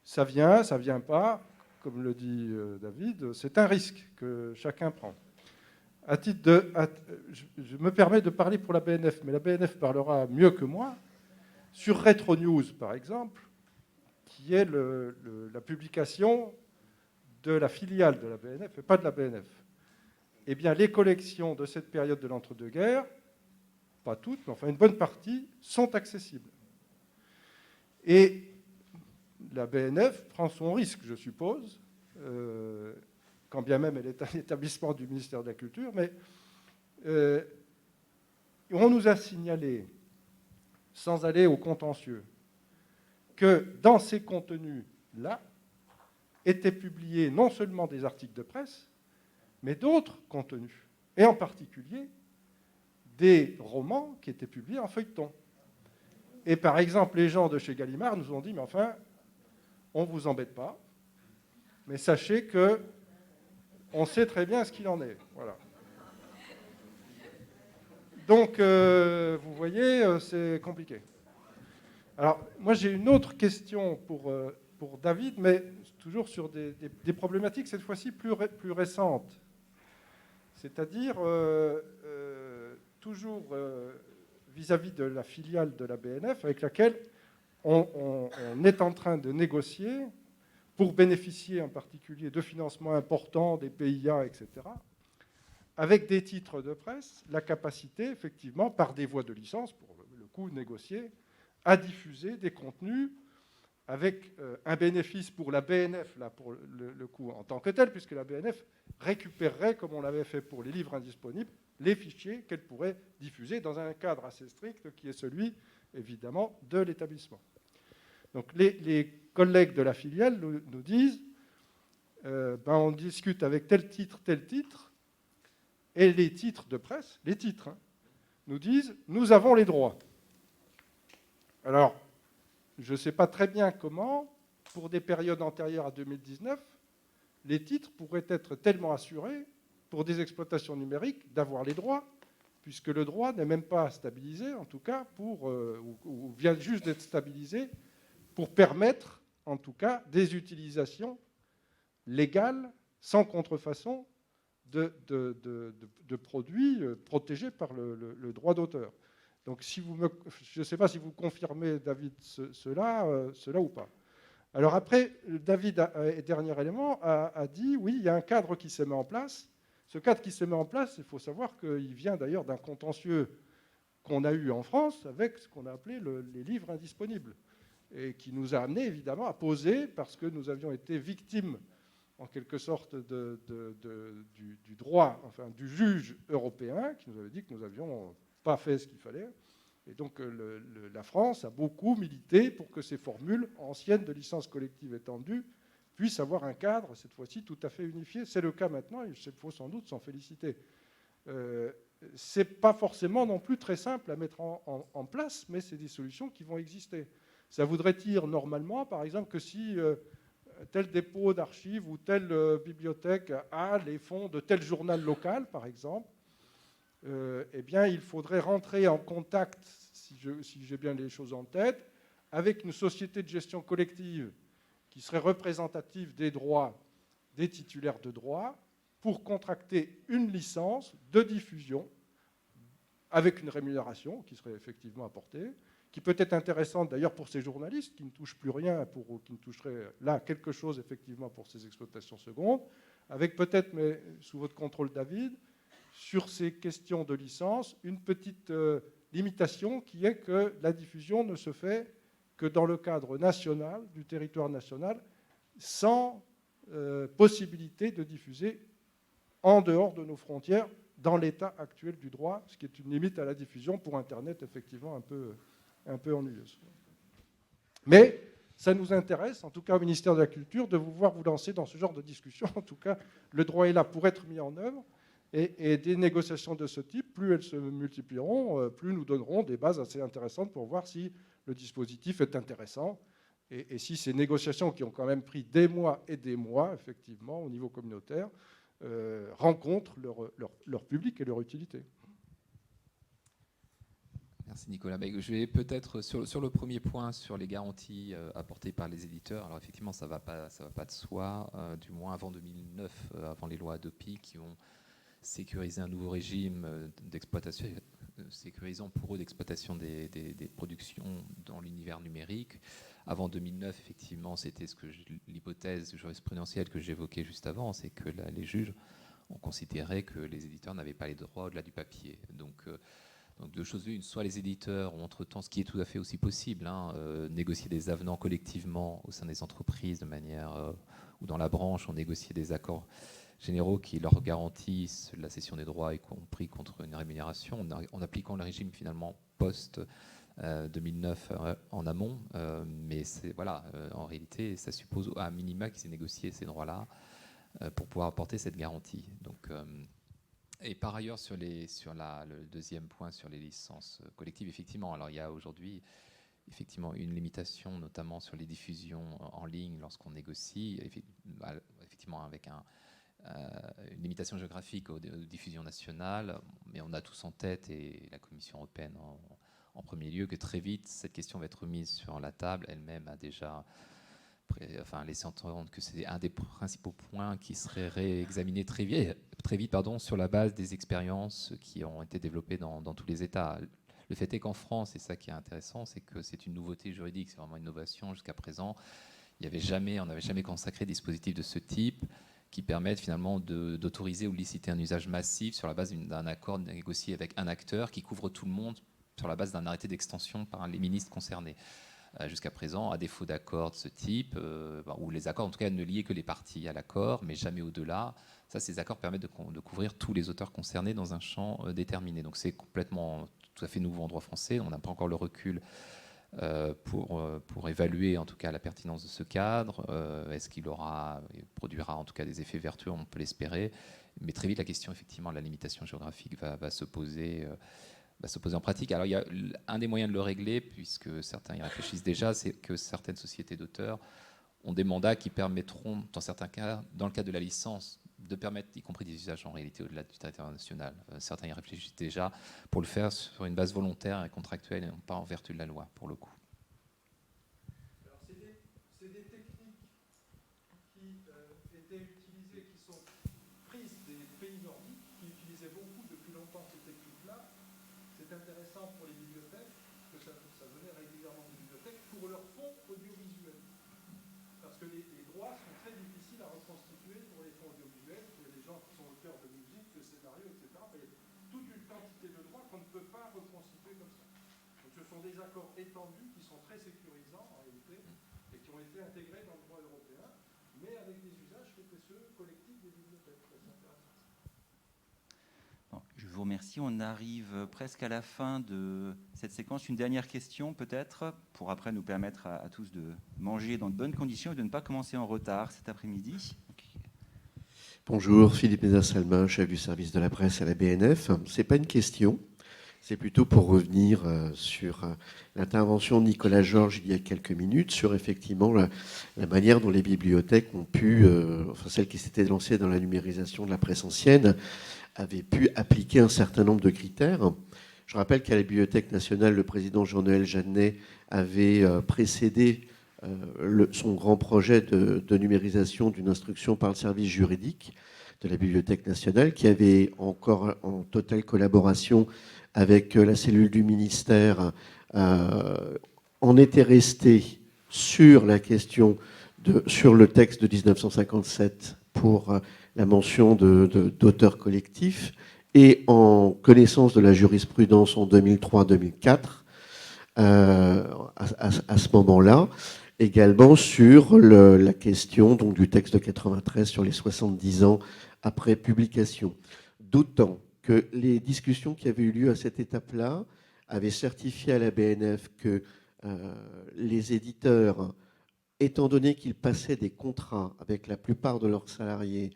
ça vient pas, comme le dit David, c'est un risque que chacun prend. Je me permets de parler pour la BNF, mais la BNF parlera mieux que moi, sur Retro News, par exemple, qui est la publication de la filiale de la BNF, et pas de la BNF. Eh bien, les collections de cette période de l'entre-deux-guerres, pas toutes, mais enfin une bonne partie, sont accessibles. Et la BNF prend son risque, je suppose, quand bien même elle est un établissement du ministère de la Culture, mais on nous a signalé, sans aller au contentieux, que dans ces contenus-là étaient publiés non seulement des articles de presse, mais d'autres contenus, et en particulier des romans qui étaient publiés en feuilleton. Et par exemple, les gens de chez Gallimard nous ont dit, mais enfin, on ne vous embête pas, mais sachez qu'on sait très bien ce qu'il en est. Voilà. Donc, vous voyez, c'est compliqué. Alors, moi, j'ai une autre question pour David, mais toujours sur des problématiques, cette fois-ci plus récentes. C'est-à-dire, toujours vis-à-vis de la filiale de la BNF, avec laquelle on est en train de négocier pour bénéficier en particulier de financements importants des PIA, etc., avec des titres de presse, la capacité, effectivement, par des voies de licence, pour le coup négocié, à diffuser des contenus avec un bénéfice pour la BNF, là, pour le coup en tant que tel, puisque la BNF récupérerait, comme on l'avait fait pour les livres indisponibles, les fichiers qu'elle pourrait diffuser dans un cadre assez strict qui est celui, évidemment, de l'établissement. Donc les collègues de la filiale nous disent on discute avec tel titre, et les titres de presse, les titres, nous disent nous avons les droits. Alors, je ne sais pas très bien comment, pour des périodes antérieures à 2019, les titres pourraient être tellement assurés pour des exploitations numériques d'avoir les droits, puisque le droit n'est même pas stabilisé, en tout cas, ou vient juste d'être stabilisé pour permettre, en tout cas, des utilisations légales, sans contrefaçon, de produits protégés par le droit d'auteur. Donc, je ne sais pas si vous confirmez, David, cela ou pas. Alors après, David, dernier élément, a dit, oui, il y a un cadre qui se met en place. Ce cadre qui se met en place, il faut savoir qu'il vient d'ailleurs d'un contentieux qu'on a eu en France avec ce qu'on a appelé les livres indisponibles, et qui nous a amené évidemment à poser, parce que nous avions été victimes en quelque sorte du droit, enfin du juge européen, qui nous avait dit que nous n'avions pas fait ce qu'il fallait. Et donc la France a beaucoup milité pour que ces formules anciennes de licence collective étendue puissent avoir un cadre, cette fois-ci, tout à fait unifié. C'est le cas maintenant, et il faut sans doute s'en féliciter. Ce n'est pas forcément non plus très simple à mettre en place, mais c'est des solutions qui vont exister. Ça voudrait dire normalement, par exemple, que si tel dépôt d'archives ou telle bibliothèque a les fonds de tel journal local, par exemple, eh bien, il faudrait rentrer en contact, si j'ai bien les choses en tête, avec une société de gestion collective qui serait représentative des droits des titulaires de droits pour contracter une licence de diffusion avec une rémunération qui serait effectivement apportée, qui peut être intéressante d'ailleurs pour ces journalistes qui ne touchent plus rien, qui ne toucheraient là quelque chose effectivement pour ces exploitations secondes, avec peut-être, mais sous votre contrôle David, sur ces questions de licence, une petite limitation qui est que la diffusion ne se fait que dans le cadre national, du territoire national, sans possibilité de diffuser en dehors de nos frontières, dans l'état actuel du droit, ce qui est une limite à la diffusion pour Internet, effectivement, un peu ennuyeuse. Mais ça nous intéresse, en tout cas au ministère de la Culture, de vous voir vous lancer dans ce genre de discussion. En tout cas, le droit est là pour être mis en œuvre. Et des négociations de ce type, plus elles se multiplieront, plus nous donnerons des bases assez intéressantes pour voir si le dispositif est intéressant et si ces négociations qui ont quand même pris des mois et des mois, effectivement, au niveau communautaire, rencontrent leur public et leur utilité. Merci Nicolas. Je vais peut-être sur le premier point, sur les garanties apportées par les éditeurs. Alors effectivement, ça va pas de soi, du moins avant 2009, avant les lois Adopi qui ont sécurisé un nouveau régime d'exploitation, sécurisant pour eux d'exploitation des productions dans l'univers numérique. Avant 2009, effectivement, c'était l'hypothèse jurisprudentielle que j'évoquais juste avant, c'est que les juges ont considéré que les éditeurs n'avaient pas les droits au-delà du papier. Donc deux choses l'une, soit les éditeurs ont entre-temps, ce qui est tout à fait aussi possible, négocier des avenants collectivement au sein des entreprises de manière, ou dans la branche, on négocie des accords généraux qui leur garantissent la cession des droits, y compris contre une rémunération, en appliquant le régime finalement post-2009 en amont. Mais en réalité, ça suppose à minima qu'ils aient négocié ces droits-là pour pouvoir apporter cette garantie. Donc, et par ailleurs, sur le deuxième point, sur les licences collectives, effectivement, alors il y a aujourd'hui effectivement une limitation, notamment sur les diffusions en ligne lorsqu'on négocie, effectivement avec une limitation géographique aux diffusions nationales, mais on a tous en tête, et la Commission européenne en premier lieu, que très vite, cette question va être remise sur la table. Elle-même a déjà laissé entendre que c'est un des principaux points qui serait réexaminé très vite sur la base des expériences qui ont été développées dans tous les États. Le Le fait est qu'en France, et ça qui est intéressant, c'est que c'est une nouveauté juridique, c'est vraiment une innovation jusqu'à présent. On n'avait jamais consacré des dispositifs de ce type qui permettent finalement d'autoriser ou de liciter un usage massif sur la base d'un accord négocié avec un acteur qui couvre tout le monde sur la base d'un arrêté d'extension par les ministres concernés. Jusqu'à présent, à défaut d'accord de ce type, ou les accords en tout cas ne liaient que les parties à l'accord, mais jamais au-delà, ces accords permettent de couvrir tous les auteurs concernés dans un champ déterminé. Donc c'est complètement tout à fait nouveau en droit français. On n'a pas encore le recul pour évaluer en tout cas la pertinence de ce cadre. Est-ce qu'il produira en tout cas des effets vertueux? On peut l'espérer. Mais très vite, la question effectivement de la limitation géographique va se poser en pratique. Alors il y a un des moyens de le régler, puisque certains y réfléchissent déjà, c'est que certaines sociétés d'auteurs ont des mandats qui permettront, dans certains cas, dans le cadre de la licence, de permettre, y compris des usages en réalité au-delà du territoire national. Certains y réfléchissent déjà pour le faire sur une base volontaire et contractuelle et non pas en vertu de la loi, pour le coup. Alors, c'est des techniques qui étaient utilisées, qui sont prises des pays nordiques, qui utilisaient beaucoup depuis longtemps ces techniques-là. C'est intéressant pour les bibliothèques, parce que ça venait régulièrement des bibliothèques, pour leur fonds audiovisuels. Parce que les droits sont très difficiles à reconstituer pour les fonds audiovisuels, pour les gens qui sont auteurs de musique, de scénarios, etc. Il y a toute une quantité de droits qu'on ne peut pas reconstituer comme ça. Donc ce sont des accords étendus qui sont très sécurisants en réalité, et qui ont été intégrés dans le droit européen, mais avec des usages qui étaient ceux collectifs des bibliothèques. C'est intéressant. Je vous remercie. On arrive presque à la fin de cette séquence. Une dernière question peut-être, pour après nous permettre à tous de manger dans de bonnes conditions et de ne pas commencer en retard cet après-midi. Bonjour, Philippe Mézard-Salmin, chef du service de la presse à la BNF. Ce n'est pas une question, c'est plutôt pour revenir sur l'intervention de Nicolas Georges il y a quelques minutes, sur effectivement la manière dont les bibliothèques ont pu, enfin celles qui s'étaient lancées dans la numérisation de la presse ancienne, avaient pu appliquer un certain nombre de critères. Je rappelle qu'à la Bibliothèque nationale, le président Jean-Noël Jeannet avait précédé son grand projet de numérisation d'une instruction par le service juridique de la Bibliothèque nationale, qui avait encore en totale collaboration avec la cellule du ministère, en était resté sur la question sur le texte de 1957 pour la mention d'auteurs collectifs, et en connaissance de la jurisprudence en 2003-2004, à ce moment-là, également sur la question donc, du texte de 93 sur les 70 ans après publication. D'autant que les discussions qui avaient eu lieu à cette étape-là avaient certifié à la BNF que les éditeurs, étant donné qu'ils passaient des contrats avec la plupart de leurs salariés,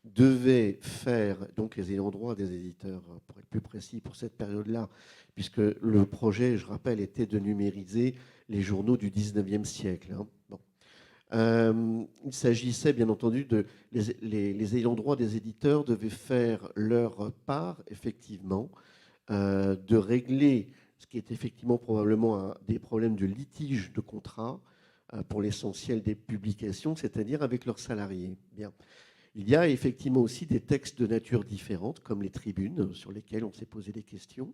devaient faire, donc les ayants droit des éditeurs, pour être plus précis pour cette période-là, puisque le projet, je rappelle, était de numériser les journaux du 19e siècle. Hein. Bon. Il s'agissait bien entendu de... Les ayants droit des éditeurs devaient faire leur part, effectivement, de régler ce qui est effectivement probablement des problèmes de litige de contrat pour l'essentiel des publications, c'est-à-dire avec leurs salariés. Bien. Il y a effectivement aussi des textes de nature différente, comme les tribunes, sur lesquels on s'est posé des questions.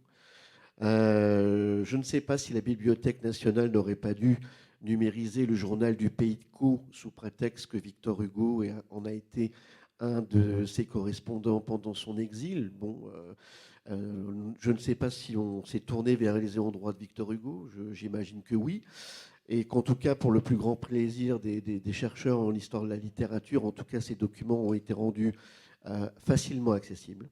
Je ne sais pas si la Bibliothèque nationale n'aurait pas dû numériser le journal du Pays de Caux sous prétexte que Victor Hugo en a été un de ses correspondants pendant son exil. Bon, je ne sais pas si on s'est tourné vers les ayants droit de Victor Hugo, j'imagine que oui. Et qu'en tout cas, pour le plus grand plaisir des chercheurs en histoire de la littérature, en tout cas, ces documents ont été rendus facilement accessibles.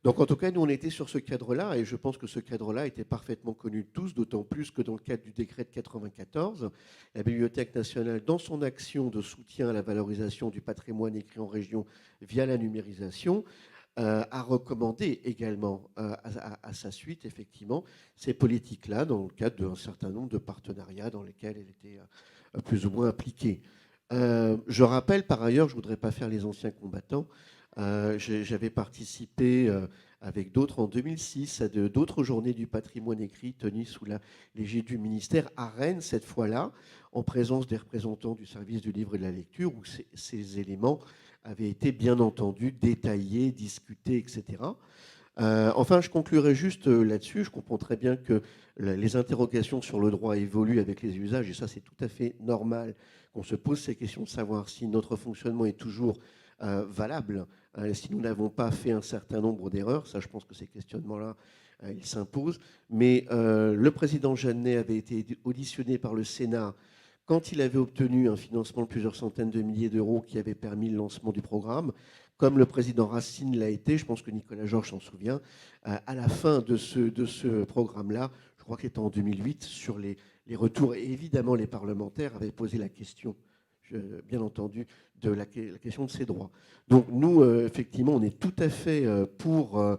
Donc, en tout cas, nous, on était sur ce cadre-là, et je pense que ce cadre-là était parfaitement connu de tous, d'autant plus que dans le cadre du décret de 1994, la Bibliothèque nationale, dans son action de soutien à la valorisation du patrimoine écrit en région via la numérisation, a recommandé également à sa suite, effectivement, ces politiques-là, dans le cadre d'un certain nombre de partenariats dans lesquels elle était plus ou moins impliquée. Je rappelle, par ailleurs, je ne voudrais pas faire les anciens combattants, j'avais participé avec d'autres en 2006 à d'autres journées du patrimoine écrit tenues sous l'égide du ministère à Rennes, cette fois-là, en présence des représentants du service du livre et de la lecture, où ces éléments avaient été bien entendu détaillés, discutés, etc. Enfin, je conclurai juste là-dessus. Je comprends très bien que les interrogations sur le droit évoluent avec les usages, et ça, c'est tout à fait normal qu'on se pose ces questions de savoir si notre fonctionnement est toujours valable, si nous n'avons pas fait un certain nombre d'erreurs. Ça, je pense que ces questionnements-là, ils s'imposent. Mais le président Jeannet avait été auditionné par le Sénat quand il avait obtenu un financement de plusieurs centaines de milliers d'euros qui avait permis le lancement du programme. Comme le président Racine l'a été, je pense que Nicolas Georges s'en souvient, à la fin de ce programme-là, je crois qu'il était en 2008, sur les retours, et évidemment les parlementaires avaient posé la question, bien entendu, de la question de ces droits. Donc nous, effectivement, on est tout à fait pour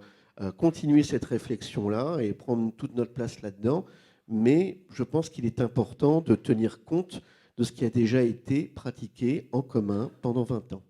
continuer cette réflexion-là et prendre toute notre place là-dedans, mais je pense qu'il est important de tenir compte de ce qui a déjà été pratiqué en commun pendant 20 ans.